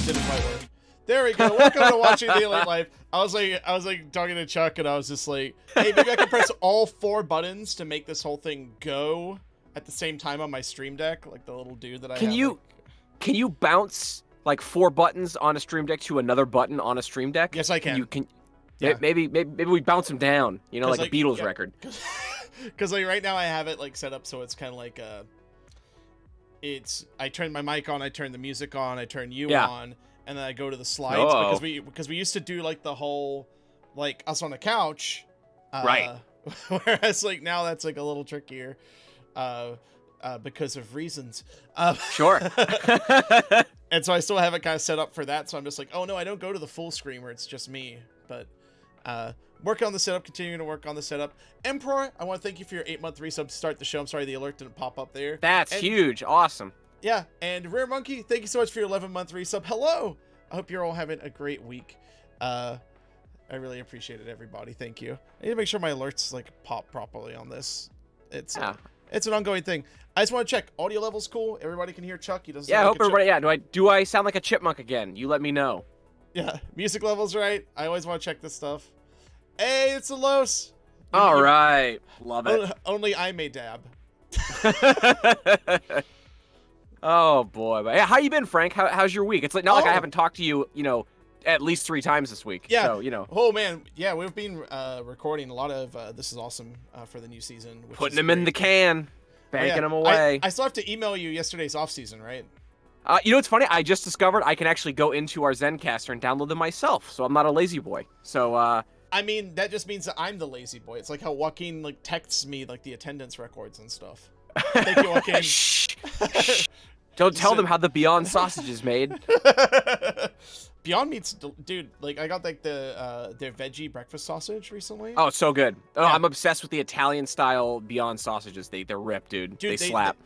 didn't quite work. There we go. Welcome to Watching the Elite Life. I was like talking to Chuck, and I was just like, hey, maybe I can press all 4 buttons to make this whole thing go at the same time on my Stream Deck, like the little dude that I have. Can you bounce like 4 buttons on a Stream Deck to another button on a Stream Deck? Yes, I can. Yeah. Maybe we bounce them down, like a Beatles record. Because like right now I have it like set up so it's kind of like I turn my mic on, I turn the music on, I turn you on, and then I go to the slides because we used to do like the whole like us on the couch, right? Whereas like now that's like a little trickier, because of reasons. Sure. And so I still have it kind of set up for that. So I'm just like, oh no, I don't go to the full screen where it's just me, but. Working on the setup, continuing to work on the setup. Emperor, I want to thank you for your 8-month resub to start the show. I'm sorry the alert didn't pop up there. That's huge. Awesome. Yeah, and Rare Monkey, thank you so much for your 11-month resub. Hello! I hope you're all having a great week. I really appreciate it, everybody. Thank you. I need to make sure my alerts like pop properly on this. It's an ongoing thing. I just want to check. Audio level's cool. Everybody can hear Chuck. He doesn't. Yeah, I hope everybody. Yeah, do I sound like a chipmunk again? You let me know. Yeah, music level's right. I always want to check this stuff. Hey, it's a Los. All right. Love it. Only I may dab. Oh, boy. But, yeah, how you been, Frank? How's your week? It's like not like I haven't talked to you, at least 3 times this week. Yeah. So, Oh, man. Yeah, we've been recording a lot of This Is Awesome for the new season. Putting them in the can. Banking them away. I still have to email you yesterday's off-season, right? It's funny. I just discovered I can actually go into our Zencaster and download them myself. So I'm not a lazy boy. So, I mean, that just means that I'm the lazy boy. It's like how Joaquin like texts me like the attendance records and stuff. Thank you, Joaquin. Shh. Don't tell them how the Beyond sausage is made. Beyond Meat's, dude. Like I got like their veggie breakfast sausage recently. Oh, it's so good. Oh, yeah. I'm obsessed with the Italian style Beyond sausages. They're ripped, dude. They slap.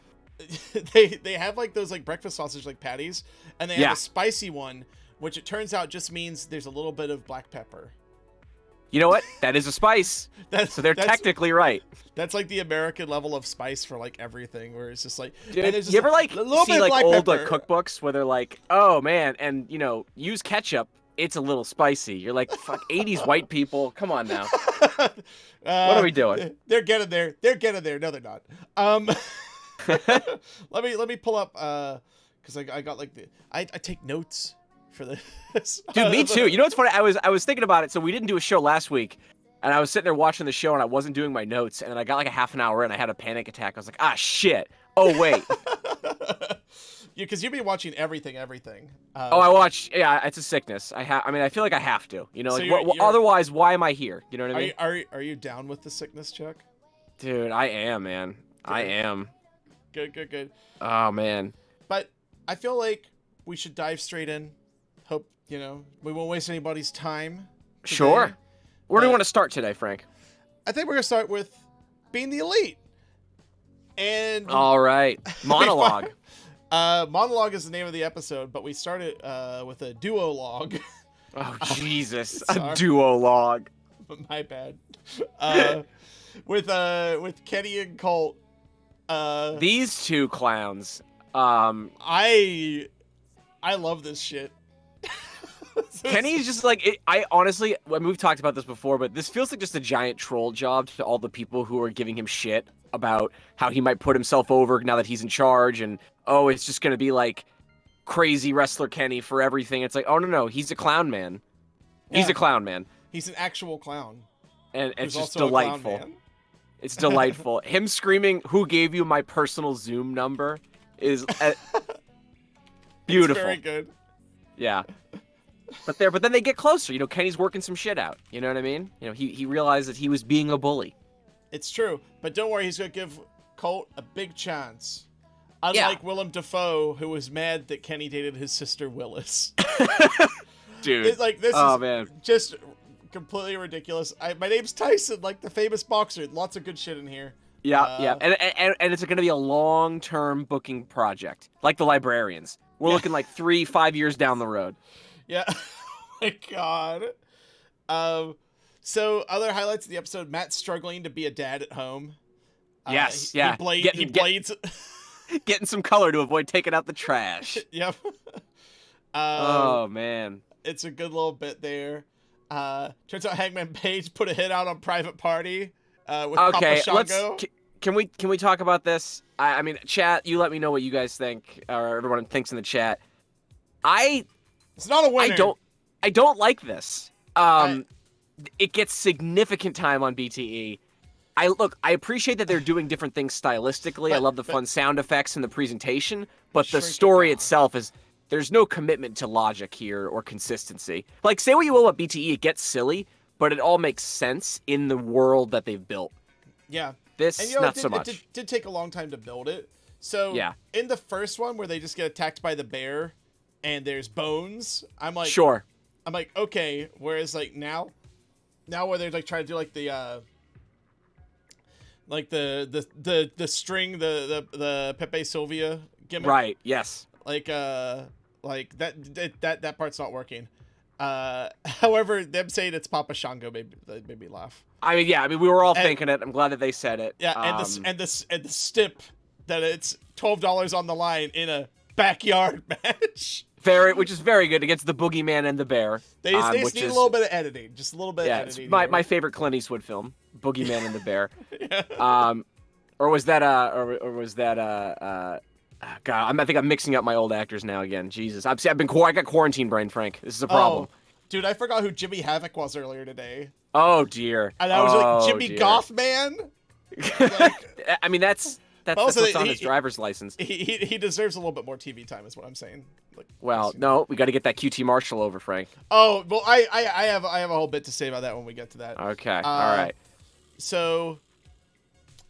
They have like those like breakfast sausage like patties, and they have a spicy one, which it turns out just means there's a little bit of black pepper. You know what? That is a spice. So they're technically right. That's like the American level of spice for like everything, where it's just like. Dude, you ever like see like old like cookbooks where they're like, oh man, and use ketchup. It's a little spicy. You're like, fuck, 80s white people. Come on now. What are we doing? They're getting there. No, they're not. Let me pull up because I got like I take notes for this. Dude, me too. You know what's funny? I was thinking about it. So we didn't do a show last week, and I was sitting there watching the show, and I wasn't doing my notes, and then I got like a half an hour in, I had a panic attack. I was like, ah, shit. Oh wait. Because you've been watching everything. I watch. Yeah, it's a sickness. I feel like I have to. So otherwise, why am I here? You know what I mean? Are you down with the sickness, Chuck? Dude, I am, man. Good. I am. Good. Oh man. But I feel like we should dive straight in. Hope we won't waste anybody's time today. Sure. Where do you want to start today, Frank? I think we're gonna start with being the elite. And all right, monologue. Monologue is the name of the episode, but we started with a duologue. Oh Jesus, a duologue. My bad. With Kenny and Colt. These two clowns. I love this shit. Kenny's just like I honestly, we've talked about this before, but this feels like just a giant troll job to all the people who are giving him shit about how he might put himself over now that he's in charge, and it's just gonna be like crazy wrestler Kenny for everything. It's like, oh no, he's a clown man. He's a clown man. He's an actual clown. And it's just delightful. It's delightful. Him screaming, "Who gave you my personal Zoom number?" is beautiful. It's very good. Yeah. But then they get closer. Kenny's working some shit out. You know what I mean? He realized that he was being a bully. It's true. But don't worry, he's going to give Colt a big chance. Unlike Willem Dafoe, who was mad that Kenny dated his sister Willis. Dude. This is just completely ridiculous. My name's Tyson, like the famous boxer. Lots of good shit in here. Yeah. And it's going to be a long-term booking project. Like the Librarians. We're looking like 3-5 years down the road. Yeah. Oh my God. So other highlights of the episode: Matt struggling to be a dad at home. Yes. He blades. Getting some color to avoid taking out the trash. Yep. Oh man. It's a good little bit there. Turns out Hangman Page put a hit out on Private Party with Okay, Papa Shango. Can we talk about this? I mean, chat, you let me know what you guys think, or everyone thinks in the chat. It's not a winner. I don't like this. It gets significant time on BTE. I appreciate that they're doing different things stylistically. I love the fun sound effects and the presentation, but the story itself is there's no commitment to logic here or consistency. Like, say what you will about BTE, it gets silly, but it all makes sense in the world that they've built. Yeah. This, and, not so much. It did take a long time to build it. So, in the first one where they just get attacked by the bear and there's bones, I'm like... Sure. I'm like, okay. Whereas, like, now where they're, like, trying to do, like, the string, the Pepe Sylvia gimmick. Right, yes. Like that part's not working. However, them saying it's Papa Shango made me laugh. I mean, we were all thinking it. I'm glad that they said it. Yeah, and the stip that it's $12 on the line in a backyard match. Which is very good against the Boogeyman and the Bear. They just need a little bit of editing, just a little bit. Yeah, of editing. It's my favorite Clint Eastwood film, Boogeyman and the Bear. Yeah. Or was that God, I think I'm mixing up my old actors now again. Jesus, I got quarantine brain, Frank. This is a problem. Oh, dude, I forgot who Jimmy Havoc was earlier today. Oh dear. And I was like, Jimmy Gothman. Like, I mean, that's what's on his driver's license. He deserves a little bit more TV time, is what I'm saying. Like, well, no, we got to get that QT Marshall over, Frank. Oh well, I have a whole bit to say about that when we get to that. Okay, all right. So,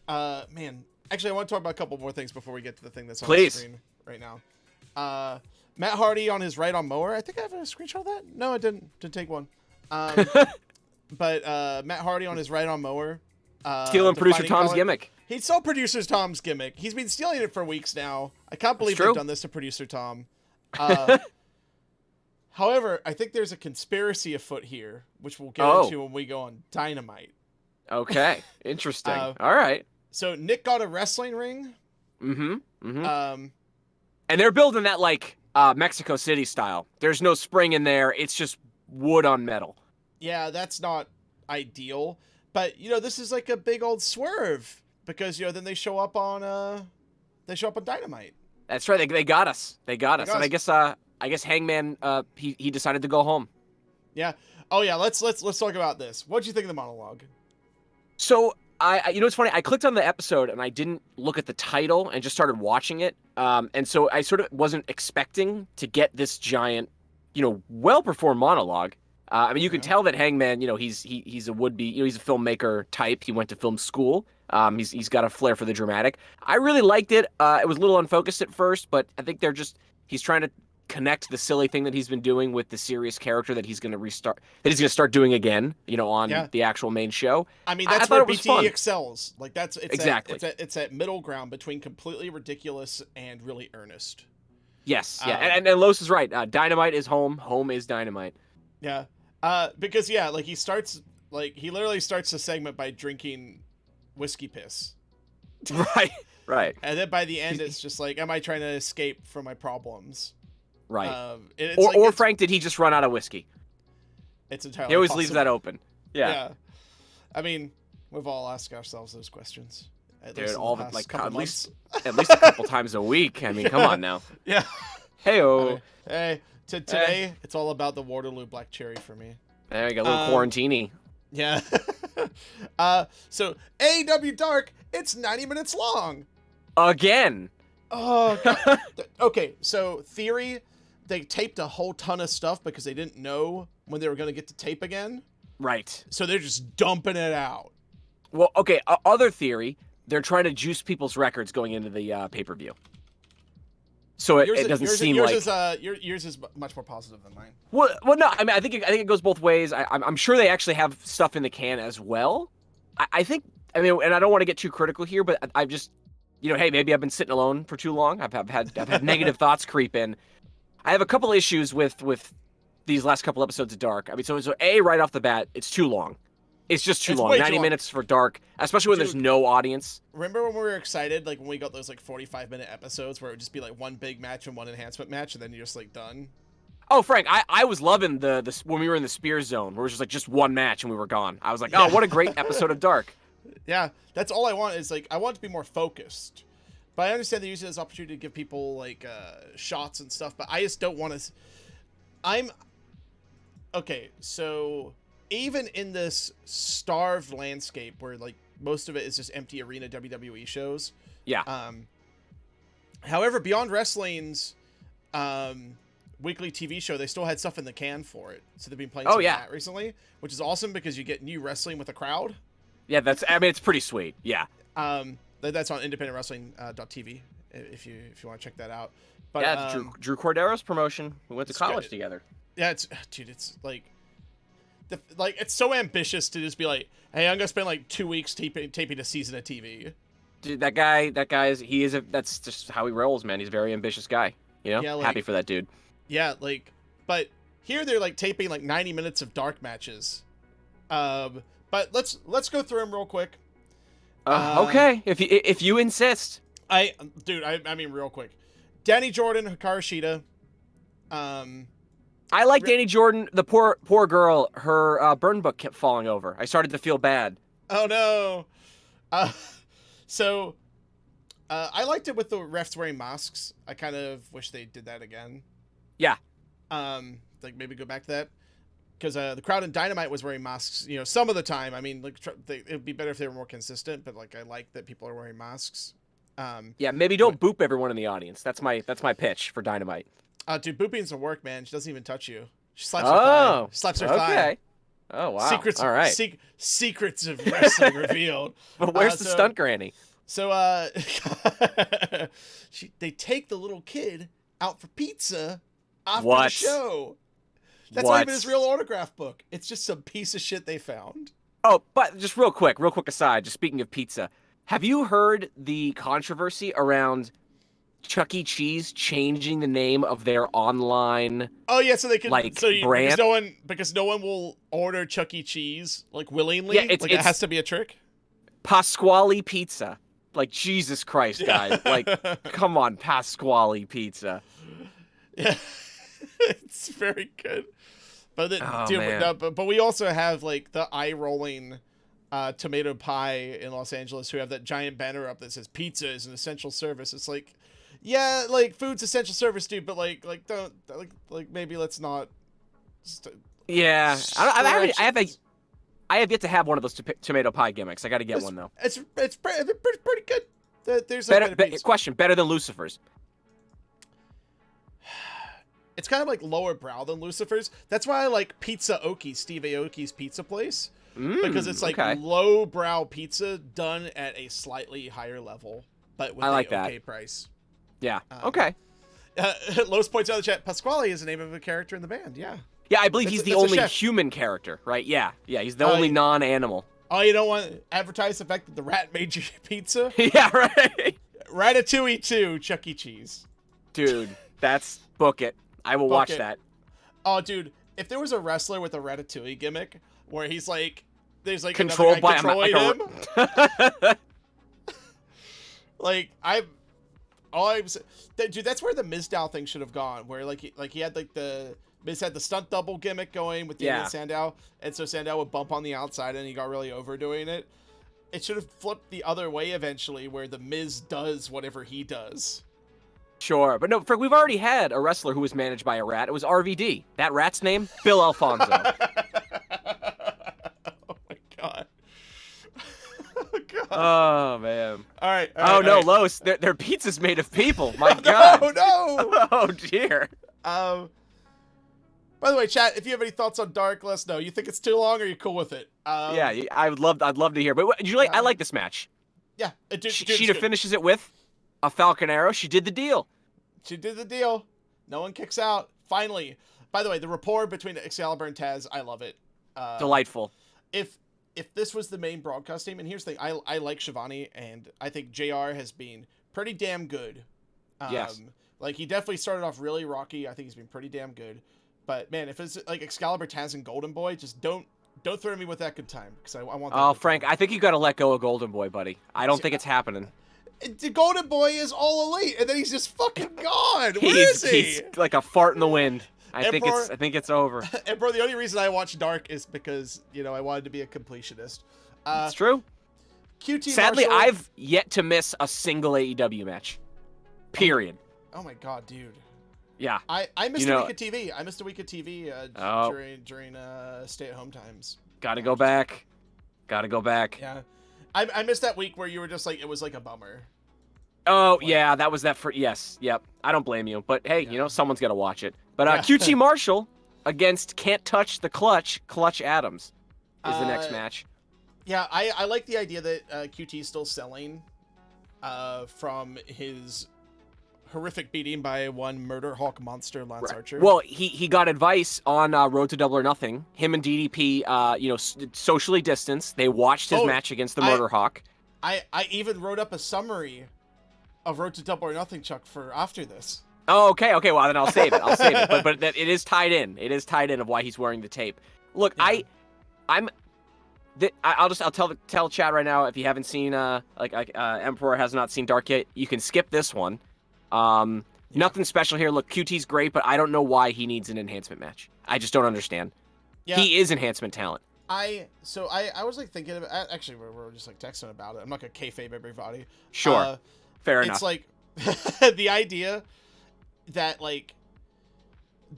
man. Actually, I want to talk about a couple more things before we get to the thing that's on the screen right now. Matt Hardy on his right on mower. I think I have a screenshot of that. No, I didn't. Didn't take one. But Matt Hardy on his right on mower. Stealing producer Tom's gimmick. He stole producer Tom's gimmick. He's been stealing it for weeks now. I can't believe they've done this to producer Tom. However, I think there's a conspiracy afoot here, which we'll get into when we go on Dynamite. Okay, interesting. All right. So Nick got a wrestling ring. And they're building that like Mexico City style. There's no spring in there. It's just wood on metal. Yeah, that's not ideal. But this is like a big old swerve because then they show up on Dynamite. That's right. They got us. They got us. And I guess Hangman he decided to go home. Yeah. Oh yeah. Let's talk about this. What'd you think of the monologue? So. It's funny. I clicked on the episode and I didn't look at the title and just started watching it. And so I sort of wasn't expecting to get this giant, well-performed monologue. I mean, you can tell that Hangman, he's a would-be, he's a filmmaker type. He went to film school. He's got a flair for the dramatic. I really liked it. It was a little unfocused at first, but I think he's trying to connect the silly thing that he's been doing with the serious character that he's going to start doing again, on the actual main show. I mean, that's where BTE excels. Like it's that middle ground between completely ridiculous and really earnest. Yes. Yeah. And Los is right. Dynamite is home. Home is Dynamite. Yeah. Because like he literally starts the segment by drinking whiskey piss. Right. And then by the end, it's just like, am I trying to escape from my problems? Right. Or Frank, did he just run out of whiskey? It's entirely He always possible. leaves that open. Yeah. I mean, we've all asked ourselves those questions. At least a couple times a week. I mean, come on now. Yeah. Hey-o. Hey, today it's all about the Waterloo Black Cherry for me. There you go, a little quarantini. Yeah. So AEW Dark, it's 90 minutes long. Again. Oh, God. Okay, so theory, they taped a whole ton of stuff because they didn't know when they were going to get to tape again. Right. So they're just dumping it out. Well, okay, other theory, they're trying to juice people's records going into the pay-per-view. So it doesn't seem like... Yours is much more positive than mine. Well, no, I mean, I think it goes both ways. I'm sure they actually have stuff in the can as well. I think, I mean, and I don't want to get too critical here, but I've just... hey, maybe I've been sitting alone for too long. I've had negative thoughts creep in. I have a couple issues with these last couple episodes of Dark. I mean, so right off the bat, it's too long. It's just too long. 90 minutes for Dark, especially when there's no audience. Remember when we were excited, like when we got those like 45-minute episodes where it would just be like one big match and one enhancement match, and then you're just like done? Oh, Frank, I was loving the when we were in the spear zone, where it was just like just one match and we were gone. I was like, oh, what a great episode of Dark. Yeah, that's all I want is like I want it to be more focused. But I understand they use it as an opportunity to give people like shots and stuff. But I just don't want to. Okay, so even in this starved landscape where like most of it is just empty arena WWE shows. Yeah. However, Beyond Wrestling's weekly TV show, they still had stuff in the can for it. So they've been playing some of that recently, which is awesome because you get new wrestling with a crowd. Yeah, I mean, it's pretty sweet. Yeah. That's on independentwrestling.tv if you want to check that out. But yeah, Drew Cordero's promotion. We went to college together. Yeah, it's like it's so ambitious to just be like, hey, I'm gonna spend like 2 weeks taping a season of TV. Dude, that's just how he rolls, man. He's a very ambitious guy. You know, yeah, like, happy for that dude. Yeah, like, but here they're like taping like 90 minutes of dark matches. But let's go through them real quick. Okay, if you insist. I mean real quick. Danny Jordan, Hikaru Shida. I like Danny Jordan. The poor girl. Her burn book kept falling over. I started to feel bad. Oh no. So I liked it with the refs wearing masks. I kind of wish they did that again. Yeah. Like maybe go back to that. Because the crowd in Dynamite was wearing masks, you know, some of the time. I mean, like it would be better if they were more consistent, but like I like that people are wearing masks. Yeah, maybe don't boop everyone in the audience. That's my pitch for Dynamite. Dude, booping's a work, man. She doesn't even touch you. She slaps her thigh. Slaps her thigh. Okay. Oh wow. Secrets. All right. Secrets of wrestling revealed. But where's the stunt granny? So they take the little kid out for pizza after the show. That's not even his real autograph book. It's just some piece of shit they found. Oh, but just real quick aside, just speaking of pizza, have you heard the controversy around Chuck E. Cheese changing the name of their online so they can brand? Because no one will order Chuck E. Cheese like willingly. Yeah, it has to be a trick. Pasquale Pizza. Like Jesus Christ, guys. Like come on, Pasquale Pizza. Yeah. It's very good. But but we also have like the eye-rolling tomato pie in Los Angeles who have that giant banner up that says pizza is an essential service. It's like, yeah, like food's essential service, dude, but like don't like maybe let's not. Yeah, I have yet to have one of those tomato pie gimmicks. I got to get one though. It's pretty good. There's question better than Lucifer's. It's kind of like lower brow than Lucifer's. That's why I like Pizza Oki, Steve Aoki's pizza place. Because it's like low brow pizza done at a slightly higher level, but with okay price. Yeah. Okay. Lowe's points out in the chat, Pasquale is the name of a character in the band. Yeah. Yeah, I believe he's the only human character, right? Yeah. Yeah, he's the only non-animal. Oh, you don't want to advertise the fact that the rat made you pizza? Yeah, right. Ratatouille 2, Chuck E. Cheese. Dude, book it. I will watch that. Oh, dude, if there was a wrestler with a Ratatouille gimmick where he's like, there's like controlled by him. Dude, that's where the Mizdow thing should have gone. Where like he had like the Miz had the stunt double gimmick going with Damian Sandow, and so Sandow would bump on the outside, and he got really overdoing it. It should have flipped the other way eventually, where the Miz does whatever he does. Sure, but no, Frank, we've already had a wrestler who was managed by a rat. It was RVD. That rat's name? Bill Alfonso. Oh, my God. Oh, man. All right. Los, their pizza's made of people. My God. No. Oh, dear. By the way, chat, if you have any thoughts on Dark, let us know. You think it's too long, or are you cool with it? Yeah, I'd love to hear. But I like this match. Yeah. Sheeta finishes it with a Falcon Arrow. She did the deal. No one kicks out. Finally. By the way, the rapport between Excalibur and Taz, I love it. Delightful. If this was the main broadcast team, and here's the thing, I like Shivani, and I think JR has been pretty damn good. Yes. Like, he definitely started off really rocky. I think he's been pretty damn good. But, man, if it's like Excalibur, Taz, and Golden Boy, just don't throw me with that good time, because I want that. Oh, Frank, I think you got to let go of Golden Boy, buddy. I don't think it's happening. The Golden Boy is all elite, and then he's just fucking gone. Where is he? He's like a fart in the wind. I think it's over. And bro, the only reason I watched Dark is because I wanted to be a completionist. It's true. QT Sadly, Marshall... I've yet to miss a single AEW match. Period. Oh my god, dude. Yeah. I missed a week of TV. I missed a week of TV during stay-at-home times. Gotta go back. Yeah. I missed that week where you were just like, it was like a bummer. Oh, yeah, that was that for... Yes, yep. I don't blame you. But, hey, someone's got to watch it. But QT Marshall against Can't Touch the Clutch Adams is the next match. Yeah, I like the idea that QT is still selling from his horrific beating by one Murder Hawk monster, Lance Archer. Well, he got advice on Road to Double or Nothing. Him and DDP, socially distanced. They watched his match against the Murder Hawk. I even wrote up a summary of Road to Double or Nothing, Chuck, for after this. Oh, okay. Well, then I'll save it. But it is tied in. It is tied in of why he's wearing the tape. Look, yeah. I'll tell chat right now, if you haven't seen Emperor has not seen Dark yet, you can skip this one. Nothing special here. Look, QT's great, but I don't know why he needs an enhancement match. I just don't understand. Yeah. He is enhancement talent. I was like thinking of actually we're just like texting about it. I'm not gonna kayfabe everybody. Sure. Fair enough. It's like the idea that like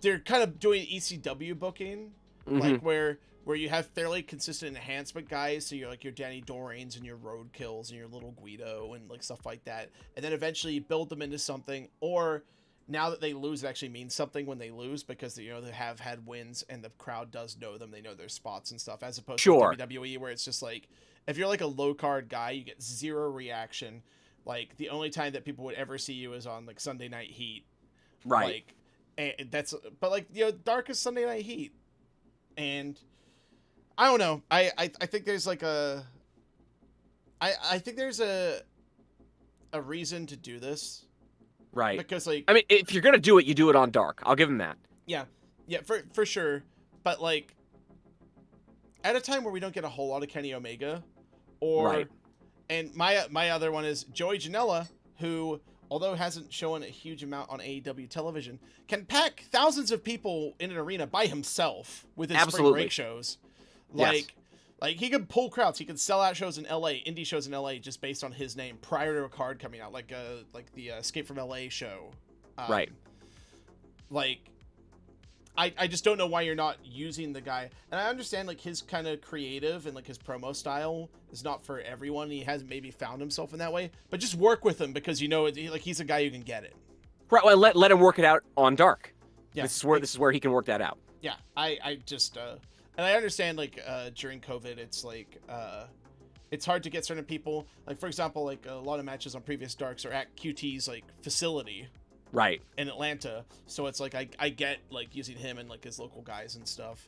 they're kind of doing ECW booking, like where you have fairly consistent enhancement guys, so you're like your Danny Dorains and your Roadkills and your Little Guido and like stuff like that, and then eventually you build them into something, or now that they lose, it actually means something when they lose because they have had wins and the crowd does know them, they know their spots and stuff, as opposed to WWE where it's just like if you're like a low card guy, you get zero reaction. Like the only time that people would ever see you is on like Sunday Night Heat, right? Like, and but like Dark is Sunday Night Heat, and I don't know. I think there's like I think there's a reason to do this, right? Because like if you're gonna do it, you do it on Dark. I'll give him that. Yeah, for sure. But like at a time where we don't get a whole lot of Kenny Omega, or. Right. And my other one is Joey Janela, who, although hasn't shown a huge amount on AEW television, can pack thousands of people in an arena by himself with his spring break shows. Like he could pull crowds. He could sell out shows in LA, indie shows in LA, just based on his name prior to a card coming out, like the Escape from LA show. Right. Like, I just don't know why you're not using the guy. And I understand like his kind of creative and like his promo style is not for everyone. He has maybe found himself in that way, but just work with him because he's a guy who can get it. Right. Well, let him work it out on Dark. Yeah. This is where he can work that out. Yeah. I just and I understand like during COVID it's like it's hard to get certain people, like for example, like a lot of matches on previous Darks are at QT's like facility. Right. In Atlanta. So it's like I get like using him and like his local guys and stuff.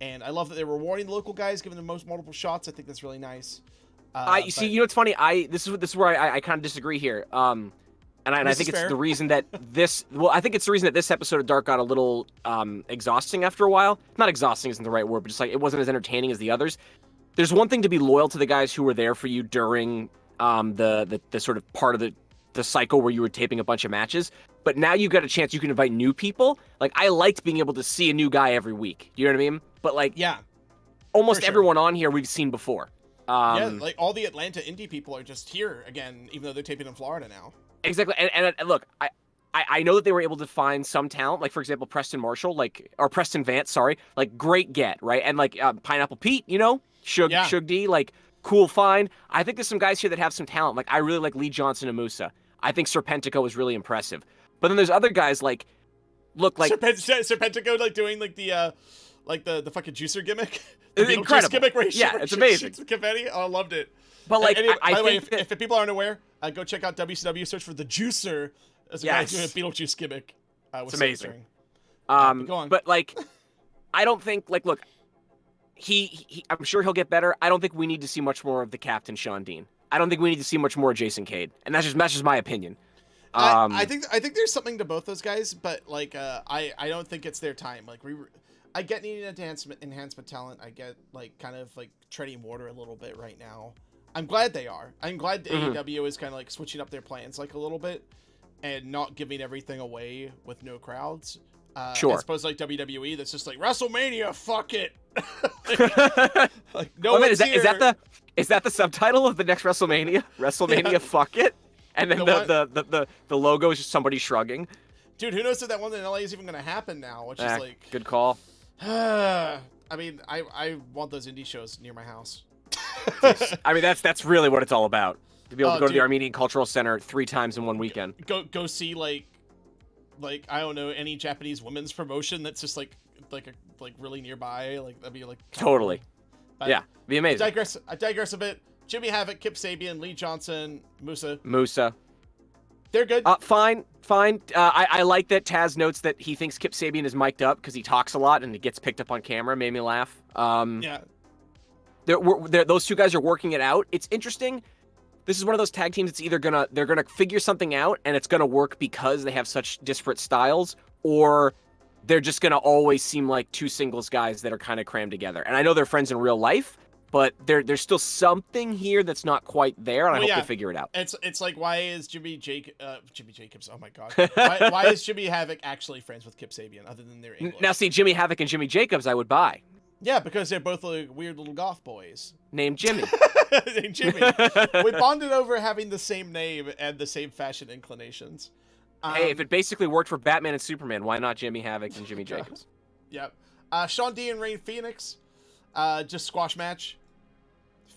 And I love that they're rewarding the local guys, giving them most multiple shots. I think that's really nice. See, it's funny. This is where I kind of disagree here. And I think it's the reason that I think it's the reason that this episode of Dark got a little exhausting after a while. Not exhausting isn't the right word, but just like it wasn't as entertaining as the others. There's one thing to be loyal to the guys who were there for you during the sort of part of the cycle where you were taping a bunch of matches, but now you've got a chance, you can invite new people. Like I liked being able to see a new guy every week. Do you know what I mean? But like, yeah, almost everyone on here we've seen before. Yeah, like all the Atlanta indie people are just here again, even though they're taping in Florida now. Exactly. And look, I know that they were able to find some talent, like for example, Preston Vance, sorry, like great get, right? And like Pineapple Pete, Shug D, like cool find. I think there's some guys here that have some talent. Like I really like Lee Johnson and Musa. I think Serpentico was really impressive. But then there's other guys like Serpentico like doing like the fucking juicer gimmick. It's incredible. Gimmick where it's amazing. Shoots the confetti. Oh, I loved it. But like, anyway, by the way, if people aren't aware, go check out WCW. Search for the Juicer as a guy doing a Beetlejuice gimmick. It's amazing. Go on. But like, I don't think like look, he I'm sure he'll get better. I don't think we need to see much more of the Captain Sean Dean. I don't think we need to see much more of Jason Cade, and that's just my opinion. I think there's something to both those guys, but like I don't think it's their time. Like I get needing enhancement talent. I get like kind of like treading water a little bit right now. I'm glad they are. I'm glad the AEW is kind of like switching up their plans like a little bit and not giving everything away with no crowds. Sure. As opposed to like WWE, that's just like WrestleMania, fuck it. Like no Oh, man, one's here. is that the subtitle of the next WrestleMania? WrestleMania, Yeah. fuck it. And then You know the logo is just somebody shrugging. Dude, who knows if that one in LA is even going to happen now? Which is like, good call. I mean, I want those indie shows near my house. I mean, that's really what it's all about. To be able to go to dude. the Armenian Cultural Center 3 times in one weekend. Go see like I don't know, any Japanese women's promotion that's just like really nearby. Like that'd be like Totally. But Yeah, be amazing. I digress a bit. Jimmy Havoc, Kip Sabian, Lee Johnson, Musa. They're good. Fine. I like that Taz notes that he thinks Kip Sabian is mic'd up because he talks a lot and it gets picked up on camera. Made me laugh. Yeah. Those two guys are working it out. It's interesting. This is one of those tag teams that's either they're gonna figure something out and it's gonna work because they have such disparate styles, or they're just gonna always seem like two singles guys that are kind of crammed together. And I know they're friends in real life, but there's still something here that's not quite there, and I hope they figure it out. It's like, why is Jimmy Jacobs? Oh my god. Why is Jimmy Havoc actually friends with Kip Sabian other than their English? Now see, Jimmy Havoc and Jimmy Jacobs, I would buy. Yeah, because they're both like weird little goth boys. Named Jimmy. Named Jimmy. We bonded over having the same name and the same fashion inclinations. Hey, if it basically worked for Batman and Superman, why not Jimmy Havoc and Jimmy Jacobs? Yep. Sean D and Rey Phoenix. Just squash match.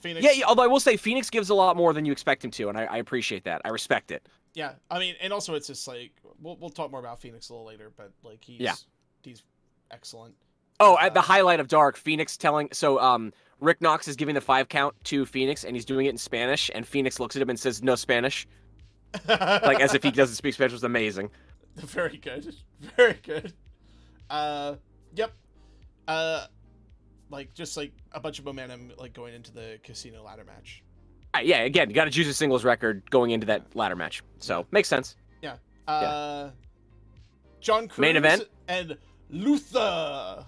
Phoenix. Yeah, although I will say Phoenix gives a lot more than you expect him to, and I appreciate that. I respect it. Yeah, I mean, and also it's just like we'll talk more about Phoenix a little later, but like he's excellent. Oh, at the highlight of Dark, Phoenix Rick Knox is giving the 5 count to Phoenix, and he's doing it in Spanish, and Phoenix looks at him and says, "No Spanish," like as if he doesn't speak Spanish. Was amazing. Very good, very good. Yep. Like just like a bunch of momentum, like going into the casino ladder match. Yeah, again, you got to choose a singles record going into that ladder match, so makes sense. Yeah. John Cruz Main event and Luther.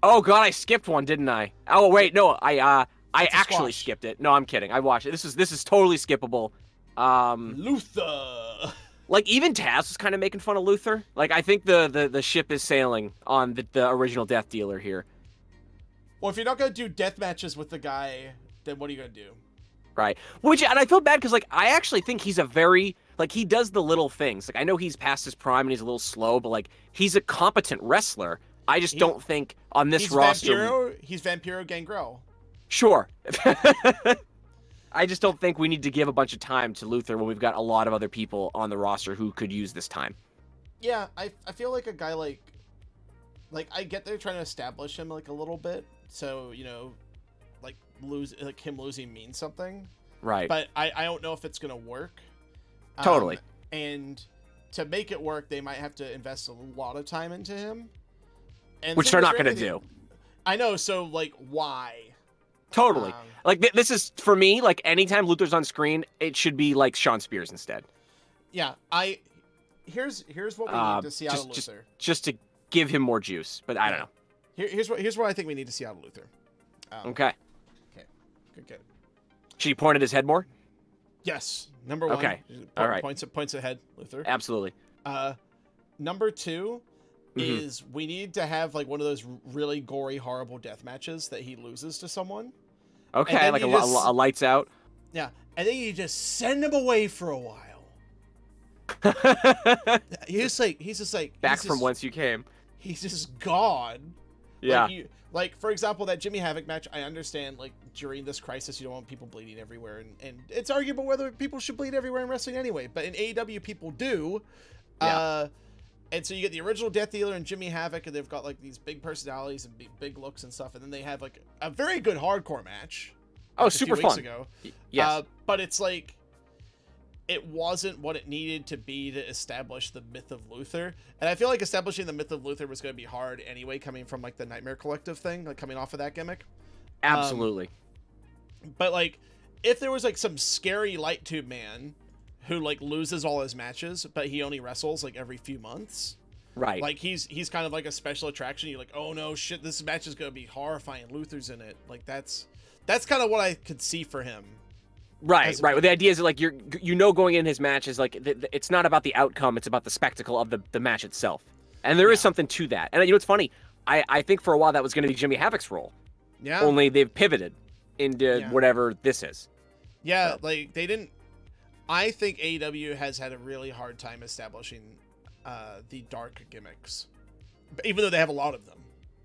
Oh god, I skipped one, didn't I? Oh wait, no, I actually squash. skipped it. No, I'm kidding. I watched it. This is totally skippable. Luther. Like even Taz was kind of making fun of Luther. Like I think the ship is sailing on the original Death Dealer here. Well, if you're not gonna do death matches with the guy, then what are you gonna do? Right. And I feel bad because like I actually think he's a very he does the little things. Like I know he's past his prime and he's a little slow, but like he's a competent wrestler. I just don't think on this roster. He's Vampiro Gangrel. Sure. I just don't think we need to give a bunch of time to Luther when we've got a lot of other people on the roster who could use this time. Yeah, I feel like a guy like I get they're trying to establish him like a little bit, so you know, him losing means something. Right. But I don't know if it's gonna work. Totally. And to make it work, they might have to invest a lot of time into him. And which they're not gonna do. I know. So like, why? Totally. This is for me. Like anytime Luther's on screen, it should be like Shawn Spears instead. Yeah. Here's what we need to see out of Luther. Just to give him more juice, but I don't know. Here's what I think we need to see out of Luther. Okay. Good. Should he point at his head more? Yes. Number 1. Okay. All right. Points ahead, Luther. Absolutely. Number 2 is we need to have like one of those really gory, horrible death matches that he loses to someone. Okay, like a lights out. Yeah, and then you just send him away for a while. he's just back from whence you came. He's just gone. Yeah. Like for example, that Jimmy Havoc match, I understand like during this crisis you don't want people bleeding everywhere, and it's arguable whether people should bleed everywhere in wrestling anyway, but in AEW people do. Yeah. And so you get the original Death Dealer and Jimmy Havoc, and they've got like these big personalities and big looks and stuff, and then they have like a very good hardcore match. Oh, super fun. Ago. Yes. But it's like it wasn't what it needed to be to establish the myth of Luther. And I feel like establishing the myth of Luther was going to be hard anyway, coming from like the Nightmare Collective thing, like coming off of that gimmick. Absolutely. But like, if there was like some scary light tube man who like loses all his matches, but he only wrestles like every few months. Right. Like he's kind of like a special attraction. You're like, oh no, shit, this match is going to be horrifying. Luther's in it. Like that's kind of what I could see for him. Right. Well, the idea is that, like going in his match is like it's not about the outcome; it's about the spectacle of the match itself. And there is something to that. And you know what's funny? I think for a while that was going to be Jimmy Havoc's role. Yeah. Only they've pivoted into whatever this is. Yeah, like they didn't. I think AEW has had a really hard time establishing the dark gimmicks, even though they have a lot of them.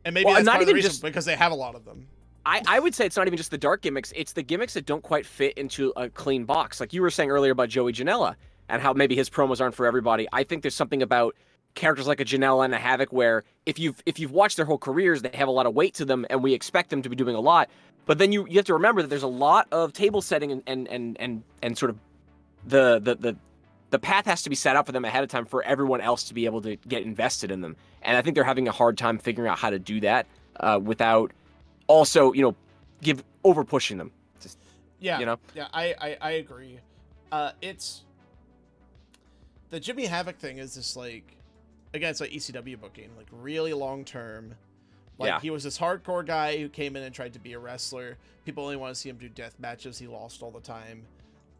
And maybe that's part of the reason, because they have a lot of them. I would say it's not even just the dark gimmicks. It's the gimmicks that don't quite fit into a clean box. Like you were saying earlier about Joey Janela and how maybe his promos aren't for everybody. I think there's something about characters like a Janela and a Havoc where if you've watched their whole careers, they have a lot of weight to them and we expect them to be doing a lot. But then you have to remember that there's a lot of table setting and sort of the path has to be set up for them ahead of time for everyone else to be able to get invested in them. And I think they're having a hard time figuring out how to do that without also, over pushing them. Just, Yeah, I agree. It's the Jimmy Havoc thing is just like, again, it's like ECW booking, like really long term. Like he was this hardcore guy who came in and tried to be a wrestler. People only want to see him do death matches. He lost all the time.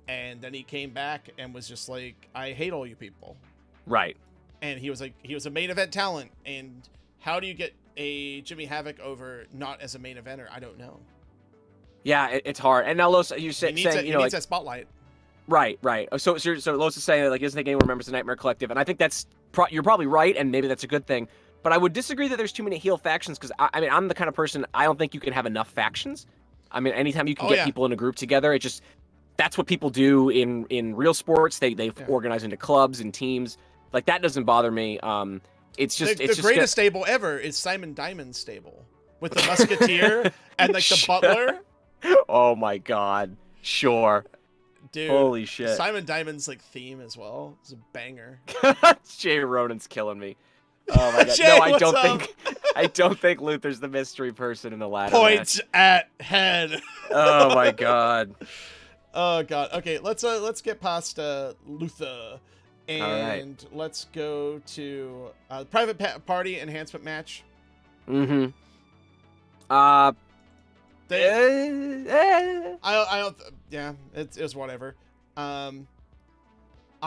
And then he came back and was just like, I hate all you people. Right. And he was a main event talent. And how do you get a Jimmy Havoc over not as a main eventer? I don't know. Yeah, it's hard. And now Los, you're saying, he needs that spotlight. Right. So Los is saying like, he doesn't think anyone remembers the Nightmare Collective, and I think that's you're probably right, and maybe that's a good thing. But I would disagree that there's too many heel factions because I mean I'm the kind of person I don't think you can have enough factions. I mean anytime you can get people in a group together, that's what people do in real sports. They organize into clubs and teams. Like that doesn't bother me. It's just the greatest stable ever is Simon Diamond's stable with the Musketeer and like the Butler. Oh my God! Sure. Dude, holy shit! Simon Diamond's like theme as well. It's a banger. Jay Ronan's killing me. Oh my God! Jay, no, I don't think Luther's the mystery person in the ladder Points match. at head. Oh my God! Oh God. Okay, let's get past Luther, and let's go to private party enhancement match. Mm-hmm. I don't. Yeah, it was whatever.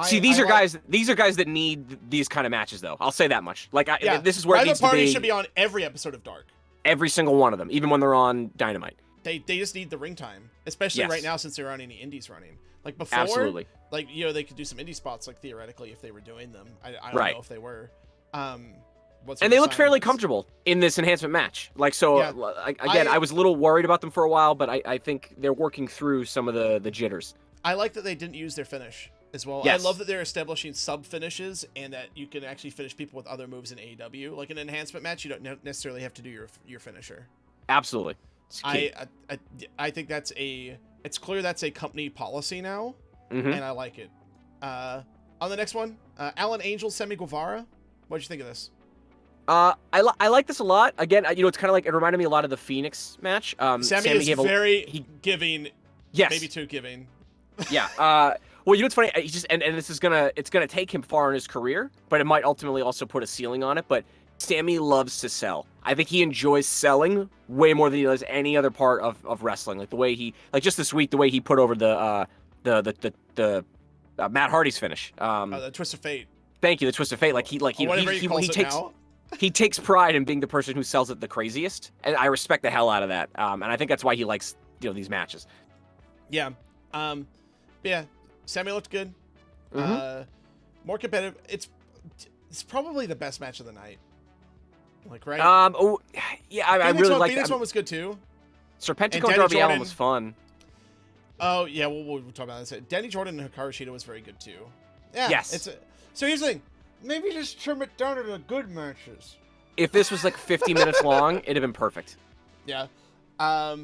See, these are guys that need these kind of matches, though. I'll say that much. Like, this is where it needs to be. Private Party should be on every episode of Dark. Every single one of them, even when they're on Dynamite. They just need the ring time, especially right now since there aren't any indies running. Like before, absolutely. Like they could do some indie spots, like theoretically, if they were doing them. I don't know if they were. And they looked fairly comfortable in this enhancement match. Like, so, again, I was a little worried about them for a while, but I think they're working through some of the jitters. I like that they didn't use their finish as well. Yes. I love that they're establishing sub-finishes and that you can actually finish people with other moves in AEW. Like an enhancement match, you don't necessarily have to do your finisher. Absolutely. I think it's clear that's a company policy now, and I like it. On the next one, Alan Angel, Sammy Guevara. What'd you think of this? I like this a lot. Again, it's kind of like, it reminded me a lot of the Phoenix match. Sammy is very giving. Yes. Maybe too giving. Yeah. Well, what's funny? And this is it's gonna take him far in his career, but it might ultimately also put a ceiling on it. But Sammy loves to sell. I think he enjoys selling way more than he does any other part of wrestling. Like the way just this week, the way he put over the Matt Hardy's finish. The Twist of Fate. Thank you, the Twist of Fate. He takes pride in being the person who sells it the craziest, and I respect the hell out of that. And I think that's why he likes these matches. Yeah. Yeah. Sammy looked good. More competitive. It's probably the best match of the night. Like, right? Oh, yeah. I really like Phoenix one was good too. Serpentico and Darby Allin was fun. Oh yeah, we'll talk about that. Danny Jordan and Hikaru Shida was very good too. Yeah. Yes. So here's the thing. Maybe just trim it down to the good matches. If this was like 50 minutes long, it'd have been perfect. Yeah. All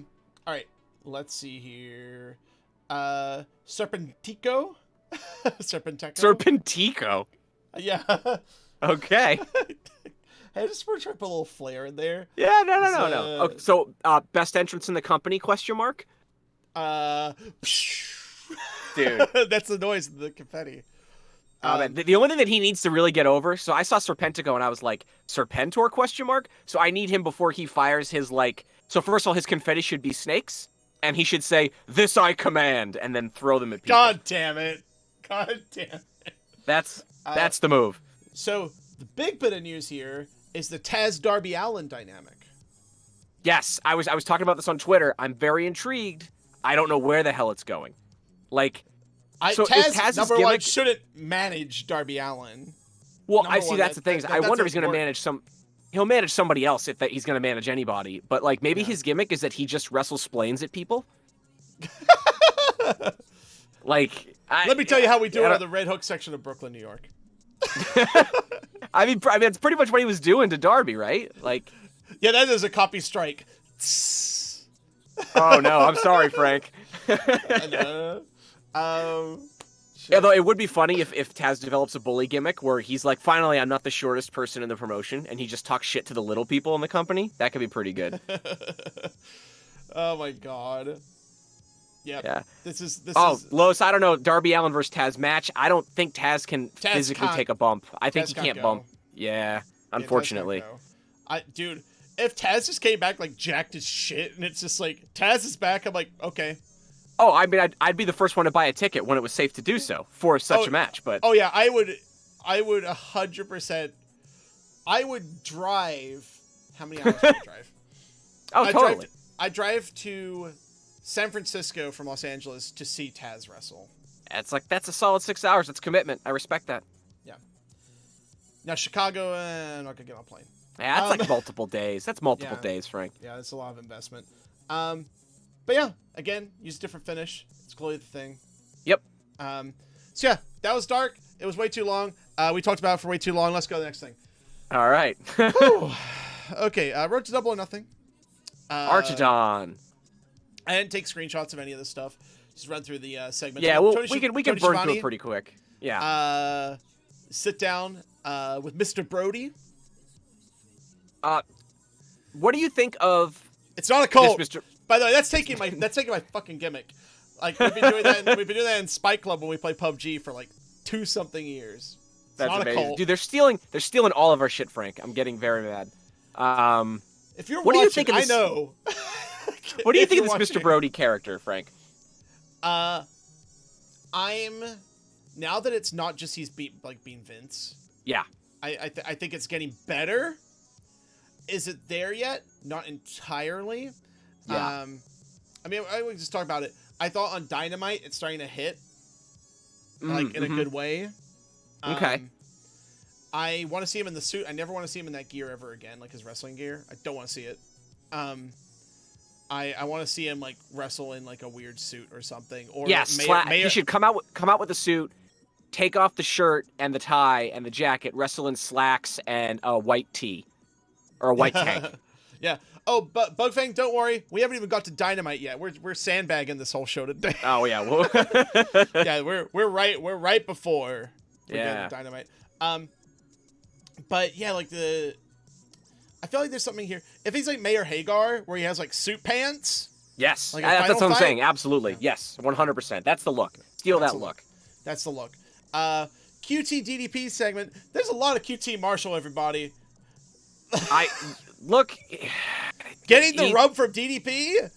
right. Let's see here. Serpentico. Serpentico. Yeah. Okay. Hey, just want to try to put a little flair in there. Yeah. No. Okay, so, best entrance in the company? ? Dude, that's the noise of the confetti. The only thing that he needs to really get over, so I saw Serpentico and I was like, Serpentor ? So I need him before he fires his so first of all, his confetti should be snakes, and he should say, "This I command," and then throw them at people. God damn it. That's the move. So The big bit of news here is the Taz Darby Allin dynamic. Yes, I was talking about this on Twitter. I'm very intrigued. I don't know where the hell it's going. Like, so Taz number one shouldn't manage Darby Allin. Well, I see that's the thing. I wonder if he's going to manage he'll manage somebody else if he's going to manage anybody. But like maybe his gimmick is that he just wrestles splains at people. Like, let me tell you how we do it on the Red Hook section of Brooklyn, New York. I mean, it's pretty much what he was doing to Darby, right? Like, yeah, that is a copy strike. Oh no, I'm sorry, Frank. Although it would be funny if Taz develops a bully gimmick where he's like, finally, I'm not the shortest person in the promotion, and he just talks shit to the little people in the company. That could be pretty good. Oh my god. Yep. Yeah. This is Los, I don't know. Darby Allin versus Taz match. I don't think Taz can physically take a bump. I think he can't bump. Yeah, unfortunately. Dude, if Taz just came back like jacked as shit, and it's just like Taz is back, I'm like, okay. Oh, I mean, I'd be the first one to buy a ticket when it was safe to do so for such a match. But oh yeah, I would 100%. I would drive. How many hours would I drive? Oh, totally. I drive to San Francisco from Los Angeles to see Taz wrestle. That's a solid 6 hours. That's commitment. I respect that. Yeah. Now Chicago, I'm not gonna get on a plane. Yeah, that's like multiple days. That's multiple days, Frank. Yeah, that's a lot of investment. But yeah, again, use a different finish. It's clearly the thing. Yep. So yeah, that was dark. It was way too long. We talked about it for way too long. Let's go to the next thing. All right. Okay, Road to Double or Nothing. Archidon. I didn't take screenshots of any of this stuff. Just run through the segment. Yeah, well, we can burn through it pretty quick. Yeah. Sit down with Mr. Brody. What do you think of? It's not a cult. Mr. By the way, that's taking my fucking gimmick. Like we've been doing that in Spike Club when we play PUBG for like 2-something years. That's amazing, dude. They're stealing all of our shit, Frank. I'm getting very mad. If you're what watching, do you think of this? I know. What do you think of this Mr. Brody character, Frank? I'm now that it's not just he's being Vince. Yeah. I think it's getting better. Is it there yet? Not entirely. Yeah. I mean, I would just talk about it. I thought on Dynamite it's starting to hit, like in a good way. Okay. I want to see him in the suit. I never want to see him in that gear ever again, like his wrestling gear. I don't want to see it. I want to see him like wrestle in like a weird suit or something. Or he should come out with a suit, take off the shirt and the tie and the jacket, wrestle in slacks and a white tee or a white tank. Yeah. Oh, but Bugfang, don't worry. We haven't even got to Dynamite yet. We're sandbagging this whole show today. Oh yeah. Well, yeah, we're right before we're getting to Dynamite. But yeah, like I feel like there's something here. If he's like Mayor Hagar, where he has like suit pants. Yes, like that's what I'm saying. Absolutely. Yeah. Yes, 100%. That's the look. Steal that look. That's the look. QT DDP segment. There's a lot of QT Marshall, everybody. Look. Getting the rub from DDP?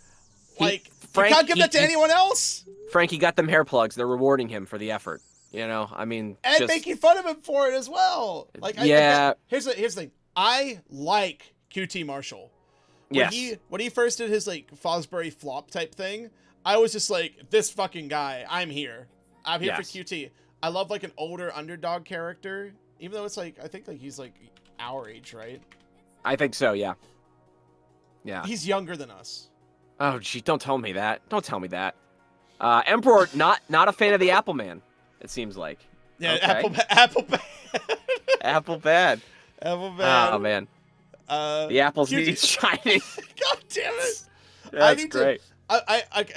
Frank, you can't give that to anyone else? Frankie got them hair plugs. They're rewarding him for the effort. You know, I mean, and making fun of him for it as well. Like, here's the thing. I like QT Marshall. When he first did his like Fosbury flop type thing, I was just like, this fucking guy. I'm here. I'm here for QT. I love like an older underdog character, even though it's like I think like he's like our age, right? I think so. Yeah. Yeah. He's younger than us. Oh, gee, don't tell me that. Don't tell me that. Emperor, not a fan of the Apple Man. It seems like. Yeah, okay. Apple bad. Apple bad. Apple bad. Oh man. The apples need shining. God damn it! That's great.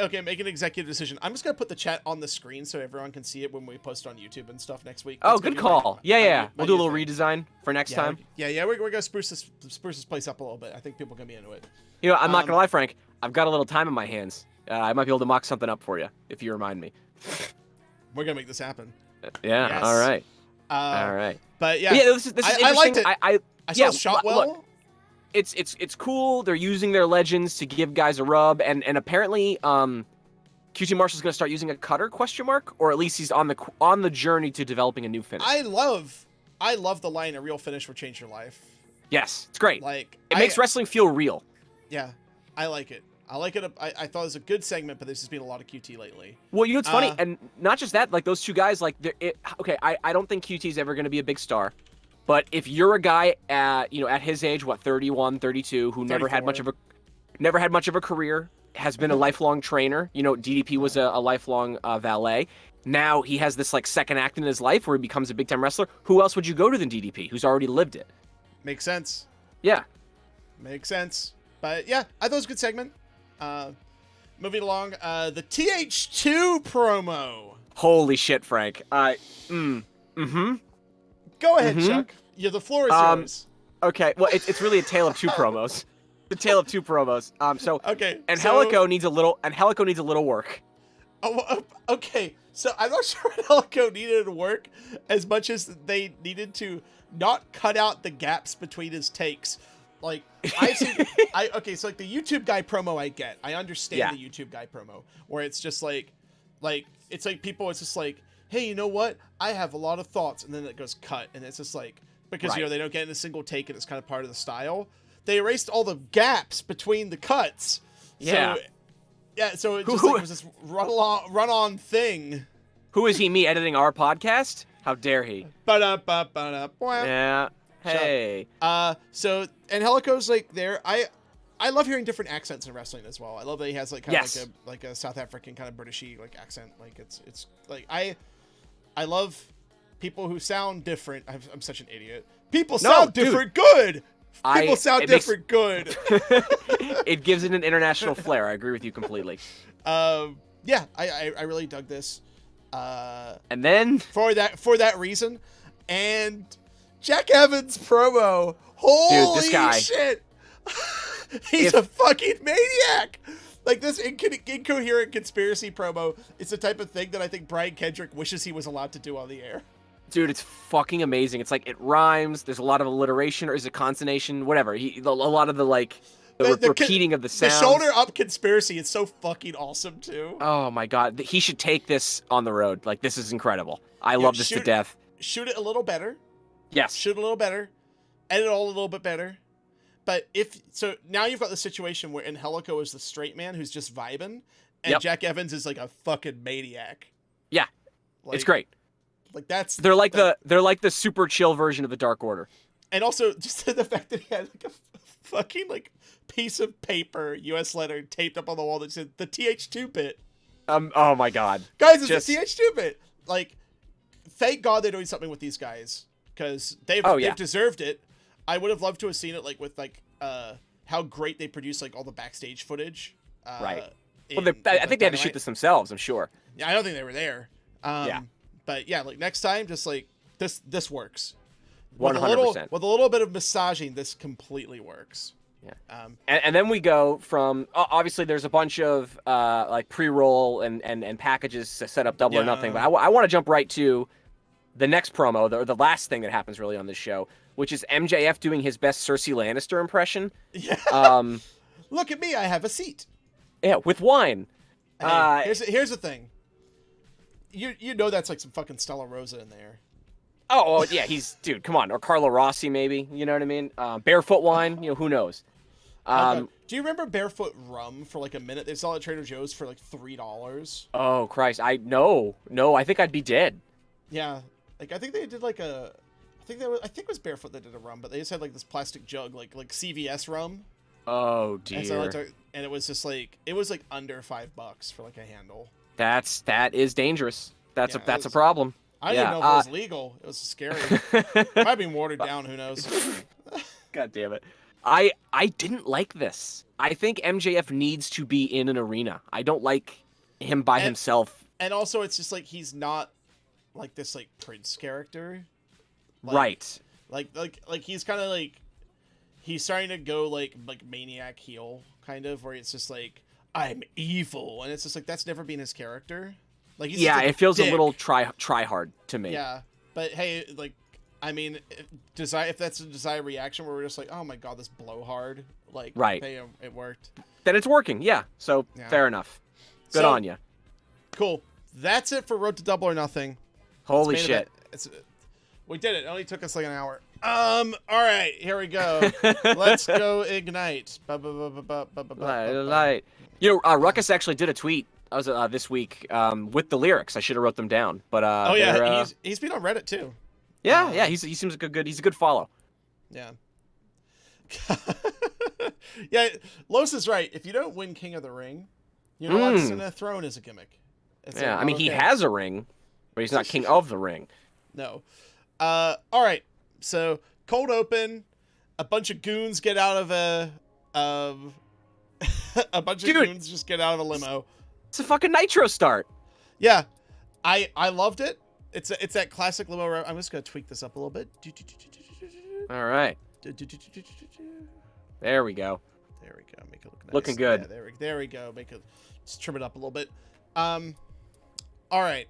Okay, make an executive decision. I'm just gonna put the chat on the screen so everyone can see it when we post on YouTube and stuff next week. Oh, good call. Yeah. We'll do a little redesign for next time. Yeah. We're gonna spruce this place up a little bit. I think people are gonna be into it. You know, I'm not gonna lie, Frank. I've got a little time in my hands. I might be able to mock something up for you if you remind me. We're gonna make this happen. Yeah. Yes. All right. All right. But yeah. Yeah. This is interesting. I liked it. I saw shot well. Look, it's cool. They're using their legends to give guys a rub, and apparently, QT Marshall's gonna start using a cutter ? Or at least he's on the journey to developing a new finish. I love I love the line, "A real finish will change your life." Yes, it's great. Like, it makes wrestling feel real. Yeah, I like it. I like it. I thought it was a good segment, but there's just been a lot of QT lately. Well, you know, it's funny, and not just that, like those two guys, like, okay, I don't think QT's ever going to be a big star, but if you're a guy at, you know, at his age, what, 31, 32, who never had much of a career, has been a lifelong trainer. You know, DDP was a lifelong valet. Now he has this like second act in his life where he becomes a big time wrestler. Who else would you go to than DDP, who's already lived it? Makes sense. Yeah. Makes sense. But yeah, I thought it was a good segment. Moving along, the TH2 promo. Holy shit, Frank. Go ahead, Chuck. Yeah, the floor is yours. Okay, well, it's really a tale of two promos. The tale of two promos. Okay. Angelico needs a little work. Oh, okay. So I'm not sure Angelico needed to work as much as they needed to not cut out the gaps between his takes. Like, I've seen, so like the YouTube guy promo I get. I understand the YouTube guy promo, where it's just like, it's like people, it's just like, hey, you know what? I have a lot of thoughts, and then it goes cut, and it's just like, because, you know, they don't get in a single take, and it's kind of part of the style. They erased all the gaps between the cuts. Yeah. So it just was this run-on thing. Who is he, me, editing our podcast? How dare he? Yeah. Hey. So Angelico's like there. I love hearing different accents in wrestling as well. I love that he has like kind of like a South African kind of Britishy like accent. Like it's like I love people who sound different. I'm such an idiot. People sound different. Good. People sound different. Good. It gives it an international flair. I agree with you completely. Yeah, I really dug this. And then for that reason, and Jack Evans promo. Holy this guy. shit. He's a fucking maniac. Like, this incoherent conspiracy promo is the type of thing that I think Brian Kendrick wishes he was allowed to do on the air. Dude, it's fucking amazing. It's like, it rhymes. There's a lot of alliteration, or is it consonation? Whatever. A lot of the, like, the repeating of the sounds. The shoulder up conspiracy is so fucking awesome, too. Oh, my God. He should take this on the road. Like, this is incredible. I love this to death. Shoot it a little better. Yes. Shoot it a little better. Edit it all a little bit better. But so now you've got the situation where Angelico is the straight man who's just vibing, and Jack Evans is like a fucking maniac. Yeah. Like, it's great. Like they're like the super chill version of the Dark Order. And also just the fact that he had like a fucking like piece of paper, US letter, taped up on the wall that said the TH2 bit. Oh my God. Guys, it's the TH2 bit. Like, thank God they're doing something with these guys, because they've deserved it. I would have loved to have seen it like with like how great they produce like all the backstage footage. Right. Well, I think they had to shoot this themselves, I'm sure. Yeah, I don't think they were there. But yeah, like next time, just like this works. 100%. With a little bit of massaging, this completely works. Yeah. And then we go from obviously there's a bunch of like pre-roll and packages to set up Double or Nothing, but I want to jump right to the next promo, the last thing that happens really on this show, which is MJF doing his best Cersei Lannister impression. Yeah. Look at me, I have a seat. Yeah, with wine. Hey, here's the thing. You know that's like some fucking Stella Rosa in there. Oh yeah, dude, come on. Or Carlo Rossi maybe, you know what I mean? Barefoot wine, who knows? Do you remember Barefoot rum for like a minute? They saw it at Trader Joe's for like $3. Oh Christ, no, I think I'd be dead. Yeah, like I think they did like I think it was Barefoot that did a rum, but they just had like this plastic jug, like CVS rum. Oh dear. And it was just like under $5 for like a handle. That is dangerous. That's a problem. I didn't know if it was legal. It was scary. Might be watered down. Who knows? God damn it. I didn't like this. I think MJF needs to be in an arena. I don't like him by himself. And also, it's just like he's not like this like Prince character. Right. Like he's kind of like he's starting to go like maniac heel kind of, where it's just like, I'm evil, and it's just like that's never been his character. Like he's it feels a little try hard to me. Yeah, but hey, like, I mean, if that's a Desire reaction where we're just like, oh my God, this blowhard, like, right, hey, it worked. Then it's working, yeah. So fair enough. Good on you. Cool. That's it for Road to Double or Nothing. Holy shit! We did it. It only took us like an hour. All right, here we go. Let's go ignite. Light. Ruckus actually did a tweet. I was this week with the lyrics. I should have wrote them down, but oh yeah, he's been on Reddit too. Yeah, he seems like he's a good follow. Yeah. Yeah, Los is right. If you don't win King of the Ring, you're not sitting on a throne as a gimmick. Yeah, I mean he has a ring, but he's not King of the Ring. No. All right. So cold open, a bunch of goons get out of a bunch of goons just get out of a limo. It's a fucking Nitro start. Yeah, I loved it. It's that classic limo. I'm just gonna tweak this up a little bit. All right. There we go. There we go. Make it look nice. Looking good. Yeah, there we go. Make it just trim it up a little bit. All right.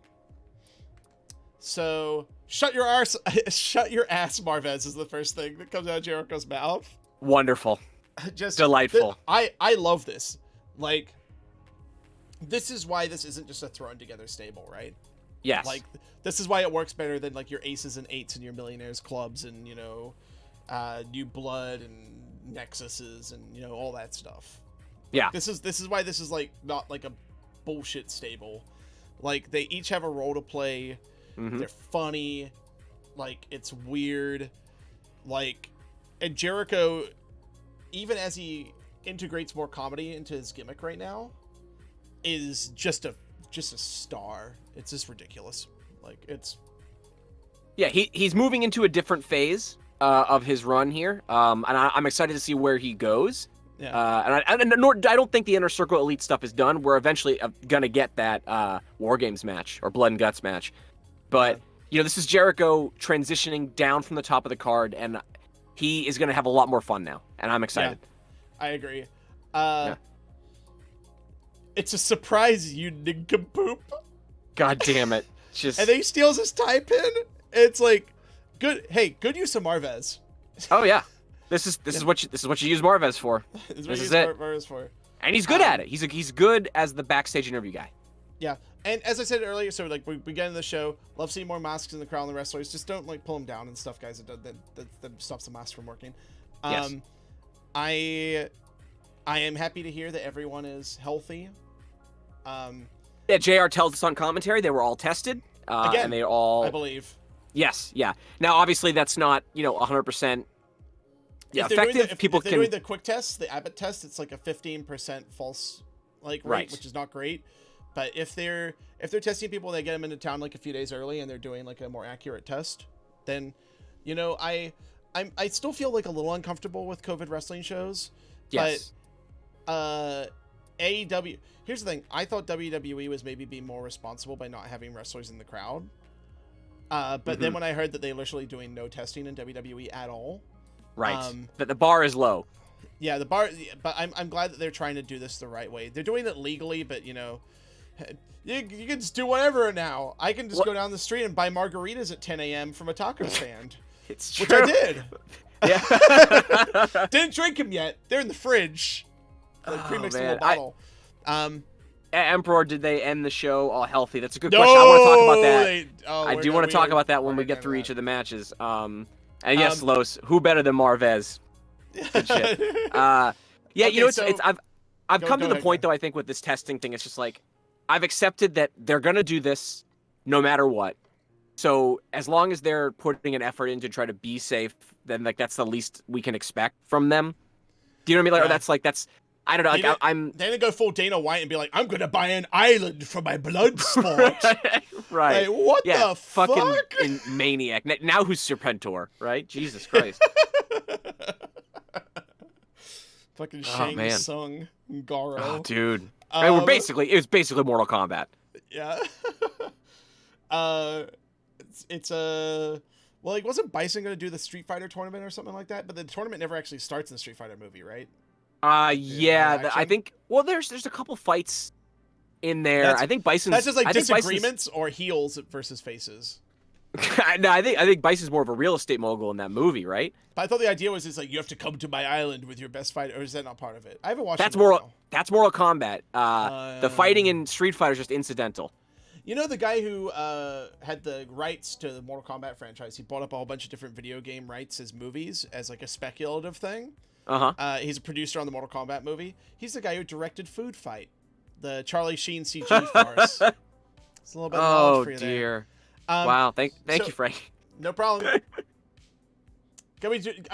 So shut your ass, Marvez is the first thing that comes out of Jericho's mouth. Wonderful. Just delightful. I love this. Like, this is why this isn't just a thrown together stable, right? Yes. Like, this is why it works better than like your aces and eights and your millionaires clubs and New Blood and Nexuses and all that stuff. Yeah. This is why this is like not like a bullshit stable. Like, they each have a role to play. Mm-hmm. They're funny. Like, it's weird. Like, and Jericho, even as he integrates more comedy into his gimmick right now, is just a star. It's just ridiculous. Like, it's... Yeah, he's moving into a different phase of his run here. And I'm excited to see where he goes. Yeah. And I don't think the Inner Circle Elite stuff is done. We're eventually going to get that War Games match or Blood and Guts match. But, this is Jericho transitioning down from the top of the card, and he is going to have a lot more fun now. And I'm excited. Yeah, I agree. It's a surprise, you nincompoop. God damn it. And then he steals his tie pin. It's like, good use of Marvez. Oh, yeah. This is what you use Marvez for. This is it. Marvez for. And he's good at it. He's good as the backstage interview guy. Yeah, and as I said earlier, so like we get in the show, love seeing more masks in the crowd and the wrestlers. Just don't like pull them down and stuff, guys. That stops the mask from working. Yes. I am happy to hear that everyone is healthy. Yeah, JR tells us on commentary they were all tested. Again, and they all, I believe. Yes, yeah. Now, obviously, that's not 100%. Yeah, effective. If they're doing the quick test, the Abbott test, it's like a 15% false rate, right, which is not great. But if they're testing people and they get them into town like a few days early and they're doing like a more accurate test, then I still feel like a little uncomfortable with COVID wrestling shows. Yes. But AEW, here's the thing. I thought WWE was maybe being more responsible by not having wrestlers in the crowd. But then when I heard that they're literally doing no testing in WWE at all. Right. But the bar is low. Yeah, but I'm glad that they're trying to do this the right way. They're doing it legally, but you can just do whatever now. I can just go down the street and buy margaritas at 10 a.m. from a taco stand. It's true. Which I did. Yeah. Didn't drink them yet. They're in the fridge. Like pre-mixed in a little bottle. Emperor, did they end the show all healthy? That's a good question. I want to talk about that. I do want to talk about that when we get through each of the matches. And yes, Los, who better than Marvez? Good shit. I've come to the point though. I think with this testing thing, it's just like I've accepted that they're gonna do this no matter what. So as long as they're putting an effort in to try to be safe, then like that's the least we can expect from them. Do you know what I mean? Like, that's I don't know. Like, they're gonna go full Dana White and be like, I'm gonna buy an island for my blood sport. Right. Like, what the fuck? Fucking maniac. Now who's Serpentor, right? Jesus Christ. Fucking Shang Tsung Garo. Oh, dude. It was basically Mortal Kombat. Yeah. Well, like, wasn't Bison gonna do the Street Fighter tournament or something like that? But the tournament never actually starts in the Street Fighter movie, right? Yeah. I think. Well, there's a couple fights in there. I think Bison's. That's just like disagreements or heels versus faces. No, I think Bison's more of a real estate mogul in that movie, right? But I thought the idea was it's like you have to come to my island with your best fighter, or is that not part of it? I haven't watched. That's Mortal Kombat. The fighting in Street Fighter is just incidental. You know the guy who had the rights to the Mortal Kombat franchise? He bought up a whole bunch of different video game rights as movies as like a speculative thing. He's a producer on the Mortal Kombat movie. He's the guy who directed Food Fight, the Charlie Sheen CG farce. It's a little bit of knowledge for you dear. there. Wow. Thank you, Frank. No problem. I'm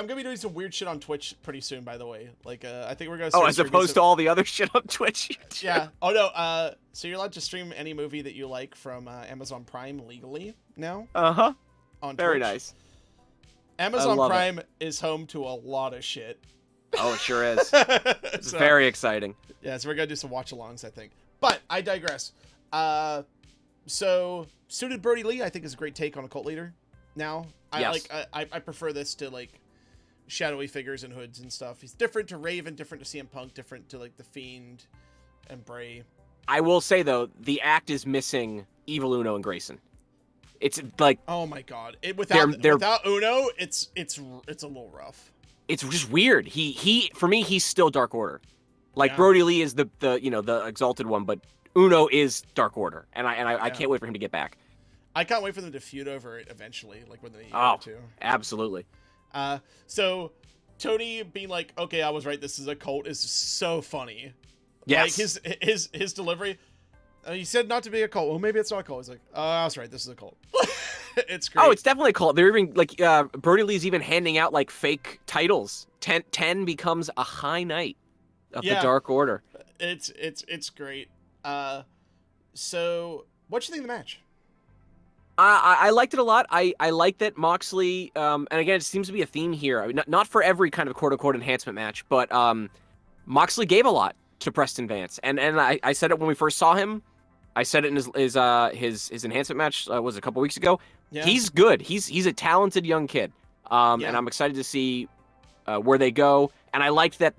gonna be doing some weird shit on Twitch pretty soon, by the way. Like, I think we're gonna. Oh, as opposed to all the other shit on Twitch. Yeah. Oh no. So you're allowed to stream any movie that you like from Amazon Prime legally now. On Very Twitch. nice. Amazon Prime is home to a lot of shit. Oh, it sure is. It's very exciting. Yeah, so we're gonna do some watch-alongs, I think. But I digress. So Suited Brody Lee, I think, is a great take on a cult leader. Now, I prefer this to like shadowy figures and hoods and stuff. He's different to Raven, different to CM Punk, different to like the Fiend and Bray. I will say though, the act is missing Evil Uno and Grayson. It's like, oh my god, without Uno, it's a little rough. It's just weird. He for me, he's still Dark Order. Like Brody Lee is the the exalted one, but Uno is Dark Order, and I can't wait for him to get back. I can't wait for them to feud over it eventually, like within a year or two. Absolutely. So Tony being like, "Okay, I was right. This is a cult," is so funny. Yes. Like his delivery. He said not to be a cult. Well, maybe it's not a cult. He's like, "Oh, I was right. This is a cult." It's great. Oh, it's definitely a cult. They're even like Brody Lee's even handing out like fake titles. 10 becomes a high knight of the Dark Order. It's great. So what you think of the match? I liked it a lot. I like that Moxley, and again, it seems to be a theme here. I mean, not for every kind of quote-unquote enhancement match, but Moxley gave a lot to Preston Vance. And I said it when we first saw him. I said it in his enhancement match, was it a couple weeks ago. Yeah. He's good. He's a talented young kid. And I'm excited to see where they go. And I liked that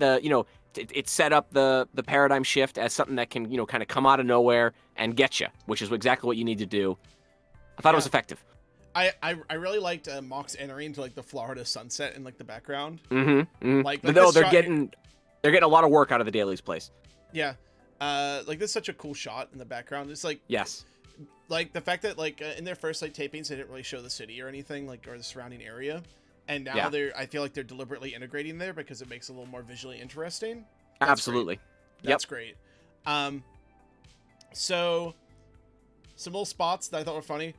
it set up the paradigm shift as something that can, kind of come out of nowhere and get you, which is exactly what you need to do. I thought it was effective. I really liked Mox entering into like the Florida sunset in like the background. Like no, they're getting a lot of work out of the Daily's place. Yeah. Like this is such a cool shot in the background. It's like like the fact that like in their first like tapings they didn't really show the city or anything like or the surrounding area, and now I feel like they're deliberately integrating there because it makes it a little more visually interesting. Absolutely. That's great. So some little spots that I thought were funny.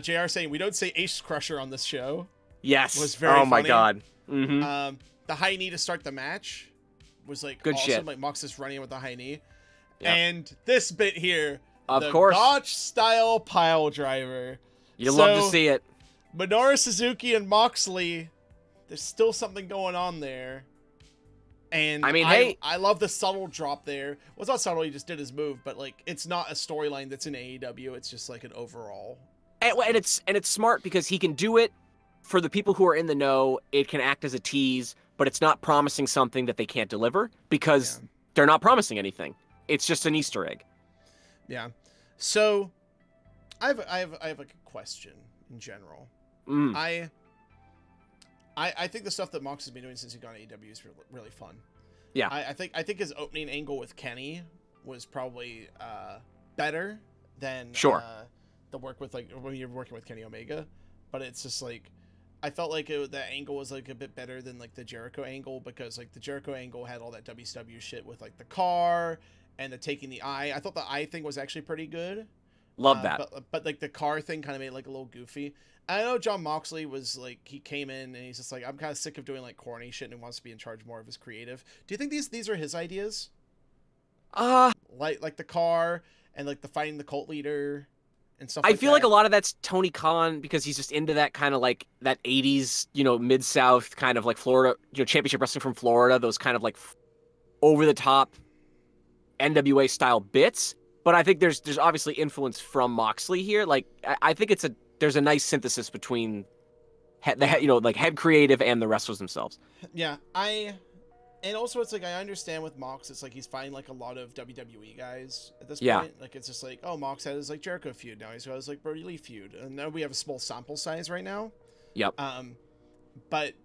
JR saying we don't say Ace Crusher on this show. Yes. Was very funny. My god. The high knee to start the match was like good awesome. Shit. Like Mox is running with the high knee. And this bit here, of course, Gotch style pile driver. You love to see it. Minoru Suzuki and Moxley, there's still something going on there. And I mean, I love the subtle drop there. Well, it's not subtle, he just did his move, but like it's not a storyline that's in AEW, it's just like an overall. And it's smart because he can do it for the people who are in the know. It can act as a tease, but it's not promising something that they can't deliver because they're not promising anything. It's just an Easter egg. Yeah. So I have like a question in general. I think the stuff that Mox has been doing since he got AEW is really fun. Yeah. I think his opening angle with Kenny was probably better than the work with like when you're working with Kenny Omega, but it's just like I felt like that angle was like a bit better than like the Jericho angle because like the Jericho angle had all that WCW shit with like the car and the taking the eye. I thought the eye thing was actually pretty good. Love that. But like the car thing kind of made it like a little goofy. I know John Moxley was like he came in and he's just like I'm kind of sick of doing like corny shit and he wants to be in charge more of his creative. Do you think these are his ideas? Like the car and like the fighting the cult leader. I feel like a lot of that's Tony Khan because he's just into that kind of like that 80s, Mid-South kind of like Florida, championship wrestling from Florida, those kind of like over the top NWA style bits. But I think there's obviously influence from Moxley here. Like I think there's a nice synthesis between head creative and the wrestlers themselves. Yeah, and also it's like I understand with Mox, it's like he's fighting like a lot of WWE guys at this point. Like it's just like, oh, Mox had his like Jericho feud, now he's got his like Brody Lee feud, and now we have a small sample size right now. Yep. But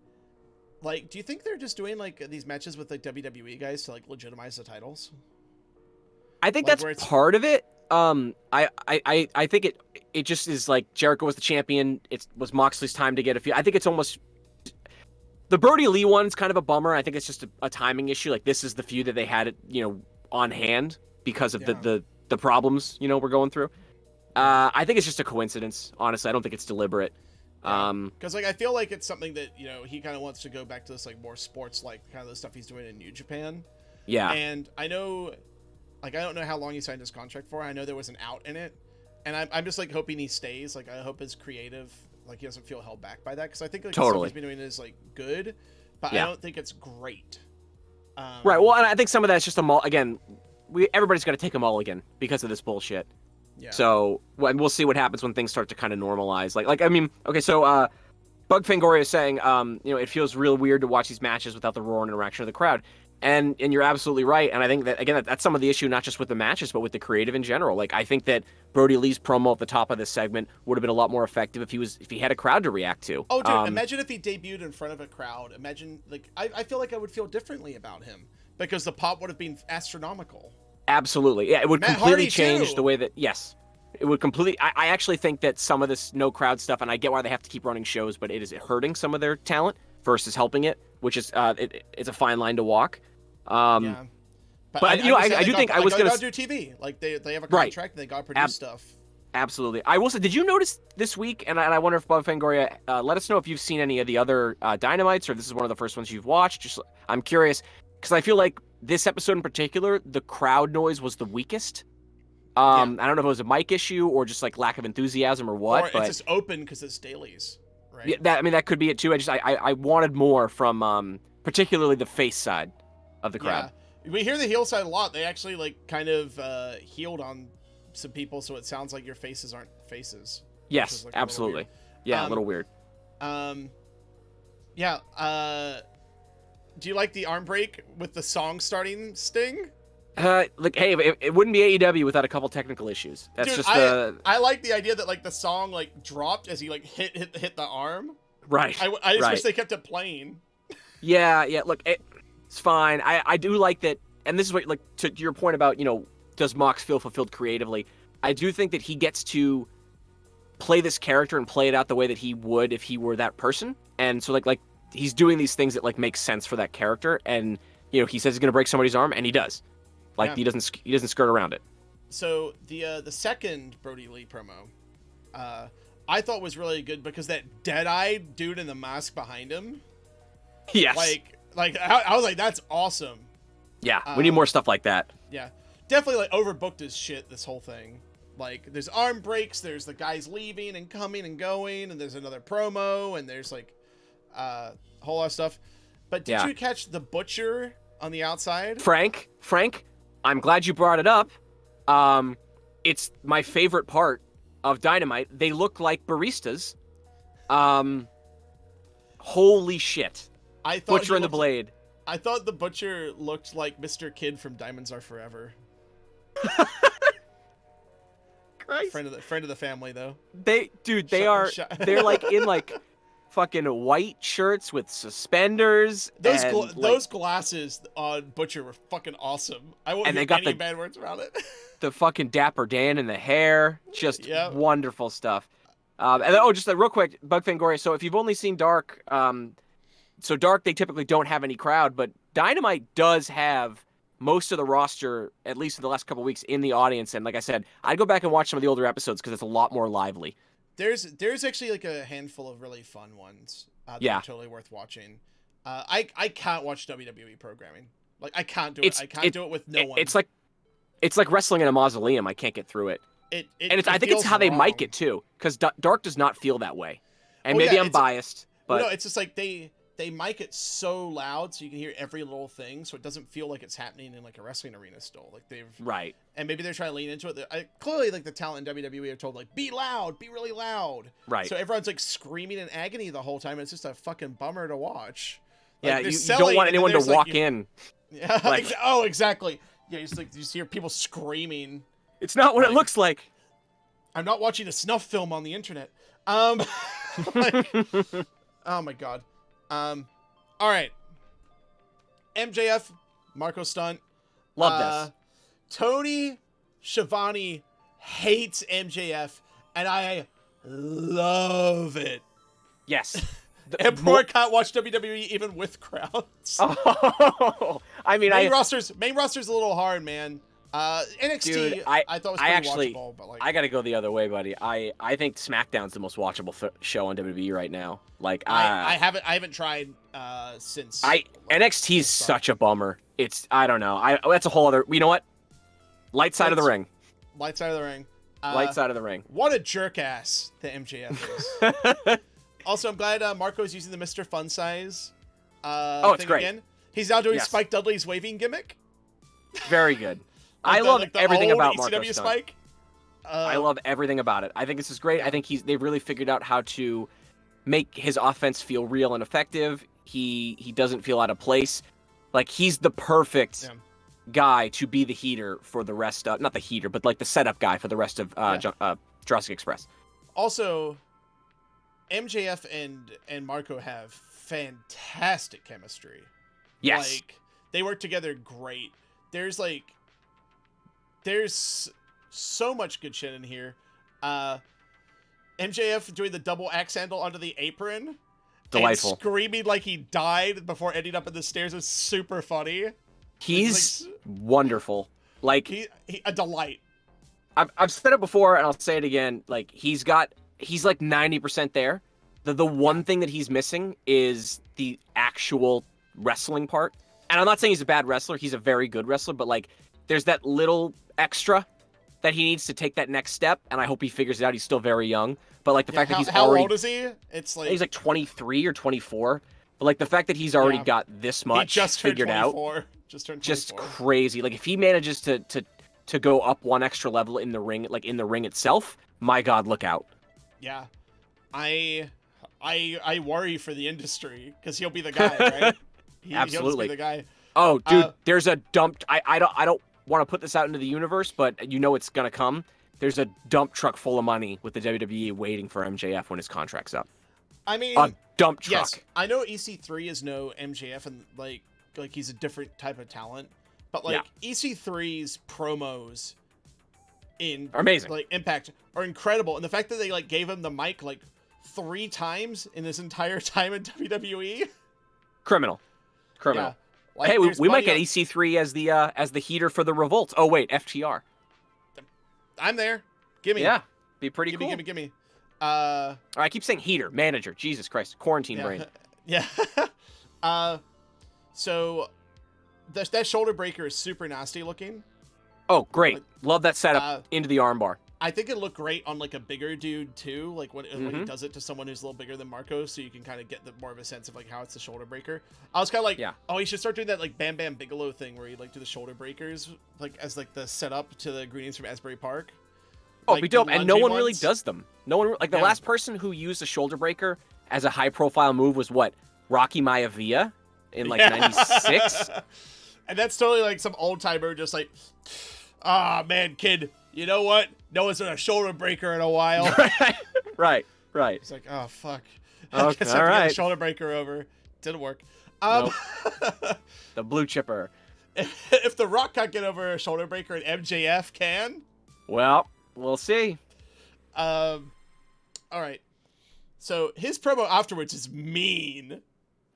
like, do you think they're just doing like these matches with like WWE guys to like legitimize the titles? I think like, that's part of it. I think it just is like Jericho was the champion. It was Moxley's time to get a few. I think it's almost the Brody Lee one's kind of a bummer. I think it's just a timing issue. Like this is the feud that they had, on hand because of the problems, we're going through. I think it's just a coincidence. Honestly, I don't think it's deliberate. Because I feel like it's something that he kind of wants to go back to this like more sports like kind of the stuff he's doing in New Japan. Yeah. And I know, I don't know how long he signed his contract for. I know there was an out in it, and I'm just like hoping he stays. Like I hope his creative, like he doesn't feel held back by that. Because I think like the stuff he's been doing is like good, but I don't think it's great. Right. Well, and I think some of that's just everybody's got to take a mulligan because of this bullshit. Yeah. So we'll see what happens when things start to kind of normalize. So Bug Fangoria is saying, it feels real weird to watch these matches without the roar and interaction of the crowd. And you're absolutely right. And I think that, again, that's some of the issue, not just with the matches, but with the creative in general. Like, I think that Brody Lee's promo at the top of this segment would have been a lot more effective if he had a crowd to react to. Oh, dude, imagine if he debuted in front of a crowd. Imagine, I feel like I would feel differently about him because the pop would have been astronomical. Absolutely. Yeah, it would completely change the way that, yes. It would completely, I actually think that some of this no crowd stuff, and I get why they have to keep running shows, but it is hurting some of their talent versus helping it, which is, it's a fine line to walk. Yeah. But I do think I was going to do TV. Like they have a contract and they got to produce stuff. Absolutely. I will say, did you notice this week, and I wonder if Bub Fangoria, let us know if you've seen any of the other Dynamites, or this is one of the first ones you've watched. Just, I'm curious, because I feel like this episode in particular, the crowd noise was the weakest. I don't know if it was a mic issue or just like lack of enthusiasm or what. Or it's just open because it's dailies, right? Yeah, that could be it too. I wanted more from particularly the face side of the crowd. Yeah. We hear the heel side a lot. They actually like kind of healed on some people, so it sounds like your faces aren't faces. Yes, like absolutely. A little weird. Yeah. Do you like the arm break with the song starting Sting? Hey, it wouldn't be AEW without a couple technical issues. That's just I like the idea that like the song like dropped as he like hit the arm. Right. I just wish they kept it playing. Yeah. Look, it's fine. I do like that, and this is what, like, to your point about does Mox feel fulfilled creatively? I do think that he gets to play this character and play it out the way that he would if he were that person, and so like he's doing these things that like make sense for that character, and he says he's gonna break somebody's arm, and he does. Like, he doesn't skirt around it. So the second Brody Lee promo, I thought was really good because that dead-eyed dude in the mask behind him. Yes. I was like, that's awesome. Yeah, we need more stuff like that. Yeah, definitely like overbooked as shit. This whole thing, like, there's arm breaks, there's the guys leaving and coming and going, and there's another promo, and there's like a whole lot of stuff. But did you catch the Butcher on the outside? Frank. I'm glad you brought it up. It's my favorite part of Dynamite. They look like baristas. Holy shit. I thought Butcher and the Blade. I thought the Butcher looked like Mr. Kid from Diamonds Are Forever. Christ. Friend of the family though. They're like in like fucking white shirts with suspenders. Those glasses on Butcher were fucking awesome. I won't hear any bad words about it. The fucking Dapper Dan in the hair, just wonderful stuff. And just real quick, Bug Fangoria. So if you've only seen Dark, Dark they typically don't have any crowd, but Dynamite does have most of the roster, at least in the last couple weeks, in the audience. And like I said, I'd go back and watch some of the older episodes because it's a lot more lively. There's actually like a handful of really fun ones that are totally worth watching. I can't watch WWE programming. Like, I can't do it. I can't do it with no one. It's like wrestling in a mausoleum. I can't get through it. I think it's how they mic it too, because Dark does not feel that way. And maybe I'm biased, but no, it's just like they mic it so loud so you can hear every little thing, so it doesn't feel like it's happening in like a wrestling arena still. Like right. And maybe they're trying to lean into it. Clearly, like the talent in WWE are told like, be loud, be really loud. Right. So everyone's like screaming in agony the whole time. It's just a fucking bummer to watch. Like, you don't want anyone to walk in. Yeah. Exactly. Yeah. You just hear people screaming. It's not what it looks like. I'm not watching a snuff film on the internet. Oh my god. All right. MJF, Marco Stunt. Love this. Tony Schiavone hates MJF, and I love it. Yes. Emperor can't watch WWE even with crowds. Oh, I mean, main roster's a little hard, man. NXT, dude, I thought was pretty actually, watchable, but like, I gotta go the other way, buddy. I think SmackDown's the most watchable show on WWE right now. Like, I haven't tried since. NXT is such a bummer. I don't know. That's a whole other. You know what? Light side of the ring. Light side of the ring. Light side of the ring. What a jerk ass the MJF is. Also, I'm glad Marco's using the Mr. Fun Size. It's great. Again. He's now doing Spike Dudley's waving gimmick. Very good. I love everything about ECW Marco's Spike. I love everything about it. I think this is great. I think they've really figured out how to make his offense feel real and effective. He doesn't feel out of place. Like, he's the perfect guy to be the heater for the rest of, not the heater, but like the setup guy for the rest of Jurassic Express. Also, MJF and Marco have fantastic chemistry. Yes. Like, they work together great. There's so much good shit in here. MJF doing the double axe handle onto the apron. Delightful. And screaming like he died before ending up in the stairs is super funny. He's wonderful. Like, he a delight. I've said it before and I'll say it again. Like, he's like 90% there. The one thing that he's missing is the actual wrestling part. And I'm not saying he's a bad wrestler. He's a very good wrestler, but like, there's that little extra that he needs to take that next step, and I hope he figures it out. He's still very young, but like the fact that he's how already... old is he? It's like... He's like 23 or 24, but like the fact that he's already got this much figured out, just turned 24. Just crazy. Like, if he manages to go up one extra level in the ring, like in the ring itself, my God, look out. Yeah, I worry for the industry because he'll be the guy, right? Absolutely, he'll be the guy. Oh, dude, there's a dump. I don't want to put this out into the universe, but you know it's gonna come. There's a dump truck full of money with the WWE waiting for MJF when his contract's up. I mean, a dump truck. Yes, I know EC3 is no MJF, and like he's a different type of talent, but like EC3's promos are amazing. Like Impact are incredible, and the fact that they like gave him the mic like 3 times in his entire time in WWE, criminal. Yeah. Like, hey, we might get EC3 as the heater for the Revolt. Oh wait, FTR. I'm there. Gimme. Yeah, be pretty cool. Gimme. I keep saying heater, manager. Jesus Christ, quarantine brain. Yeah. So that shoulder breaker is super nasty looking. Oh, great. Love that setup into the armbar. I think it looked great on like a bigger dude too, like when he does it to someone who's a little bigger than Marco, so you can kind of get more of a sense of like how it's the shoulder breaker. I was kind of like, oh, he should start doing that like Bam Bam Bigelow thing where you like do the shoulder breakers like as like the setup to the Greetings from Asbury Park. Oh, like, be dope, and no one really does them. No one like the last person who used a shoulder breaker as a high profile move was what, Rocky Maivia in like '96. And that's totally like some old timer just like, man, kid. You know what? No one's done a shoulder breaker in a while. Right. It's like, oh, fuck. Okay, I guess I have to get a shoulder breaker over. Didn't work. Nope. The blue chipper. If The Rock can't get over a shoulder breaker and MJF can? Well, we'll see. All right. So his promo afterwards is mean.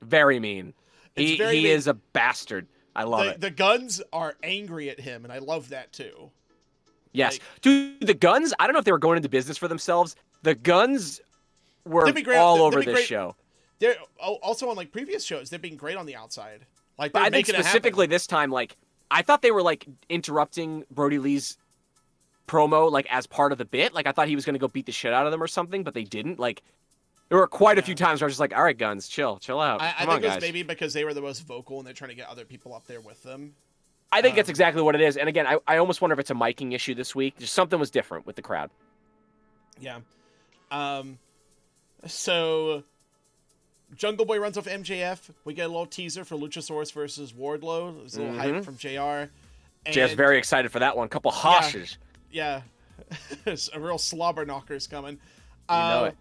Very mean. He mean. Is a bastard. I love it. The Guns are angry at him, and I love that too. Yes. Dude, the Guns, I don't know if they were going into business for themselves. The Guns were all over this show. They're also on like previous shows, they're being great on the outside. Like, I think specifically this time, like, I thought they were like interrupting Brody Lee's promo like as part of the bit. Like, I thought he was going to go beat the shit out of them or something, but they didn't. Like, there were quite a few times where I was just like, all right, Guns, chill out. I think it was maybe because they were the most vocal and they're trying to get other people up there with them. I think that's exactly what it is. And again, I almost wonder if it's a miking issue this week. Just something was different with the crowd. Yeah. So Jungle Boy runs off MJF. We get a little teaser for Luchasaurus versus Wardlow. There's a little hype from JR. JR's very excited for that one. Couple hosses. Yeah. It's a real slobber knocker's coming. You know it.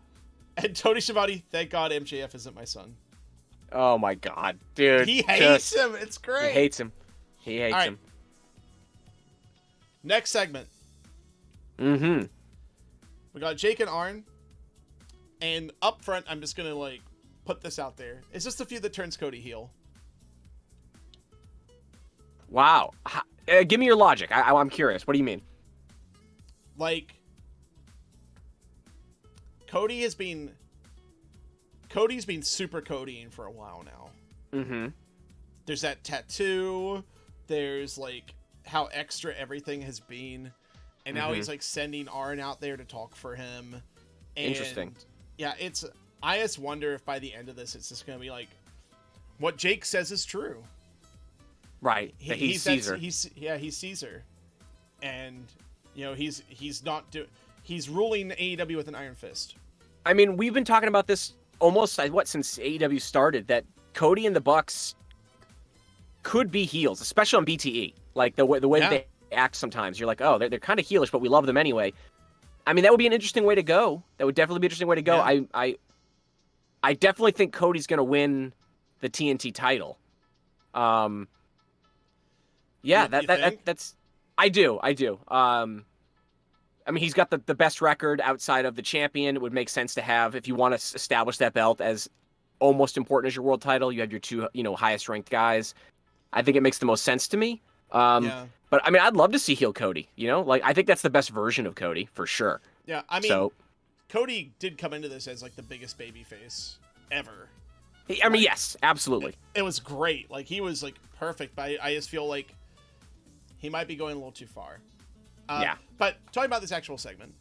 And Tony Schiavone, thank God MJF isn't my son. Oh my God, dude. He hates him. It's great. He hates him. He hates him. Next segment. Mm-hmm. We got Jake and Arn. And up front, I'm just going to, like, put this out there. Is this the feud that turns Cody heel? Wow. Give me your logic. I'm curious. What do you mean? Like, Cody's been super Codying for a while now. Mm-hmm. There's that tattoo. There's, like, how extra everything has been. And now he's, like, sending Arn out there to talk for him. And Interesting. Yeah, I just wonder if by the end of this, it's just going to be, like, what Jake says is true. Right. He's Caesar. He's Caesar. And, you know, he's ruling AEW with an iron fist. I mean, we've been talking about this almost, since AEW started, that Cody and the Bucks could be heels, especially on BTE. Like, the way that they act sometimes. You're like, oh, they're kind of heelish, but we love them anyway. I mean, that would be an interesting way to go. That would definitely be an interesting way to go. Yeah. I definitely think Cody's going to win the TNT title. Yeah, that's. I do. I mean, he's got the best record outside of the champion. It would make sense to have, if you want to establish that belt as almost important as your world title. You have your two, highest ranked guys. I think it makes the most sense to me. But I mean, I'd love to see heel Cody. Like, I think that's the best version of Cody for sure. Yeah, I mean, Cody did come into this as like the biggest babyface ever. I mean, yes, absolutely. It was great. Like, he was like perfect. But I just feel like he might be going a little too far. Yeah. But talking about this actual segment.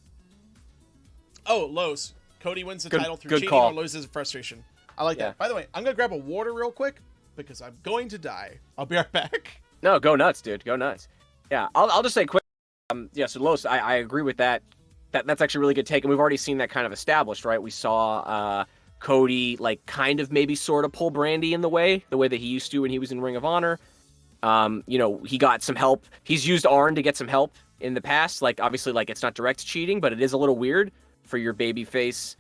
Oh, Los. Cody wins the title through cheating call. or loses frustration. I like that. By the way, I'm going to grab a water real quick because I'm going to die. I'll be right back. No, go nuts, dude. Go nuts. Yeah, I'll just say quick. So Los, I agree with that. That's actually a really good take, and we've already seen that kind of established, right? We saw Cody, like, kind of maybe sort of pull Brandy in the way that he used to when he was in Ring of Honor. He got some help. He's used Arn to get some help in the past. Like, obviously, like, it's not direct cheating, but it is a little weird for your babyface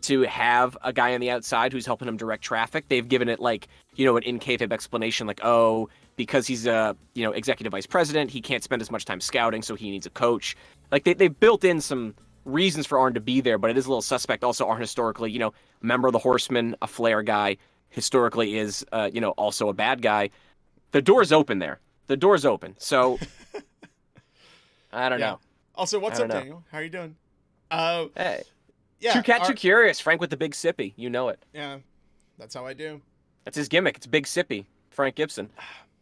to have a guy on the outside who's helping him direct traffic. They've given it, like, an in-kayfabe explanation, like, oh, because he's a, executive vice president, he can't spend as much time scouting, so he needs a coach. Like, they built in some reasons for Arn to be there, but it is a little suspect. Also, Arn historically, a member of the Horsemen, a Flair guy, historically is, also a bad guy. The door's open there. The door's open. So, I don't know. Also, what's up, Daniel? How are you doing? Hey. Yeah. True Cat, Too Curious. Frank with the big sippy. You know it. Yeah. That's how I do. That's his gimmick. It's Big Sippy. Frank Gibson.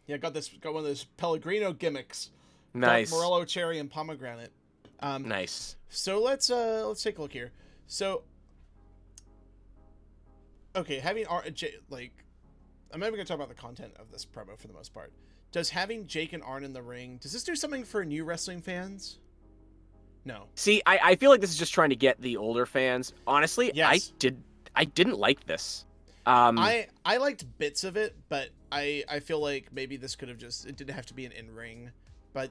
Yeah, got one of those Pellegrino gimmicks. Nice. Dark Morello, cherry, and pomegranate. Nice. So let's take a look here. So, okay, having I'm not even gonna talk about the content of this promo for the most part. Does having Jake and Arn in the ring, does this do something for new wrestling fans? No. See, I feel like this is just trying to get the older fans. Honestly, yes. I didn't like this. I liked bits of it, but I feel like maybe this could have it didn't have to be an in-ring, but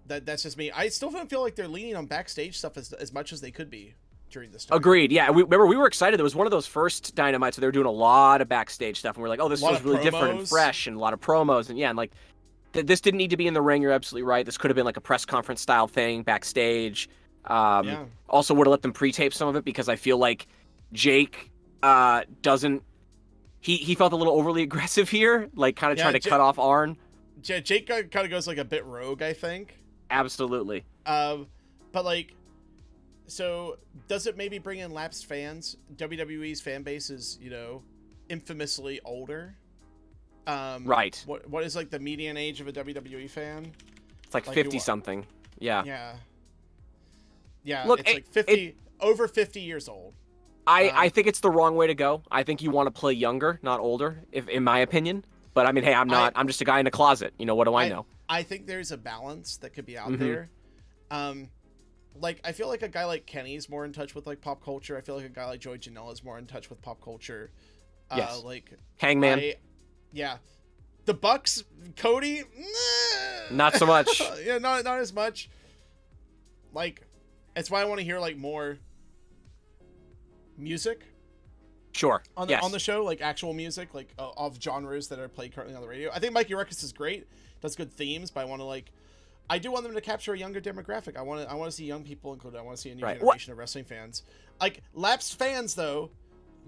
that's just me. I still don't feel like they're leaning on backstage stuff as much as they could be during this time. Agreed. Yeah, we were excited. There was one of those first Dynamites where they were doing a lot of backstage stuff, and we're like, oh, this feels really different and fresh, and a lot of promos, and like, this didn't need to be in the ring. You're absolutely right. This could have been like a press conference style thing backstage. Also would have let them pre-tape some of it, because I feel like Jake doesn't. He felt a little overly aggressive here, like kind of trying to cut off Arn. Jake kind of goes like a bit rogue, I think. Absolutely. But like, so does it maybe bring in lapsed fans? WWE's fan base is, infamously older. Right. What is like the median age of a WWE fan? It's like 50 something. Yeah. Yeah. Look, it's like 50 over 50 years old. I think it's the wrong way to go. I think you want to play younger, not older, in my opinion. But I mean, hey, I'm just a guy in a closet. What do I know? I think there's a balance that could be out there. Like, I feel like a guy like Kenny's more in touch with like pop culture. I feel like a guy like Joey Janela is more in touch with pop culture. Yes. Like Hangman. Yeah. The Bucks, Cody, not so much. Yeah, not as much. Like, that's why I want to hear like more music. Sure. On the show, like actual music, like of genres that are played currently on the radio. I think Mikey Ruckus is great, does good themes, but I want to like I do want them to capture a younger demographic. I want to see young people included. I want to see a new Right. generation of wrestling fans. Like lapsed fans, though,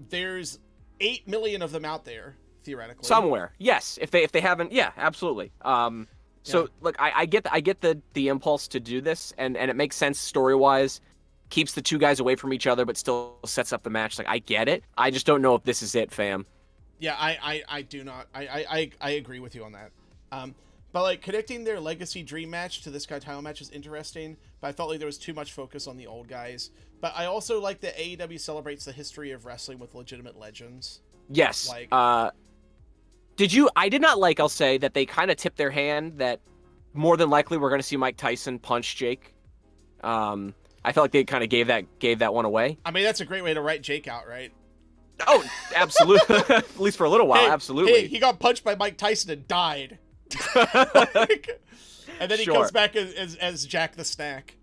there's 8 million of them out there theoretically. Somewhere, yes. If they haven't, yeah, absolutely. So look, I get the impulse to do this, and it makes sense story wise. Keeps the two guys away from each other, but still sets up the match. Like I get it. I just don't know if this is it, fam. Yeah, I do not. I agree with you on that. But like connecting their legacy dream match to this guy title match is interesting, but I felt like there was too much focus on the old guys. But I also like that AEW celebrates the history of wrestling with legitimate legends. Yes. Like, I did not like, I'll say, that they kind of tipped their hand that more than likely we're going to see Mike Tyson punch Jake. I felt like they kind of gave that one away. I mean, that's a great way to write Jake out, right? Oh, absolutely. At least for a little while, absolutely. Hey, he got punched by Mike Tyson and died. Like, and then he comes back as Jack the Snack.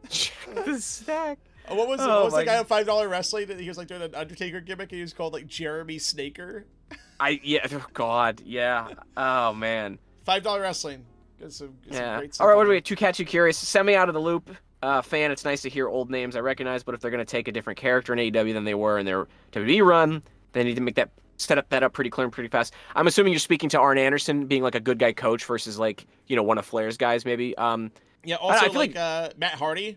Jack the Snack. What was the guy on $5 Wrestling that he was like doing an Undertaker gimmick and he was called like Jeremy Snaker? Oh God, yeah. Oh man. $5 Wrestling. Some great stuff. All right, what do we? Too Catchy Curious. Send me out of the loop. Fan, it's nice to hear old names I recognize, but if they're going to take a different character in AEW than they were in their WWE run, they need to make that set that up pretty clear and pretty fast. I'm assuming you're speaking to Arn Anderson being like a good guy coach versus like, one of Flair's guys maybe. Yeah, also I feel like Matt Hardy.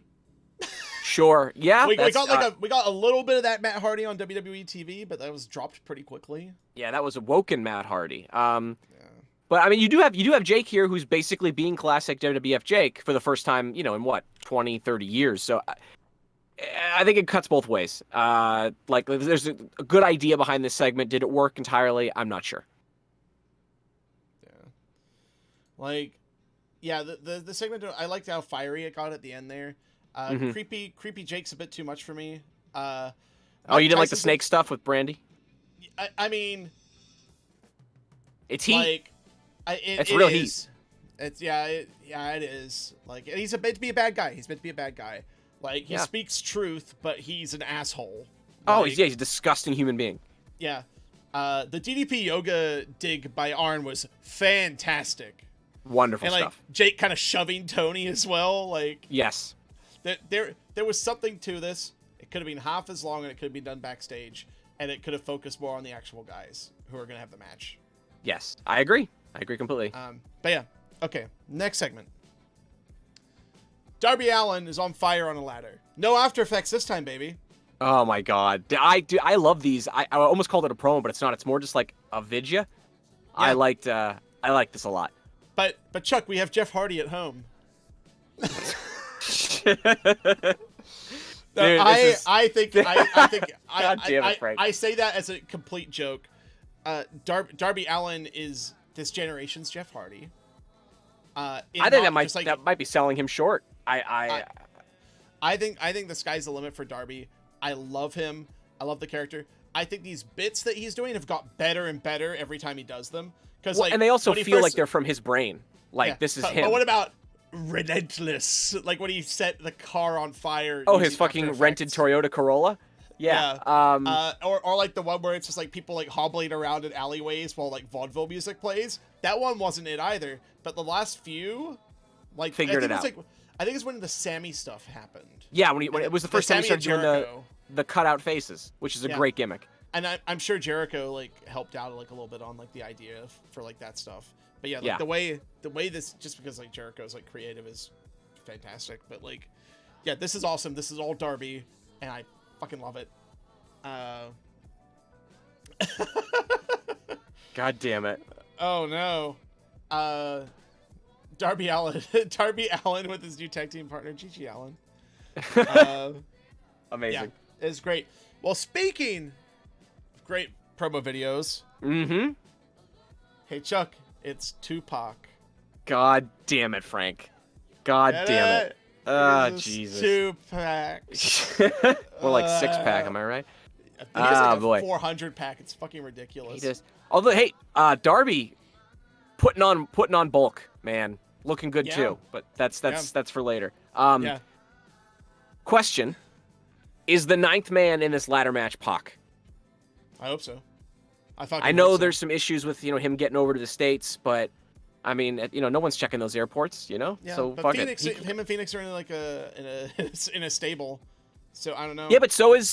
Sure. Yeah. We got a little bit of that Matt Hardy on WWE TV, but that was dropped pretty quickly. Yeah, that was a woken Matt Hardy. But I mean, you do have Jake here, who's basically being classic WWF Jake for the first time, in what 20, 30 years. So I think it cuts both ways. Like there's a good idea behind this segment. Did it work entirely? I'm not sure. Yeah. Like, yeah, the segment, I liked how fiery it got at the end there. Creepy Jake's a bit too much for me. You didn't like the snake stuff with Brandy? I mean, it's heat. Like, it's real heat. It's it is. Like, and he's meant to be a bad guy. He's meant to be a bad guy. Like, he speaks truth, but he's an asshole. Like, he's a disgusting human being. Yeah. The DDP yoga dig by Arn was fantastic. Wonderful stuff. And stuff. Jake kind of shoving Tony as well. Like, yes. There was something to this. It could have been half as long, and it could have been done backstage, and it could have focused more on the actual guys who are going to have the match. Yes, I agree. I agree completely. But yeah, okay. Next segment. Darby Allin is on fire on a ladder. No After Effects this time, baby. Oh my God, I love these. I almost called it a promo, but it's not. It's more just like a vidya. Yeah. I like this a lot. But Chuck, we have Jeff Hardy at home. No, I think God damn it, Frank. I say that as a complete joke. Darby Allin is this generation's Jeff Hardy. I think that might be selling him short. I think the sky's the limit for Darby. I love him. I love the character. I think these bits that he's doing have got better and better every time he does them. And they also feel like they're from his brain. Like, this is him. But what about Relentless? Like when he set the car on fire. Oh, his fucking rented Toyota Corolla? Yeah. Or like the one where it's just like people like hobbling around in alleyways while like vaudeville music plays. That one wasn't it either. But the last few, like, figured it out. I think it's when the Sammy stuff happened. Yeah, when it was the first time he started doing the cutout faces, which is a great gimmick. And I'm sure Jericho like helped out like a little bit on like the idea for like that stuff. But yeah, like the way this, just because like Jericho's like creative, is fantastic. But like, yeah, this is awesome. This is all Darby, and I fucking love it. God damn it. Oh no. Darby Allin with his new tag team partner, Gigi Allin. Amazing. Yeah, it's great. Well, speaking of great promo videos. Hey, Chuck, it's Tupac. God damn it, Frank. God damn it. Oh, Jesus. Tupac. More like 6-pack, am I right? He has like a 400-pack. It's fucking ridiculous. He does. Although, hey, Darby putting on bulk, man. Looking good too, but that's for later. Question: is the 9th man in this ladder match Pac? I hope so. I know there's some issues with him getting over to the States, but I mean, no one's checking those airports, Yeah, so but fuck Phoenix, it. him and Phoenix are in like in a stable, so I don't know. Yeah, but so is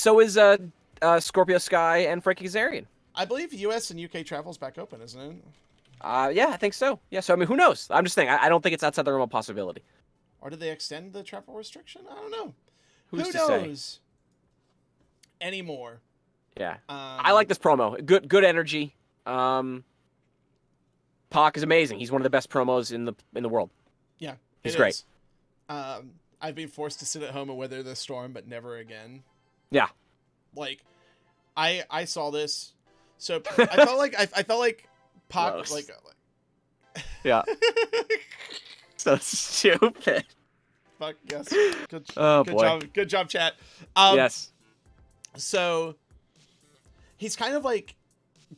Scorpio Sky and Frankie Kazarian. I believe U.S. and UK travel's back open, isn't it? Yeah, I think so. Yeah, so I mean, who knows? I'm just saying, I don't think it's outside the realm of possibility. Or did they extend the travel restriction? I don't know. Who knows say? Anymore? Yeah, I like this promo. Good energy. Pac is amazing. He's one of the best promos in the world. Yeah, he's great. Is. I've been forced to sit at home and weather the storm, but never again. Yeah. Like, I saw this, so I felt like Pac Gross. like yeah. So stupid. Fuck yes. Good, oh good boy. job. Good job, chat. Yes. So he's kind of like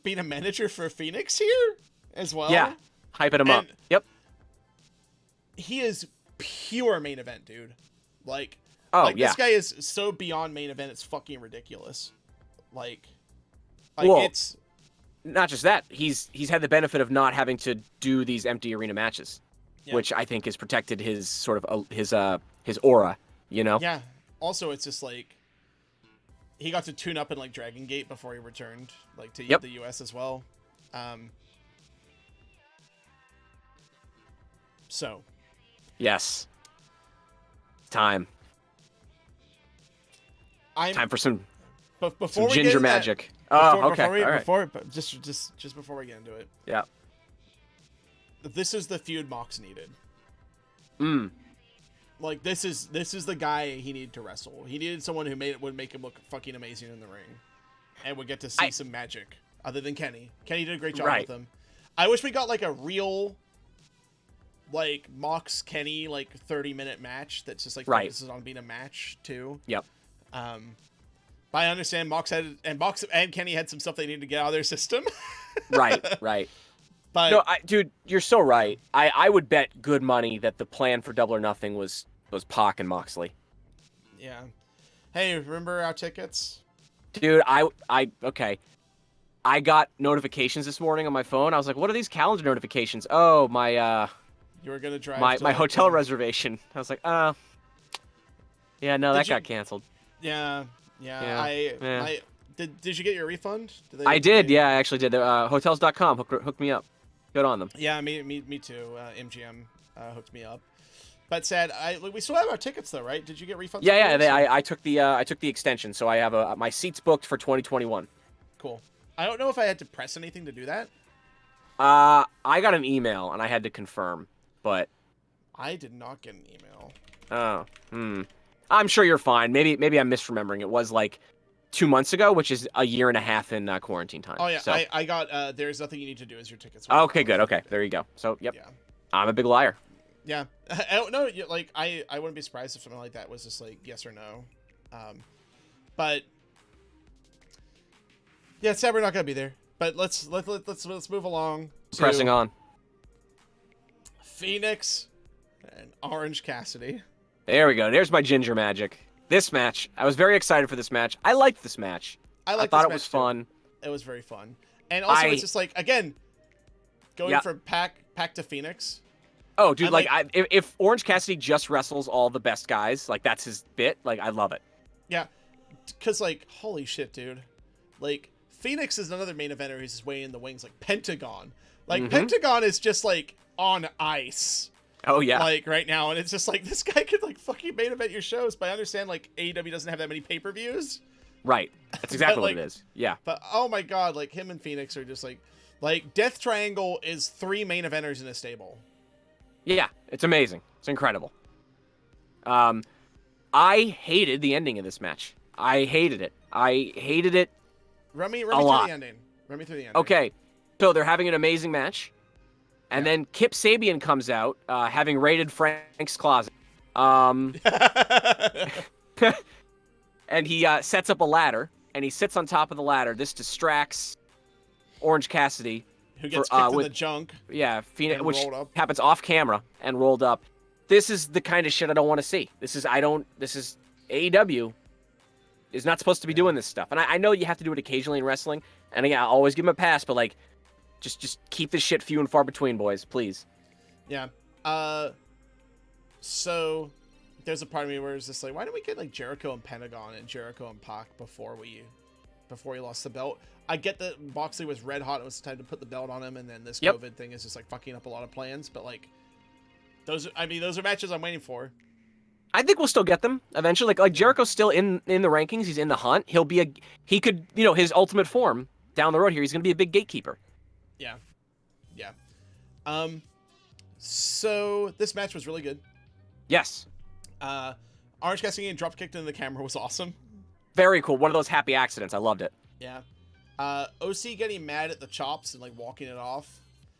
being a manager for Phoenix here as well. Yeah. Hyping him up. Yep. He is pure main event, dude. Like, this guy is so beyond main event, it's fucking ridiculous. Like well, it's not just that. He's had the benefit of not having to do these empty arena matches, which I think has protected his sort of his aura, Yeah. Also, it's just like he got to tune up in like Dragon Gate before he returned like to the US as well. So. Yes. Time for some ginger magic. Just before we get into it. Yeah. This is the feud Mox needed. Like this is the guy he needed to wrestle. He needed someone who would make him look fucking amazing in the ring, and would get to see some magic other than Kenny. Kenny did a great job with him. I wish we got like a real, like Mox Kenny 30-minute match that's just like focuses on being a match too. Yep. But I understand Mox and Kenny had some stuff they needed to get out of their system. Right. But no, dude, you're so right. I would bet good money that the plan for Double or Nothing was Pac and Moxley. Yeah. Hey, remember our tickets? Dude, okay. I got notifications this morning on my phone. I was like, what are these calendar notifications? Oh, my you were gonna drive my hotel reservation. I was like, yeah, no, that got canceled. Yeah. Did you get your refund? I did. Yeah, I actually did. Hotels.com hooked me up. Good on them. Yeah, me too. MGM hooked me up. But said we still have our tickets though, right? Did you get refunds? Yeah. I took the extension, so I have my seats booked for 2021. Cool. I don't know if I had to press anything to do that. I got an email and I had to confirm, but I did not get an email. Oh. I'm sure you're fine. Maybe I'm misremembering. It was like 2 months ago, which is a year and a half in quarantine time. Oh yeah, so. I got. There's nothing you need to do as your tickets. Okay, good. Okay, there you go. So yep. Yeah. I'm a big liar. Yeah. I don't know. Like I wouldn't be surprised if something like that was just like yes or no. But yeah, sad we're not gonna be there. But let's move along. Pressing on. Phoenix and Orange Cassidy. There we go. There's my ginger magic. This match, I was very excited for this match. I liked this match. I thought it was fun. It was very fun. And also, it's just like, again, going from Pac to Phoenix. Oh, dude, if Orange Cassidy just wrestles all the best guys, like, that's his bit, like, I love it. Yeah. Because, like, holy shit, dude. Like, Phoenix is another main eventer who's just waiting in the wings, like Pentagon. Like, Pentagon is just, like, on ice. Oh, yeah. Like, right now. And it's just like, this guy could, like, fucking main event your shows. But I understand, like, AEW doesn't have that many pay-per-views. Right. That's exactly what it is. Yeah. But, oh, my God. Like, him and Phoenix are just, like, Death Triangle is 3 main eventers in a stable. Yeah. It's amazing. It's incredible. I hated the ending of this match. I hated it. Run me through the ending. Okay. So they're having an amazing match. And then Kip Sabian comes out, having raided Frank's closet. And he sets up a ladder, and he sits on top of the ladder. This distracts Orange Cassidy. Who gets kicked in the junk. Yeah, Phoenix, which happens off camera and rolled up. This is the kind of shit I don't want to see. This is AEW is not supposed to be doing this stuff. And I know you have to do it occasionally in wrestling. And again, I'll always give him a pass, but like, just keep this shit few and far between, boys, please. Yeah. So there's a part of me where it's just like, why didn't we get like Jericho and Pentagon and Jericho and Pac before we lost the belt? I get that Moxley was red hot. It was time to put the belt on him, and then this COVID thing is just like fucking up a lot of plans. But like, those are matches I'm waiting for. I think we'll still get them eventually. Like Jericho's still in the rankings. He's in the hunt. He could, his ultimate form down the road here. He's going to be a big gatekeeper. Yeah. Yeah. So this match was really good. Yes. Orange Cassidy getting drop kicked into the camera was awesome. Very cool. One of those happy accidents. I loved it. Yeah. OC getting mad at the chops and like walking it off.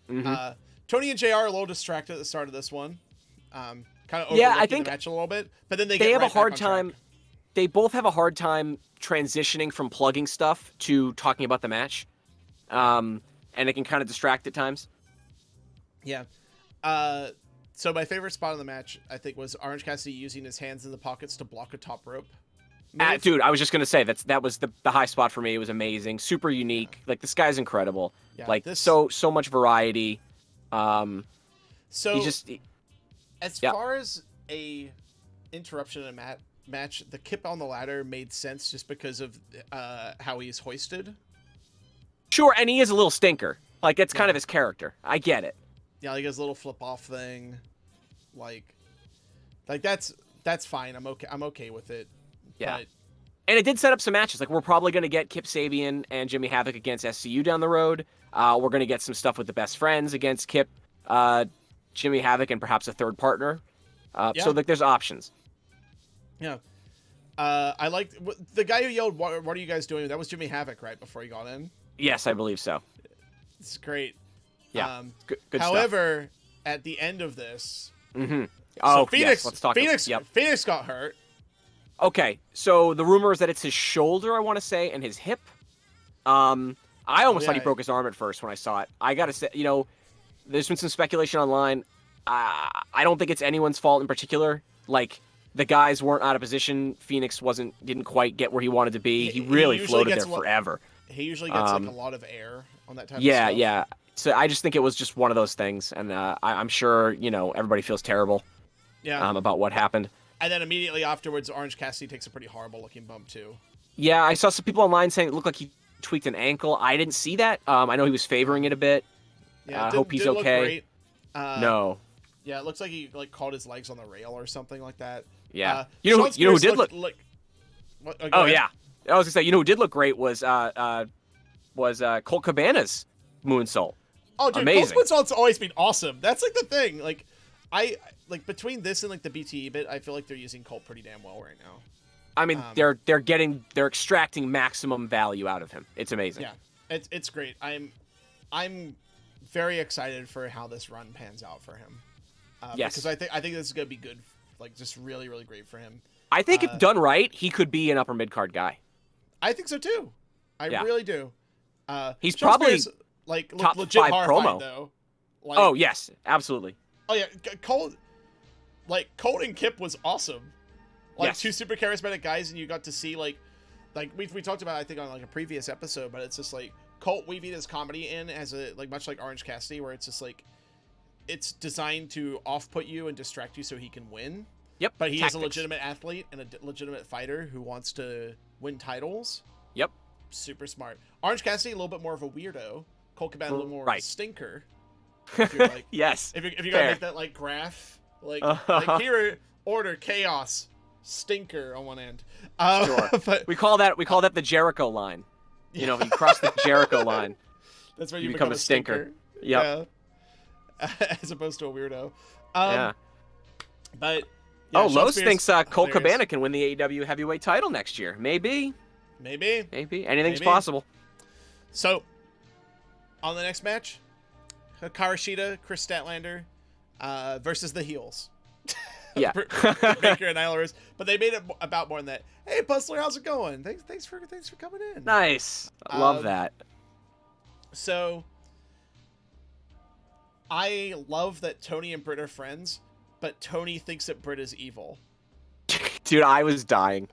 Mm-hmm. Tony and JR are a little distracted at the start of this one. Kind of I think the match a little bit, but then they have right a hard time. Track. They both have a hard time transitioning from plugging stuff to talking about the match, and it can kind of distract at times. Yeah. So my favorite spot in the match, I think, was Orange Cassidy using his hands in the pockets to block a top rope. Dude, I was just gonna say that was the high spot for me. It was amazing, super unique. Like this guy's incredible. Yeah, like so much variety. So he just as far as a interruption in a match, the kip on the ladder made sense just because of how he's hoisted. Sure, and he is a little stinker. Like it's kind of his character. I get it. Yeah, like his little flip off thing. Like that's fine. I'm okay with it. Yeah. But... And it did set up some matches. Like, we're probably going to get Kip Sabian and Jimmy Havoc against SCU down the road. We're going to get some stuff with the Best Friends against Kip, Jimmy Havoc, and perhaps a third partner. So, like, there's options. Yeah. I liked... The guy who yelled, what are you guys doing? That was Jimmy Havoc, right, before he got in? Yes, I believe so. It's great. Yeah, good however, at the end of this... Mm-hmm. Oh, so Phoenix, yes, let's talk Phoenix got hurt. Okay, so the rumor is that it's his shoulder, I want to say, and his hip. I almost thought he broke his arm at first when I saw it. I gotta say, there's been some speculation online. I don't think it's anyone's fault in particular. Like, the guys weren't out of position. Phoenix didn't quite get where he wanted to be. He really floated there forever. He usually gets like a lot of air on that type of stuff. Yeah, yeah. So I just think it was just one of those things, and I'm sure everybody feels terrible. Yeah. About what happened. And then immediately afterwards, Orange Cassidy takes a pretty horrible looking bump too. Yeah, I saw some people online saying it looked like he tweaked an ankle. I didn't see that. I know he was favoring it a bit. Yeah, I hope he's okay. Look great. No. Yeah, it looks like he caught his legs on the rail or something like that. Yeah. You know who did look? Oh yeah. I was gonna say, who did look great was Colt Cabana's moonsault. Oh, dude, amazing. Colt's moonsault's always been awesome. That's like the thing. Like, between this and like the BTE bit, I feel like they're using Colt pretty damn well right now. I mean, they're extracting maximum value out of him. It's amazing. Yeah, it's great. I'm very excited for how this run pans out for him. Yes, because I think this is gonna be good. Like, just really, really great for him. I think if done right, he could be an upper mid card guy. I think so too. I really do. He's probably like top legit 5 promo though. Like, oh yes, absolutely. Oh yeah, Colt and Kip was awesome. Like, two super charismatic guys, and you got to see like we talked about, I think, on like a previous episode, but it's just like Colt weaving his comedy in as a much like Orange Cassidy, where it's just like it's designed to off-put you and distract you so he can win. Yep. But he is a legitimate athlete and a legitimate fighter who wants to win titles. Yep. Super smart. Orange Cassidy, a little bit more of a weirdo. Colt Cabana, a little more of a stinker. If you're like, yes. If you're gonna make that like graph, like here, order, chaos, stinker on one end. Sure. But we call that the Jericho line. You cross the Jericho line. That's where you become a stinker. Yep. Yeah. As opposed to a weirdo. Yeah. But Los thinks Colt Cabana can win the AEW heavyweight title next year. Maybe. Anything's possible. So, on the next match, Hikaru Shida, Chris Statlander versus the Heels. Yeah. Baker and Nyla Rose. But they made it about more than that. Hey, Puzzler, how's it going? Thanks for coming in. Nice. Love that. So, I love that Tony and Britt are friends, but Tony thinks that Britt is evil. Dude, I was dying.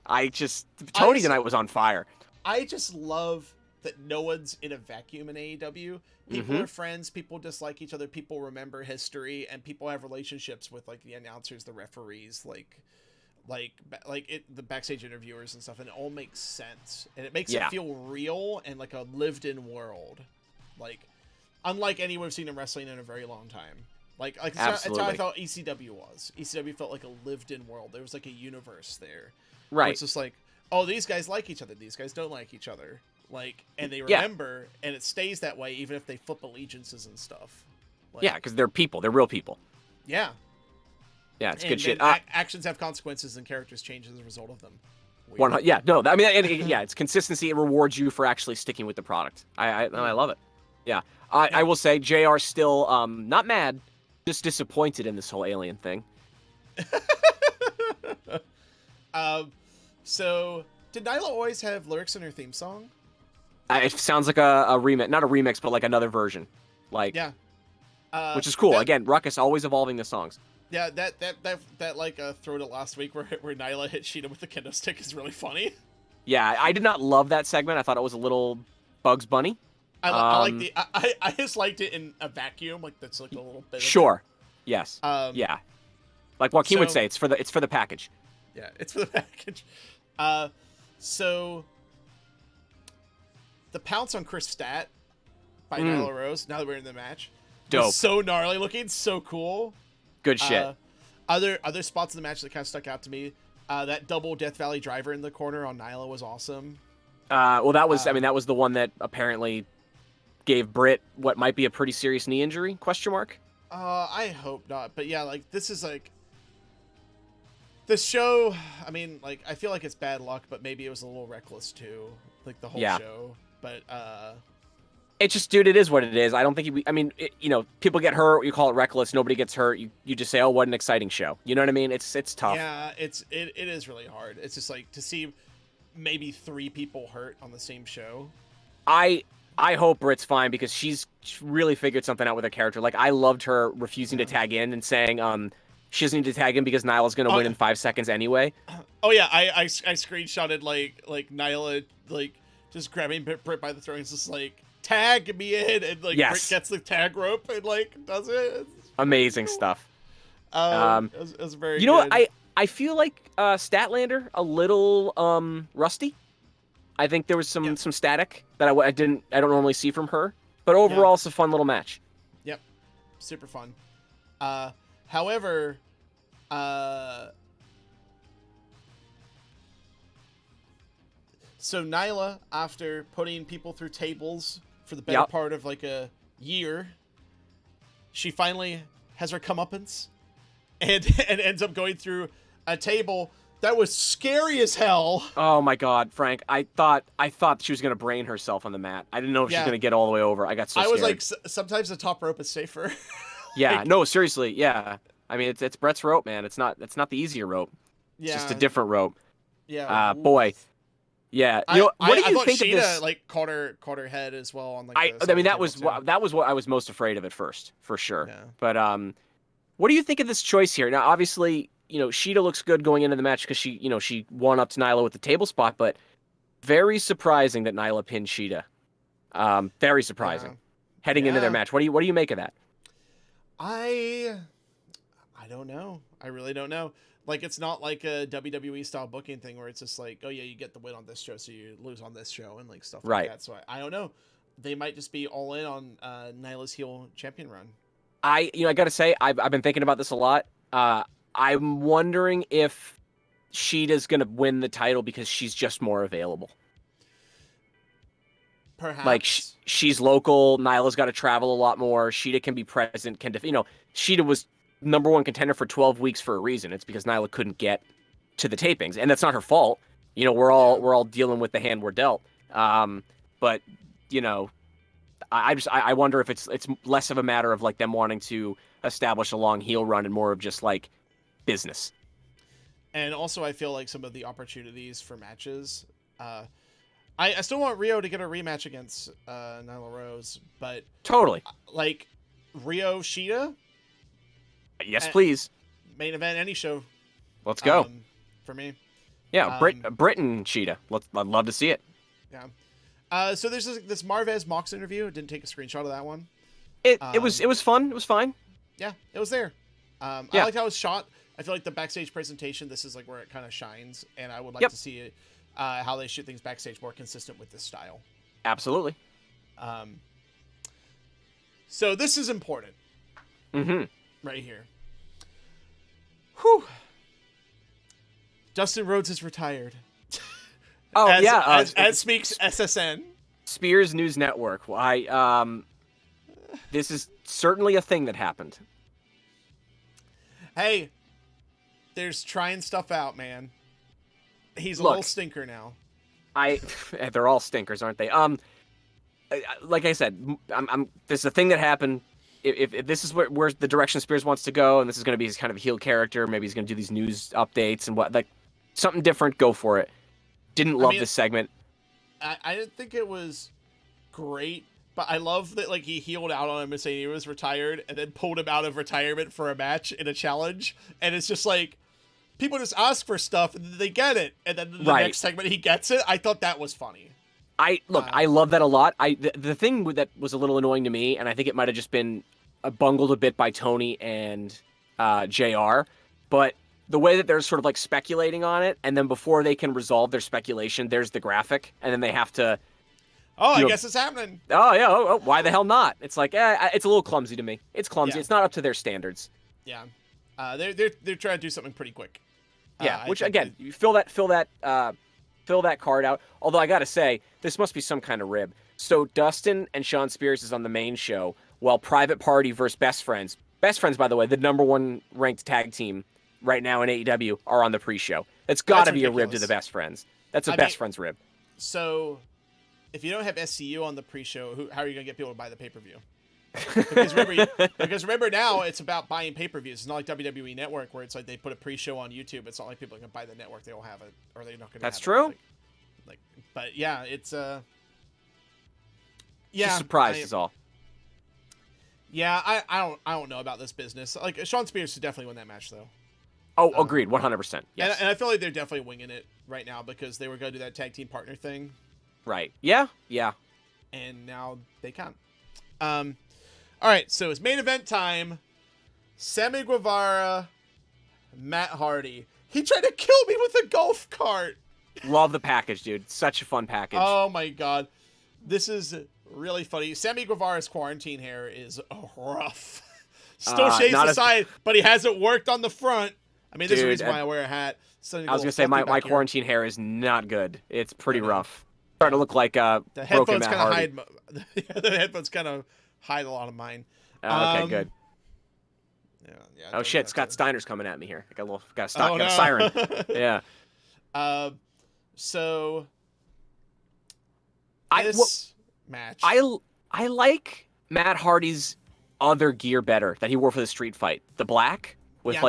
Tony tonight was on fire. I just love that no one's in a vacuum in AEW. People are friends, people dislike each other, people remember history, and people have relationships with like the announcers, the referees, the backstage interviewers and stuff, and it all makes sense, and it makes it feel real and like a lived-in world, like unlike any we've seen in wrestling in a very long time. Like that's how I felt ECW was. ECW felt like a lived-in world. There was like a universe there. Right. It's just like, oh, these guys like each other. These guys don't like each other. Like, and they remember, and it stays that way even if they flip allegiances and stuff. Like, yeah, because they're people. They're real people. Yeah. Yeah, it's good shit. Actions have consequences, and characters change as a result of them. It's consistency. It rewards you for actually sticking with the product. I love it. Yeah. I will say, JR still not mad, just disappointed in this whole alien thing. So did Nyla always have lyrics in her theme song? It sounds like a remix, not a remix, but like another version. Like, which is cool. Again, Ruckus always evolving the songs. Yeah, that like throw to last week where Nyla hit Sheeta with the kendo stick is really funny. Yeah, I did not love that segment. I thought it was a little Bugs Bunny. I just liked it in a vacuum, like that's like a little bit. Sure. Yes. Yeah. Like Joaquin would say, it's for the package. Yeah, it's for the package. So the pounce on Chris Stat by Nyla Rose, now that we're in the match, dope. So gnarly looking, so cool. Good shit. Other spots in the match that kind of stuck out to me. That double Death Valley driver in the corner on Nyla was awesome. Well, that was that was the one that apparently gave Britt what might be a pretty serious knee injury? ? I hope not. But yeah, like this is like this show. I mean, like I feel like it's bad luck, but maybe it was a little reckless too, like the whole show. But it's just, dude, it is what it is. I don't think people get hurt. You call it reckless. Nobody gets hurt. You just say, oh, what an exciting show. You know what I mean? It's tough. Yeah, it is really hard. It's just like to see maybe 3 people hurt on the same show. I hope Britt's fine because she's really figured something out with her character. Like, I loved her refusing to tag in and saying she doesn't need to tag in because Nyla's going to win in 5 seconds anyway. Oh, yeah. I screenshotted, like Nyla, like, just grabbing Britt by the throat and just, like, tag me in. And, like, Britt gets the tag rope and, like, does it. Amazing stuff. It was very good. You know what? I feel like Statlander a little rusty. I think there was some static that I don't normally see from her, but overall it's a fun little match. Yep, super fun. However, so Nyla, after putting people through tables for the better part of like a year, she finally has her comeuppance and ends up going through a table that was scary as hell. Oh my God, Frank! I thought she was gonna brain herself on the mat. I didn't know if she was gonna get all the way over. I got so scared. I was like, sometimes the top rope is safer. Yeah, like, no, seriously, yeah. I mean, it's Brett's rope, man. It's not the easier rope. It's just a different rope. Yeah. Boy. Yeah. What do you think Sheeta, of this? Like caught her head as well on like. I mean, that was what I was most afraid of at first, for sure. Yeah. But what do you think of this choice here? Now, obviously, Sheeta looks good going into the match because she won up to Nyla with the table spot, but very surprising that Nyla pinned Sheeta. Very surprising. Heading into their match. What do you make of that? I don't know. I really don't know. Like, it's not like a WWE style booking thing where it's just like, oh yeah, you get the win on this show, so you lose on this show and like stuff like that. So I don't know. They might just be all in on Nyla's heel champion run. I gotta say, I've been thinking about this a lot. I'm wondering if Sheeta's gonna win the title because she's just more available. Perhaps. Like she's local. Nyla's got to travel a lot more. Sheeta can be present. Sheeta was #1 contender for 12 weeks for a reason. It's because Nyla couldn't get to the tapings, and that's not her fault. We're all dealing with the hand we're dealt. But I wonder if it's less of a matter of like them wanting to establish a long heel run and more of just like business. And also, I feel like some of the opportunities for matches. I still want Rio to get a rematch against Nyla Rose, but totally like Rio Sheeta. Yes, please. Main event, any show. Let's go. For me. Yeah, Britt and Sheeta. I'd love to see it. Yeah. So there's this Marvez Mox interview. I didn't take a screenshot of that one. It was fun. It was fine. Yeah, it was there. I liked how it was shot. I feel like the backstage presentation, this is like where it kind of shines, and I would like to see it, how they shoot things backstage more consistent with this style. Absolutely. So this is important. Mm-hmm. Right here. Whew. Dustin Rhodes is retired. Oh, as speaks SSN. Spears News Network. This is certainly a thing that happened. Hey, there's trying stuff out, man. He's a little stinker now. They're all stinkers, aren't they? Like I said, this is a thing that happened. If this is where the direction Spears wants to go, and this is going to be his kind of heel character, maybe he's going to do these news updates and something different. Go for it. Didn't love this segment. I didn't think it was great, but I love that he healed out on him and saying he was retired, and then pulled him out of retirement for a match in a challenge, and it's just like people just ask for stuff and they get it, and then the next segment he gets it. I thought that was funny. I love that a lot. The thing that was a little annoying to me, and I think it might have just been bungled a bit by Tony and JR, but the way that they're sort of speculating on it, and then before they can resolve their speculation, there's the graphic, and then they have to. Oh, I guess it's happening. Oh yeah. Oh, why the hell not? It's it's a little clumsy to me. It's clumsy. Yeah. It's not up to their standards. Yeah. They're trying to do something pretty quick. Yeah. Which again, you fill that card out. Although I gotta say, this must be some kind of rib. So Dustin and Sean Spears is on the main show, while Private Party versus Best Friends. Best Friends, by the way, the #1 ranked tag team right now in AEW, are on the pre-show. That's got to be a rib to the Best Friends. That's a Best Friends rib. So, if you don't have SCU on the pre-show, how are you going to get people to buy the pay-per-view? Because remember now, it's about buying pay-per-views. It's not like WWE Network, where it's like they put a pre-show on YouTube. It's not like people are going to buy the network. They don't have it, or they're not going to. That's true. But yeah, it's yeah. Just surprised is all. Yeah, I don't know about this business. Sean Spears should definitely win that match though. Oh, agreed, 100%. Yes. And I feel like they're definitely winging it right now because they were going to do that tag team partner thing. Right. Yeah. And now they can't. All right, so it's main event time. Sammy Guevara, Matt Hardy. He tried to kill me with a golf cart. Love the package, dude. Such a fun package. Oh my god. This is really funny. Sammy Guevara's quarantine hair is rough. Still shaves the side, but he hasn't worked on the front. I mean, there's a reason why I wear a hat. I was going to say, my quarantine hair is not good. It's pretty rough. Starting to look like the broken headphones Matt Hardy. The headphones kind of hide a lot of mine. Okay, good. Yeah, oh shit, Scott Steiner's coming at me here. I got a siren. Yeah. So match. I like Matt Hardy's other gear better that he wore for the street fight. The black with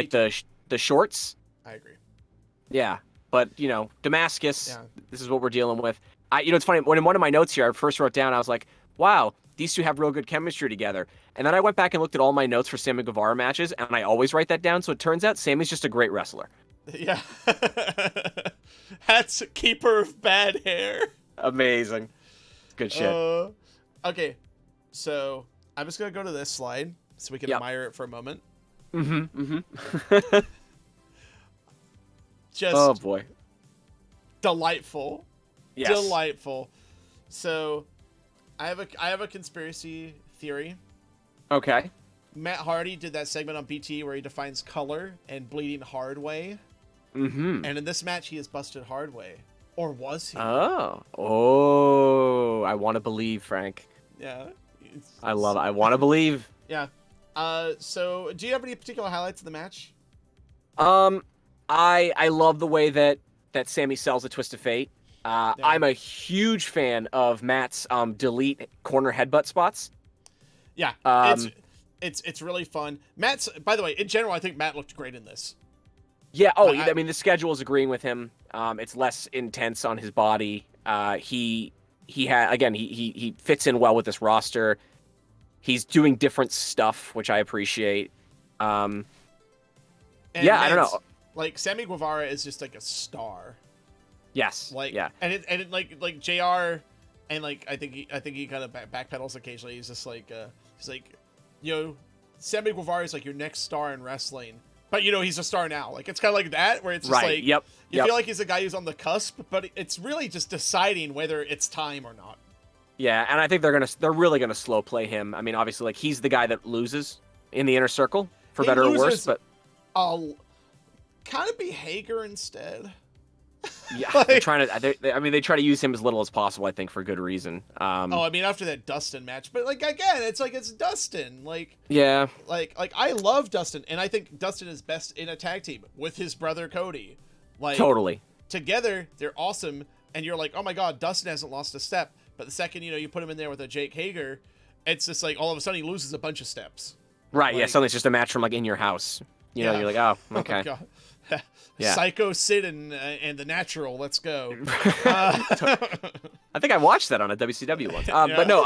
the shorts. I agree. Yeah, but Damascus. Yeah. This is what we're dealing with. It's funny, when in one of my notes here I first wrote down, I was like, wow, these two have real good chemistry together. And then I went back and looked at all my notes for Sammy Guevara matches, and I always write that down. So it turns out Sammy's just a great wrestler. Yeah. That's keeper of bad hair. Amazing. Good shit. Okay, so I'm just gonna go to this slide so we can admire it for a moment. Just oh boy, delightful. Yes. Delightful. So I have a conspiracy theory. Okay. Matt Hardy did that segment on BT where he defines color and bleeding hard way. And in this match he is busted hard way. Or was he? Oh, I want to believe, Frank. Yeah. I love it. I want to believe. Yeah. So do you have any particular highlights of the match? I love the way that Sammy sells a twist of fate. I'm a huge fan of Matt's delete corner headbutt spots. Yeah. It's really fun. Matt's, by the way, in general, I think Matt looked great in this. Yeah. Oh, I mean, the schedule is agreeing with him. It's less intense on his body. He fits in well with this roster. He's doing different stuff, which I appreciate. I don't know. Sammy Guevara is just like a star. Yes. And JR And like I think he kind of backpedals occasionally. He's just like Sammy Guevara is like your next star in wrestling, but he's a star now. Like it's kind of like that where it's just like you feel like he's a guy who's on the cusp, but it's really just deciding whether it's time or not. Yeah, and I think they're really gonna slow play him. I mean, obviously, like he's the guy that loses in the inner circle for better or worse, but I'll kind of be Hager instead. Yeah, they're trying to. They try to use him as little as possible. I think for good reason. I mean, after that Dustin match, but like again, it's Dustin. Like yeah, like I love Dustin, and I think Dustin is best in a tag team with his brother Cody. Like totally together, they're awesome, and you're like, oh my god, Dustin hasn't lost a step. But the second you put him in there with a Jake Hager, it's just like all of a sudden he loses a bunch of steps. Right. Yeah. Suddenly it's just a match from like in your house. You're like, oh, okay. Oh, yeah. Psycho Sid and the Natural. Let's go. I think I watched that on a WCW once. But no,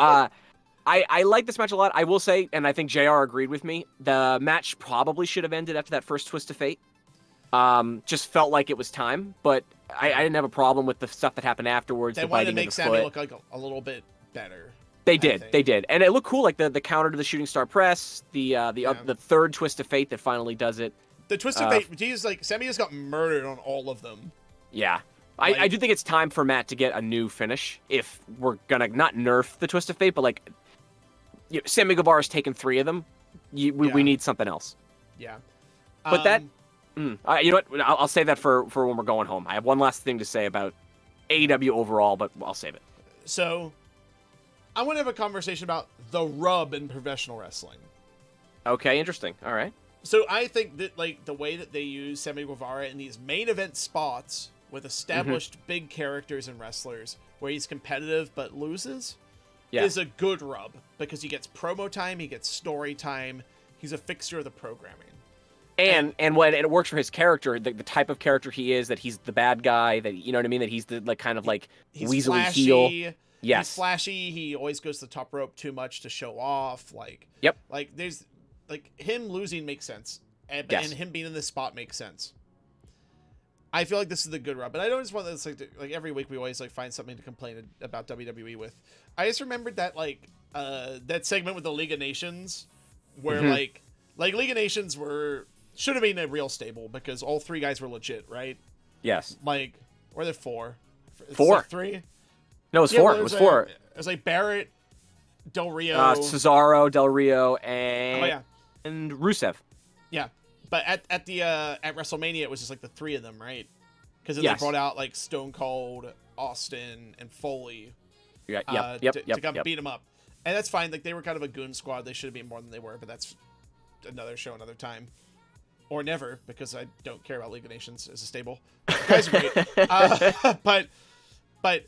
I like this match a lot. I will say, and I think JR agreed with me, the match probably should have ended after that first twist of fate. Just felt like it was time, but I didn't have a problem with the stuff that happened afterwards. They wanted to make Sammy look like a little bit better. They did, and it looked cool, like the counter to the shooting star press, the third twist of fate that finally does it. The twist of fate, Jesus, like Sammy just got murdered on all of them. Yeah, I do think it's time for Matt to get a new finish. If we're gonna not nerf the twist of fate, but like Sammy Guevara's taken 3 of them, we need something else. Yeah, but that. You know what? I'll save that for when we're going home. I have one last thing to say about AEW overall, but I'll save it. So, I want to have a conversation about the rub in professional wrestling. Okay, interesting. All right. So I think that like the way that they use Sammy Guevara in these main event spots with established big characters and wrestlers, where he's competitive but loses, is a good rub because he gets promo time, he gets story time, he's a fixture of the programming. And when it works for his character, the type of character he is, that he's the bad guy, that you know what I mean, that he's the like kind of like he's weaselly flashy, heel. Yes, he's flashy. He always goes to the top rope too much to show off. Like like there's like him losing makes sense, and him being in this spot makes sense. I feel like this is the good rub, but I don't just want this like every week we always like find something to complain about WWE with. I just remembered that like that segment with the League of Nations, where like League of Nations should have been a real stable because all 3 guys were legit, right? Yes. Like, or there 4? 4. Like 3? No, it was 4. It was 4. It was like Barrett, Del Rio, Cesaro, Del Rio, and Rusev. Yeah, but at WrestleMania it was just like the 3 of them, right? Because then they brought out like Stone Cold, Austin, and Foley. To come beat them up, and that's fine. Like they were kind of a goon squad. They should have been more than they were, but that's another show, another time. Or never, because I don't care about League of Nations as a stable. You guys are great. But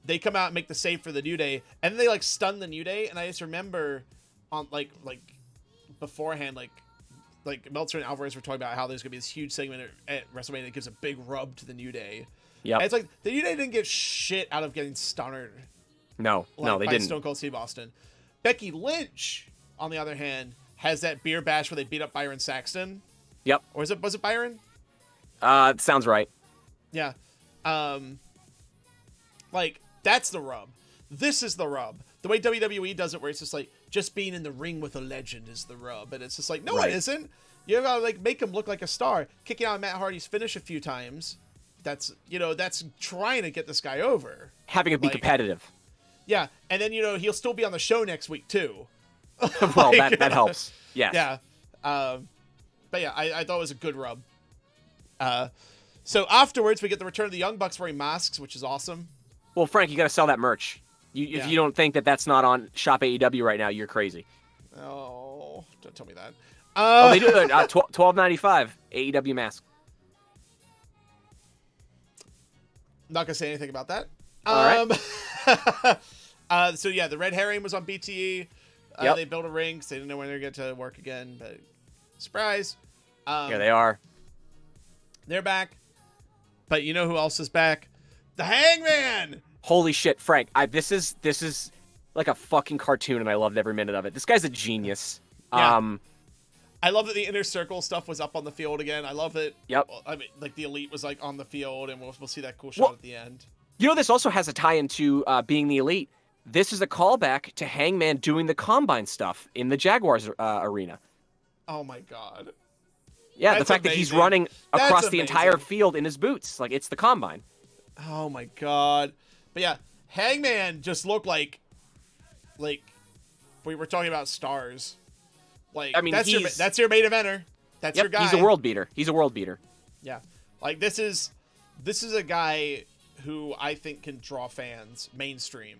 they come out and make the save for the New Day, and then they like stun the New Day, and I just remember on like beforehand, like Meltzer and Alvarez were talking about how there's gonna be this huge segment at WrestleMania that gives a big rub to the New Day. Yeah, it's like the New Day didn't get shit out of getting stunnered. No, they didn't. Stone Cold Steve Austin. Becky Lynch, on the other hand, has that beer bash where they beat up Byron Saxton. Yep. Or was it Byron? It sounds right. Yeah. Like, that's the rub. This is the rub. The way WWE does it, where it's just like, just being in the ring with a legend is the rub. And it's just like, no, it isn't. You gotta like make him look like a star. Kicking out Matt Hardy's finish a few times. That's trying to get this guy over. Having it be competitive. Yeah. And then, he'll still be on the show next week too. Well, that helps. Yes. Yeah. But yeah, I thought it was a good rub. So afterwards, we get the return of the Young Bucks wearing masks, which is awesome. Well, Frank, you got to sell that merch. If you don't think that that's not on Shop AEW right now, you're crazy. Oh, don't tell me that. They do it. $12.95 AEW mask. Not gonna say anything about that. All right. So yeah, the red herring was on BTE. They built a ring because they didn't know when they were going to work again, but surprise. Here they are. They're back. But you know who else is back? The Hangman! Holy shit, Frank. This is like a fucking cartoon, and I loved every minute of it. This guy's a genius. Yeah. I love that the Inner Circle stuff was up on the field again. I love it. Yep. I mean, like the Elite was like on the field, and we'll see that cool shot at the end. You know, this also has a tie into being the Elite. This is a callback to Hangman doing the Combine stuff in the Jaguars arena. Oh my God. Yeah, That's the fact that he's amazing. running That's across the entire amazing. field in his boots. Like, it's the Combine. Oh my God. But yeah, Hangman just looked like we were talking about stars. Like, I mean, that's your main eventer. That's your guy. He's a world beater. He's a world beater. Yeah. Like, this is a guy who I think can draw fans mainstream.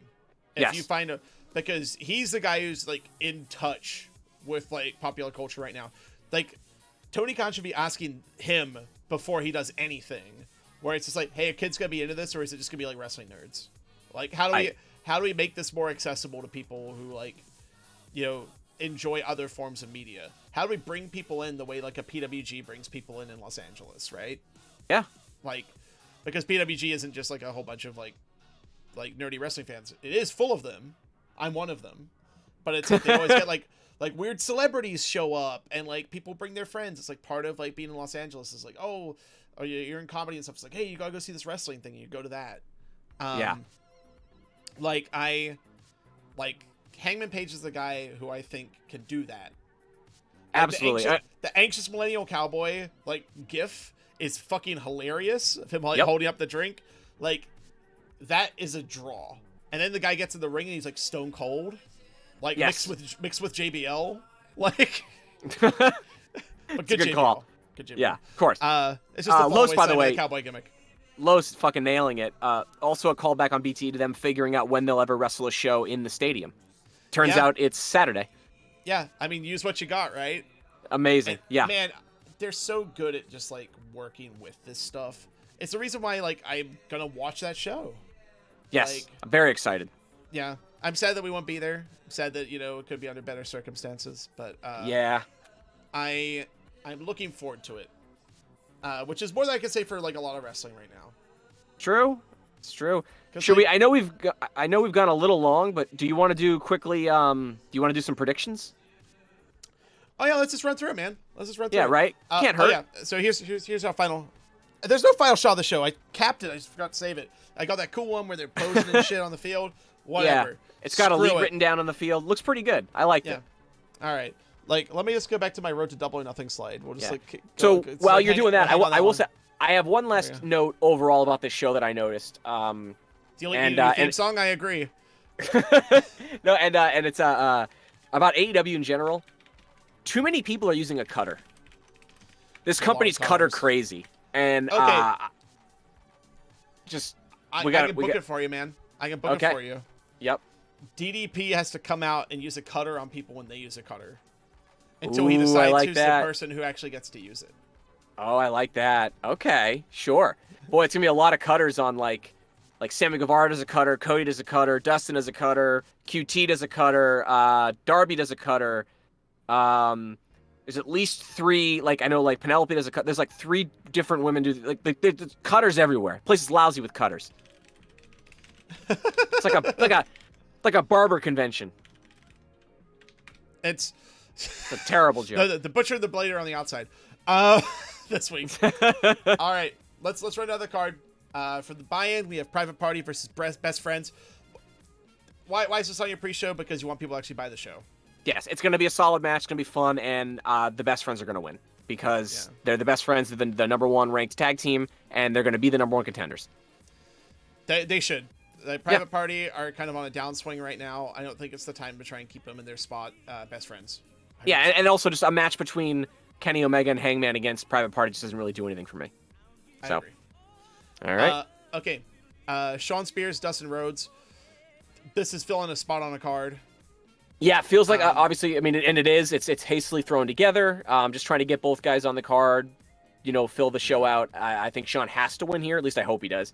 If you find because he's the guy who's like in touch with like popular culture right now. Like, Tony Khan should be asking him before he does anything, where it's just like, hey, are kids gonna be into this, or is it just gonna be like wrestling nerds? Like, how do we make this more accessible to people who, like, you know, enjoy other forms of media? How do we bring people in the way like a PWG brings people in Los Angeles, right? Yeah. Like, because PWG isn't just like a whole bunch of like nerdy wrestling fans. It is full of them. I'm one of them. But it's like they always get like weird celebrities show up, and like people bring their friends. It's like part of like being in Los Angeles is like, oh, you're in comedy and stuff. It's like, hey, you gotta go see this wrestling thing. You go to that. Yeah. Like, Hangman Page is the guy who I think can do that. Like, Absolutely. The anxious millennial cowboy like gif is fucking hilarious of him like holding up the drink. Like, that is a draw. And then the guy gets in the ring and he's like stone cold, like mixed with JBL. Like, but good JBL. Call. Good JBL. Yeah, of course. It's just the Los, by the way, cowboy gimmick. Los fucking nailing it. Also a callback on BT to them figuring out when they'll ever wrestle a show in the stadium. Turns out it's Saturday. Yeah, I mean, use what you got, right? Amazing. And, yeah. Man, they're so good at just like working with this stuff. It's the reason why like I'm gonna watch that show. Yes, like, I'm very excited. Yeah, I'm sad that we won't be there. I'm sad that, you know, it could be under better circumstances, but yeah, I'm looking forward to it, which is more than I can say for like a lot of wrestling right now. True, it's true. Should we? I know we've gone a little long, but do you want to do quickly? Do you want to do some predictions? Oh yeah, let's just run through it, man. Let's just run through it. Yeah, right. Can't hurt. Oh, yeah. So here's our final. There's no final shot of the show. I capped it. I just forgot to save it. I got that cool one where they're posing and shit on the field. Whatever. Yeah, it's got Elite written down on the field. Looks pretty good. I liked it. All right. Like, let me just go back to my Road to Double or Nothing slide. We'll just So while you're doing that, I will say I have one last note overall about this show that I noticed. The only theme song, I agree. No, and it's about AEW in general. Too many people are using a cutter. This company's cutter crazy, and just I can book it for you, man. I can book it for you. Yep. DDP has to come out and use a cutter on people when they use a cutter, until he decides who's the person who actually gets to use it. Oh, I like that. Okay, sure. Boy, it's gonna be a lot of cutters on like Sammy Guevara does a cutter, Cody does a cutter, Dustin does a cutter, QT does a cutter, Darby does a cutter. There's at least 3. Like, I know, like Penelope does a cut. There's like 3 different women do like there's cutters everywhere. Place is lousy with cutters. It's like a barber convention. It's a terrible joke. No, the butcher and the blade are on the outside. This week. All right, let's run another card. For the buy-in, we have Private Party versus Best Friends. Why is this on your pre-show? Because you want people to actually buy the show. Yes, it's going to be a solid match. It's going to be fun, and the Best Friends are going to win because they're the Best Friends. They're the number 1 ranked tag team, and they're going to be the number 1 contenders. They should. The Private Party are kind of on a downswing right now. I don't think it's the time to try and keep them in their spot. Best Friends. Yeah, and also just a match between Kenny Omega and Hangman against Private Party just doesn't really do anything for me. I agree. All right. Okay. Sean Spears, Dustin Rhodes. This is filling a spot on a card. Yeah, it feels like obviously. I mean, and it is. It's hastily thrown together. Just trying to get both guys on the card. You know, fill the show out. I think Sean has to win here. At least I hope he does.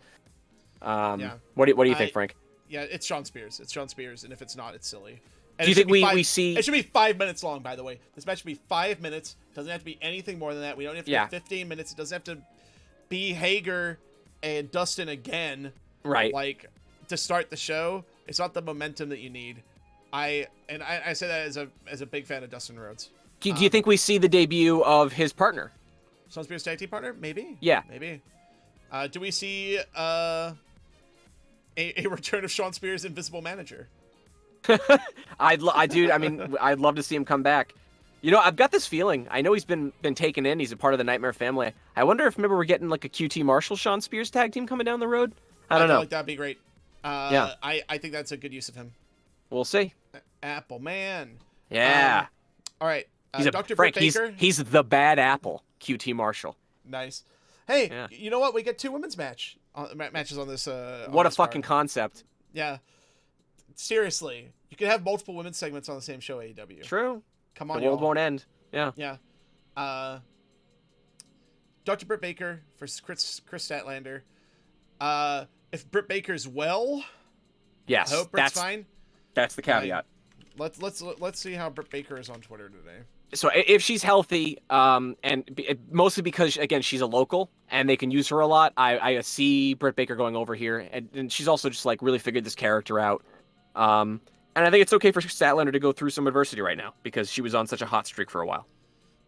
What do you think, Frank? Yeah, it's Sean Spears. It's Sean Spears, and if it's not, it's silly. And do you think we see? It should be 5 minutes long, by the way. This match should be 5 minutes. Doesn't have to be anything more than that. We don't have to get 15 minutes. It doesn't have to be Hager and Dustin again. Right. Like, to start the show. It's not the momentum that you need. I say that as a big fan of Dustin Rhodes. Do you think we see the debut of his partner? Sean Spears' tag team partner? Maybe. Yeah. Maybe. Do we see a return of Sean Spears' Invisible Manager. I mean, I'd love to see him come back. You know, I've got this feeling. I know he's been taken in. He's a part of the Nightmare family. I wonder if maybe we're getting like a QT Marshall Sean Spears tag team coming down the road. I don't know. feel like that'd be great. Yeah. I think that's a good use of him. We'll see. Apple man. Yeah. All right. He's Dr. Frank, Britt Baker. he's the bad apple. QT Marshall. Nice. Hey, Yeah. you know what? We get 2 women's matches on this. What a fucking concept. Yeah. Seriously, you could have multiple women's segments on the same show. AEW. True. Come on, The world y'all. won't end. Yeah. Yeah. Dr. Britt Baker versus Chris Statlander. If Britt Baker's well, Yes. I hope Britt's fine. That's the caveat. Let's see how Britt Baker is on Twitter today. So if she's healthy, mostly because again she's a local and they can use her a lot, I see Britt Baker going over here, and she's also just like really figured this character out. And I think it's okay for Statlander to go through some adversity right now because she was on such a hot streak for a while.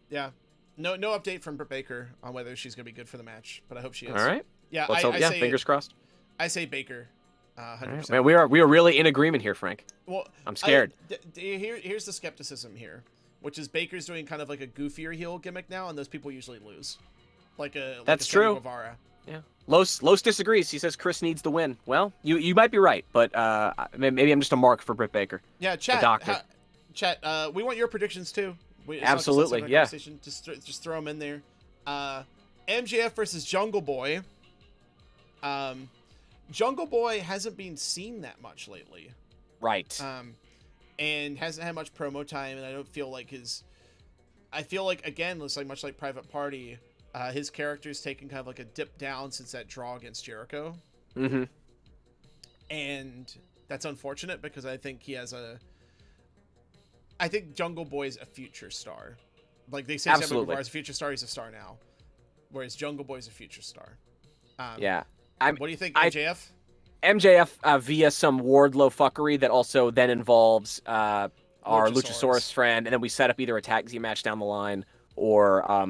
Yeah. No update from Britt Baker on whether she's gonna be good for the match, but I hope she is. All right. Yeah. Let's hope. Yeah. Fingers crossed. I say Baker. 100%. Right. Man, we are really in agreement here, Frank. Well, I'm scared. Here's the skepticism here, which is Baker's doing kind of like a goofier heel gimmick now, and those people usually lose. That's true. Guevara. Yeah. Los disagrees. He says Chris needs the win. Well, you might be right, but maybe I'm just a mark for Britt Baker. Yeah, chat. Doctor. Chat. We want your predictions too. Absolutely. Yeah. Just throw them in there. MJF versus Jungle Boy. Jungle Boy hasn't been seen that much lately. Right. And hasn't had much promo time, and I don't feel like I feel like, again, looks like much like Private Party, his character's taken kind of like a dip down since that draw against Jericho. Mm-hmm. And that's unfortunate because I think I think Jungle Boy's a future star. Like they say, Sammy Guevara's a future star. He's a star now, whereas Jungle Boy's a future star. Yeah. What do you think, MJF? MJF via some Wardlow fuckery that also then involves our Luchasaurus friend, and then we set up either a tag team match down the line or a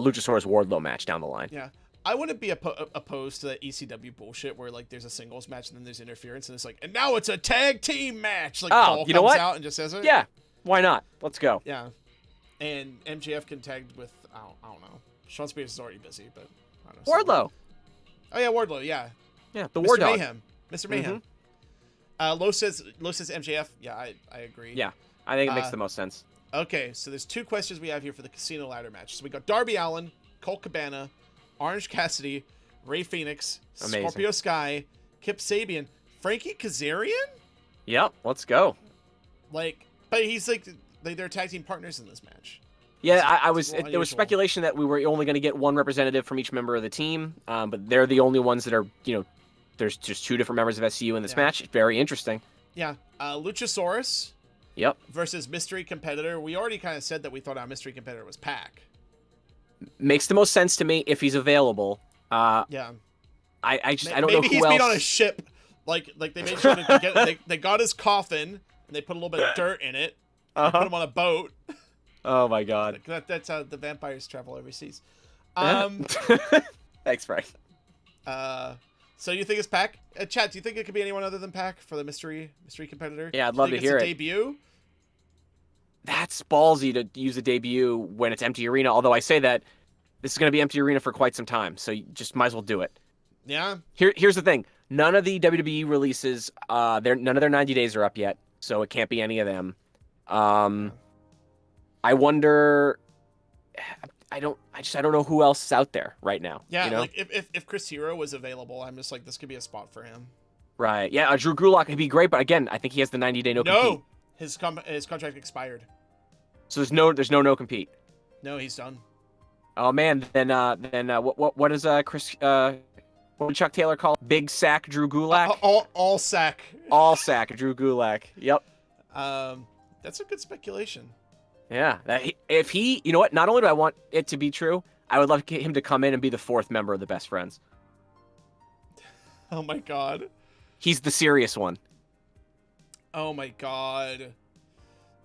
Luchasaurus Wardlow match down the line. Yeah. I wouldn't be opposed to that ECW bullshit where like there's a singles match and then there's interference and it's like, and now it's a tag team match. Like Paul comes out and just says it. Yeah. Why not? Let's go. Yeah. And MJF can tag with I don't know. Sean Spears is already busy, but I don't know. Wardlow. Oh yeah, Wardlow. Yeah. Yeah. The War Dog. Mayhem. Mr. Mayhem. Lo says MJF. Yeah, I agree. Yeah. I think it makes the most sense. Okay, so there's 2 questions we have here for the Casino Ladder match. So we got Darby Allin, Colt Cabana, Orange Cassidy, Rey Fénix, Amazing. Scorpio Sky, Kip Sabian, Frankie Kazarian? Yep, let's go. Like, but he's like, they're tag team partners in this match. Yeah, there was speculation that we were only going to get 1 representative from each member of the team, but they're the only ones that are, there's just 2 different members of SCU in this match. Very interesting. Yeah, Luchasaurus. Yep. Versus mystery competitor. We already kind of said that we thought our mystery competitor was Pac. Makes the most sense to me if he's available. Yeah. I don't know who else. Maybe he's been on a ship. Like they made sure to get they got his coffin and they put a little bit of dirt in it. Put him on a boat. Oh my god. That's how the vampires travel overseas. Thanks, Frank. So you think it's Pac? Chat, do you think it could be anyone other than Pac for the mystery competitor? Yeah, I'd love to hear it. Debut? That's ballsy to use a debut when it's empty arena. Although I say that this is going to be empty arena for quite some time, so you just might as well do it. Yeah. Here's the thing: none of the WWE releases, none of their 90 days are up yet, so it can't be any of them. I wonder. I don't know who else is out there right now. Yeah, like if Chris Hero was available, I'm just like, this could be a spot for him. Right. Yeah, Drew Gulak could be great, but again, I think he has the 90-day no compete. No, his contract expired. So there's no compete. No, he's done. Oh man, then what is Chris what did Chuck Taylor call it? Big Sack Drew Gulak? All sack. All sack Drew Gulak. Yep. That's a good speculation. Yeah, if he, you know what? Not only do I want it to be true, I would love him to come in and be the 4th member of the Best Friends. Oh my god. He's the serious one. Oh my god.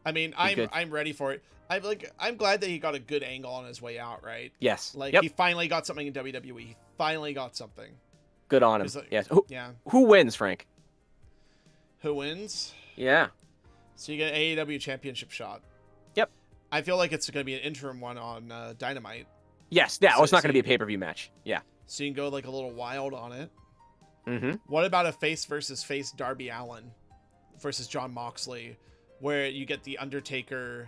I mean, I'm ready for it. I'm glad that he got a good angle on his way out, right? Yes. He finally got something in WWE. He finally got something. Good on him. Like, yes. Yeah. Who wins, Frank? Who wins? Yeah. So you get an AEW championship shot. Yep. I feel like it's going to be an interim one on Dynamite. Yes. Yeah. So, It's not going to be a pay-per-view match. Yeah. So you can go like a little wild on it. Mm-hmm. What about a face versus face Darby Allin versus John Moxley, where you get the Undertaker,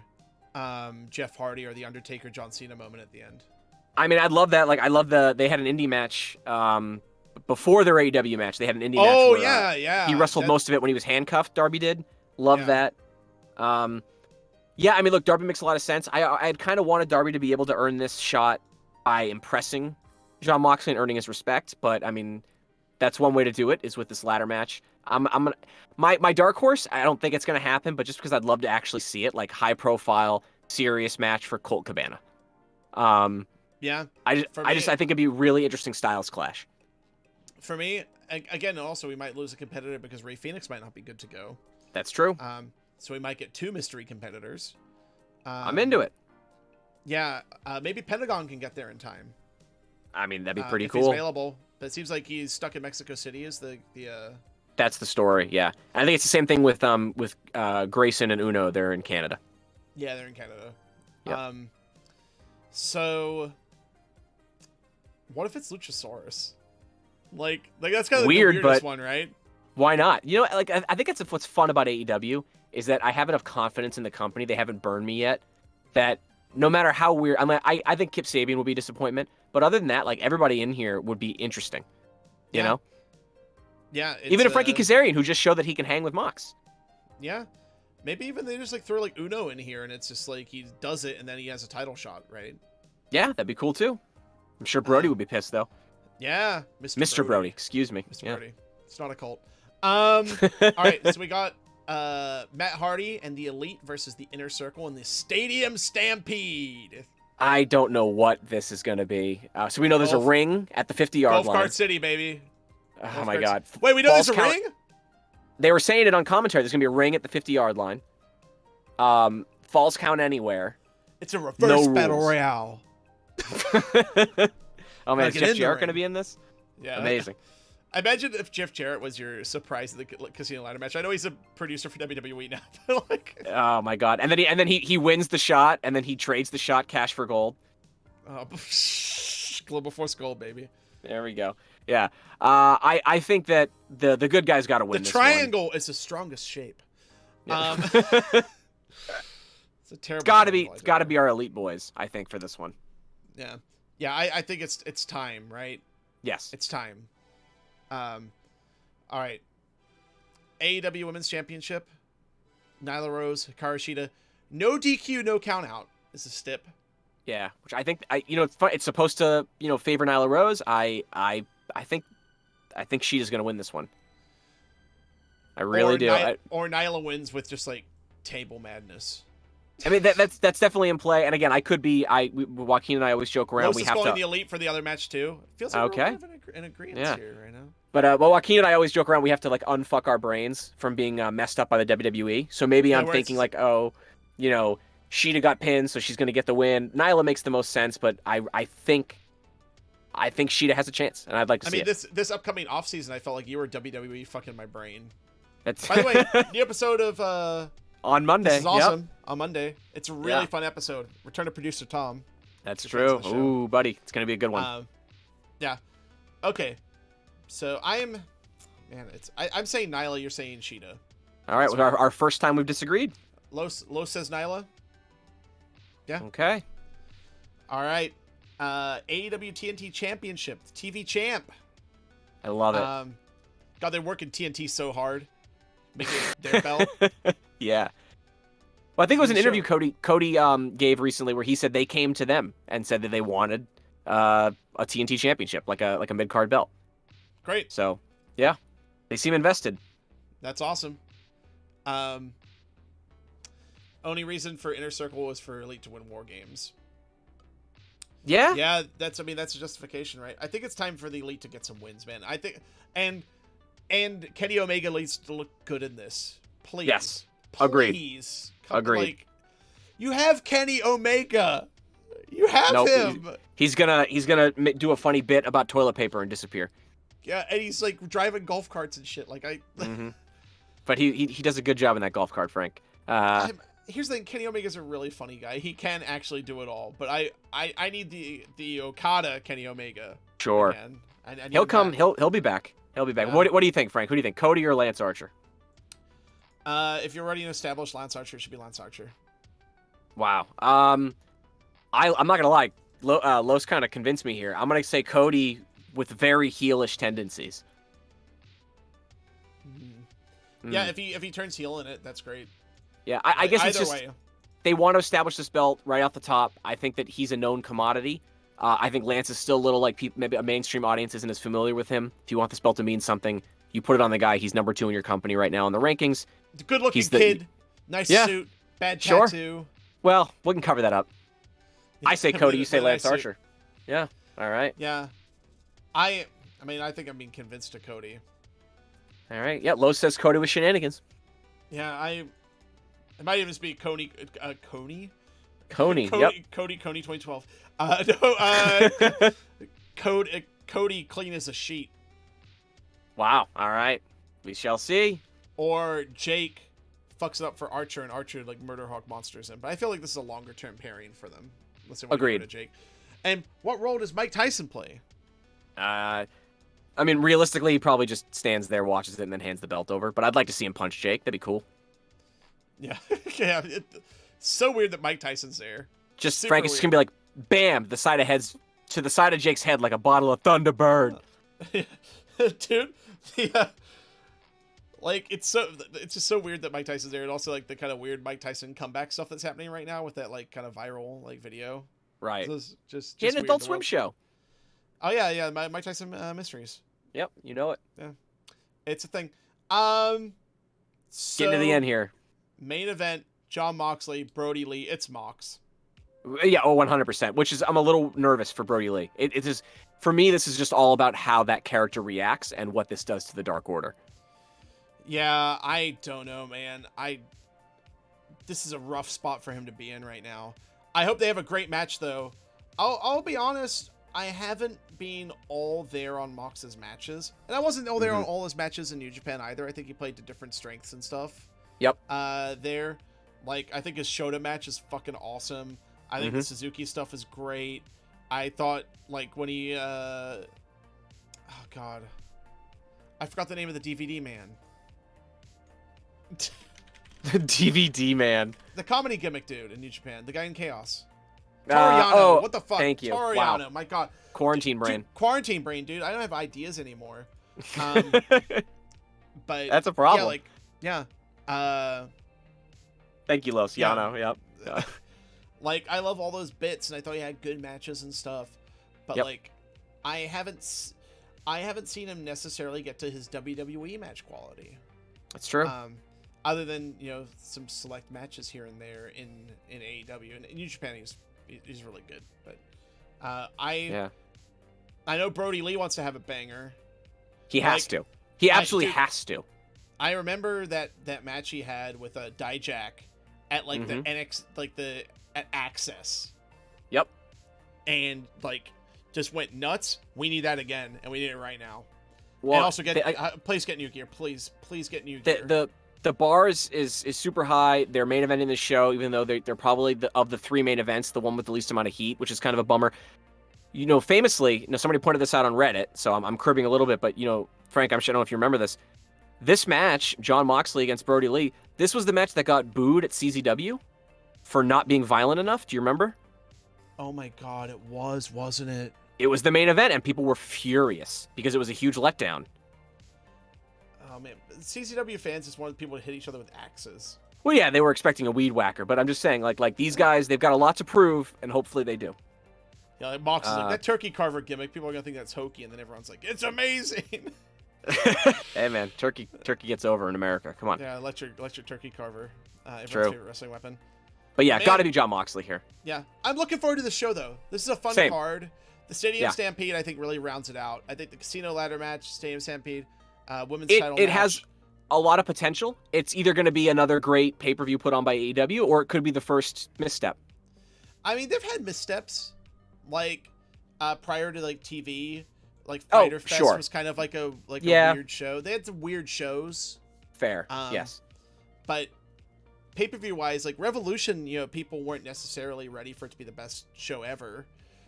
Jeff Hardy, or the Undertaker John Cena moment at the end? I mean, I'd love that. Like, I love they had an indie match before their AEW match. They had an indie match. Oh, where, yeah. He wrestled most of it when he was handcuffed. Darby did. Love that. Yeah, I mean, look, Darby makes a lot of sense. I had kind of wanted Darby to be able to earn this shot by impressing John Moxley and earning his respect, but I mean, that's one way to do it is with this ladder match. My dark horse. I don't think it's gonna happen, but just because I'd love to actually see it, like high profile, serious match for Colt Cabana. Yeah. I think it'd be a really interesting styles clash. For me, again, also we might lose a competitor because Rey Fenix might not be good to go. That's true. So we might get 2 mystery competitors. I'm into it. Yeah, maybe Pentagon can get there in time. I mean, that'd be pretty if cool. He's available, but it seems like he's stuck in Mexico City. Is the That's the story. Yeah, I think it's the same thing with Grayson and Uno. They're in Canada. Yeah, they're in Canada. Yep. So what if it's Luchasaurus? Like that's kind of weird, the weirdest but one, right? Why not? You know, like I think that's what's fun about AEW is that I have enough confidence in the company. They haven't burned me yet. That no matter how weird, I think Kip Sabian will be a disappointment. But other than that, like everybody in here would be interesting. You know? Yeah. Even a Frankie Kazarian who just showed that he can hang with Mox. Yeah. Maybe even they just like throw like Uno in here and it's just like he does it and then he has a title shot, right? Yeah, that'd be cool too. I'm sure Brody would be pissed though. Yeah, Mr. Brody, excuse me. Mr. Brody. It's not a cult. All right, so we got Matt Hardy and the Elite versus the Inner Circle in the Stadium Stampede. I don't know what this is going to be. So we know there's a ring at the 50-yard line. Golf Cart City, baby. Oh my God. Wait, we know there's a ring? They were saying it on commentary. There's going to be a ring at the 50-yard line. Falls count anywhere. It's a reverse battle royale. Oh man, is Jeff Jarrett going to be in this? Yeah. Amazing. I imagine if Jeff Jarrett was your surprise at the Casino Ladder match. I know he's a producer for WWE now, but like. Oh my God! And then he wins the shot, and then he trades the shot, cash for gold. Global Force Gold, baby. There we go. Yeah. I think that the good guys got to win. The this triangle is the strongest shape. Yeah. It's a terrible. It's got to be our Elite boys. I think for this one. Yeah. Yeah. I think it's time, right? Yes. It's time. All right. AEW Women's Championship. Nyla Rose, Hikaru Shida. No DQ, no count out is a stip. Yeah, which I think it's fun. It's supposed to favor Nyla Rose. I think Shida's gonna win this one. I really do. Or Nyla wins with just like table madness. I mean that's definitely in play. And again, I could be. Joaquin and I always joke around. We have to the Elite for the other match too. It feels like we're in agreement here right now. But Joaquin and I always joke around. We have to like unfuck our brains from being messed up by the WWE. So maybe I'm thinking like, Shida got pinned, so she's gonna get the win. Nyla makes the most sense, but I think Shida has a chance, and I'd like to see it. This upcoming offseason, I felt like you were WWE fucking my brain. That's by the way, the episode of on Monday. This is awesome. Yep. On Monday. It's a really fun episode. Return to producer Tom. That's true. Ooh, buddy. It's going to be a good one. Yeah. Okay. So I'm saying Nyla, you're saying Shida. All right. Well, our first time we've disagreed. Los says Nyla. Yeah. Okay. All right. AEW TNT Championship. TV champ. I love it. God, they're working TNT so hard. Making it their belt. Yeah. Well, I think it was an interview Cody gave recently where he said they came to them and said that they wanted a TNT championship, like a mid-card belt. Great. So, yeah. They seem invested. That's awesome. Only reason for Inner Circle was for Elite to win War Games. Yeah? Yeah, that's a justification, right? I think it's time for the Elite to get some wins, man. I think and Kenny Omega needs to look good in this. Please. Yes. Agreed. Agreed. Like, you have Kenny Omega. You have him. He's gonna do a funny bit about toilet paper and disappear. Yeah, and he's like driving golf carts and shit. Like But he does a good job in that golf cart, Frank. Here's the thing: Kenny Omega's a really funny guy. He can actually do it all. But I need the Okada Kenny Omega. Sure. Again. I need He'll come. that. He'll be back. He'll be back. Yeah. What do you think, Frank? Who do you think, Cody or Lance Archer? If you're already an established Lance Archer, it should be Lance Archer. Wow. I'm not gonna lie. Los kind of convinced me here. I'm gonna say Cody with very heelish tendencies. Yeah, if he turns heel in it, that's great. Yeah, I guess it's Either just way. they want to establish this belt right off the top. I think that he's a known commodity. I think Lance is still a little like maybe a mainstream audience isn't as familiar with him. If you want this belt to mean something, you put it on the guy. He's number 2 in your company right now in the rankings. Good-looking kid, nice suit, bad tattoo. Well, we can cover that up. I say Cody, you say Lance Archer. Yeah, all right. Yeah, I mean, I think I'm being convinced to Cody. All right. Yeah, Los says Cody with shenanigans. Yeah, it might even be Coney. Coney. Cody, Yep. Cody 2012. Cody clean as a sheet. Wow. All right. We shall see. Or Jake fucks it up for Archer, and Archer like Murder Hawk monsters him. But I feel like this is a longer term pairing for them. Let's say Agreed. To Jake. And what role does Mike Tyson play? I mean, realistically, he probably just stands there, watches it, and then hands the belt over. But I'd like to see him punch Jake. That'd be cool. Yeah, yeah. So weird that Mike Tyson's there. Just Super Frank is just gonna be like, bam, the side of heads to the side of Jake's head like a bottle of Thunderbird. Dude, like it's just so weird that Mike Tyson's there, and also like the kind of weird Mike Tyson comeback stuff that's happening right now with that like kind of viral like video. Right. So it's just He had an weird Adult in the Swim world. show. Oh yeah, Mike Tyson mysteries. Yep, you know it. Yeah, it's a thing. So, Getting to the end here. Main event: Jon Moxley, Brody Lee. It's Mox. Yeah, 100%. Which is, I'm a little nervous for Brody Lee. It is, for me, this is just all about how that character reacts and what this does to the Dark Order. Yeah, I don't know, man. This is a rough spot for him to be in right now. I hope they have a great match, though. I'll be honest. I haven't been all there on Mox's matches, and I wasn't all there on all his matches in New Japan either. I think he played to different strengths and stuff. Yep. There, like I think his Shota match is fucking awesome. I think the Suzuki stuff is great. I thought like when he, oh god, I forgot the name of the DVD man. The DVD man. The comedy gimmick dude in New Japan, the guy in Chaos. Toriano, what the fuck? Thank you. Toriano, Wow. my god. Quarantine brain. Dude, quarantine brain, dude. I don't have ideas anymore. But that's a problem. Thank you, Los. Yeah. Yano. Yep. Yeah. Like I love all those bits, and I thought he had good matches and stuff. But like, I haven't seen him necessarily get to his WWE match quality. That's true. Other than some select matches here and there in AEW and in New Japan, he's really good. But I know Brody Lee wants to have a banger. He has to. He absolutely has to. I remember that match he had with Dijak at like the NX at Access. Yep. And like just went nuts. We need that again, and we need it right now. Well, and also please get new gear. Please get new gear. The bar is super high. They're main eventing the show, even though they're probably of the 3 main events, the one with the least amount of heat, which is kind of a bummer. Famously, somebody pointed this out on Reddit, so I'm cribbing a little bit, but Frank, I'm sure I don't know if you remember this. This match, Jon Moxley against Brody Lee, this was the match that got booed at CZW for not being violent enough. Do you remember? Oh my god, it was, wasn't it? It was the main event, and people were furious because it was a huge letdown. Oh man, CZW fans just wanted people to hit each other with axes. Well, yeah, they were expecting a weed whacker, but I'm just saying, like these guys, they've got a lot to prove, and hopefully they do. Yeah, like Mox is like, that turkey carver gimmick, people are gonna think that's hokey, and then everyone's like, it's amazing. Hey man, turkey gets over in America. Come on. Yeah, let your turkey carver. Everyone's True. favorite wrestling weapon. But yeah, gotta be Jon Moxley here. Yeah, I'm looking forward to the show though. This is a fun card. The Stadium Stampede, I think, really rounds it out. I think the Casino Ladder match, Stadium Stampede, women's title match. It has a lot of potential. It's either going to be another great pay-per-view put on by AEW, or it could be the first misstep. I mean, they've had missteps, like prior to like TV, like Fighter Fest was kind of like a weird show. They had some weird shows. Fair. Yes. But pay-per-view wise, like Revolution, people weren't necessarily ready for it to be the best show ever.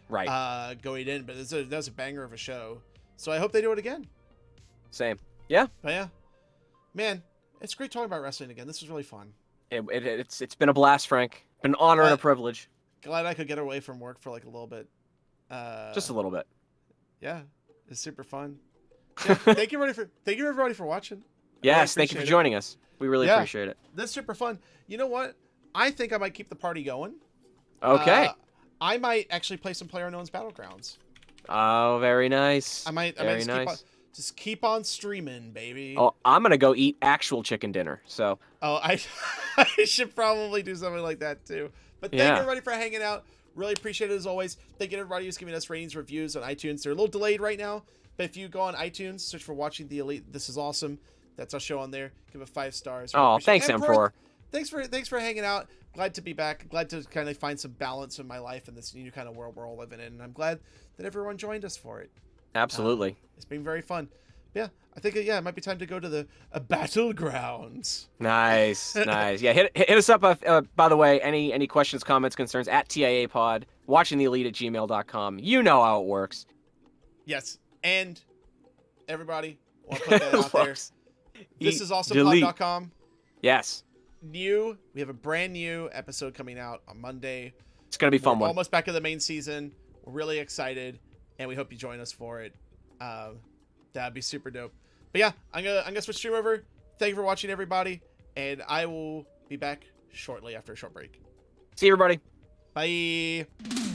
Right. Going in, but that was a banger of a show. So I hope they do it again. Same. Yeah. But yeah, man, it's great talking about wrestling again. This was really fun. It's been a blast, Frank. Been an honor and a privilege. Glad I could get away from work for like a little bit. Just a little bit. Yeah, it's super fun. Yeah, thank you everybody for watching. Yes, thank you for joining us. We really appreciate it. That's super fun. You know what? I think I might keep the party going. Okay. I might actually play some PlayerUnknown's Battlegrounds. Oh, very nice. I might just keep on streaming, baby. Oh, I'm gonna go eat actual chicken dinner. So. Oh, I should probably do something like that too. But thank you everybody for hanging out. Really appreciate it as always. Thank you everybody who's giving us ratings, reviews on iTunes. They're a little delayed right now, but if you go on iTunes, search for Watching the Elite. This is awesome. That's our show on there. Give it 5 stars. Oh, thanks, Emperor. Thanks for hanging out. Glad to be back. Glad to kind of find some balance in my life in this new kind of world we're all living in. And I'm glad that everyone joined us for it. Absolutely. It's been very fun. Yeah, I think it might be time to go to the battlegrounds. Nice. Yeah, hit us up. By the way, any questions, comments, concerns at TIA Pod, watchingtheelite@gmail.com. You know how it works. Yes, and everybody, want to put that out there. This is awesomepod.com. Yes. We have a brand new episode coming out on Monday. It's gonna be a fun one. Almost back to the main season. We're really excited, and we hope you join us for it. That'd be super dope. But yeah, I'm gonna switch stream over. Thank you for watching, everybody, and I will be back shortly after a short break. See you, everybody. Bye.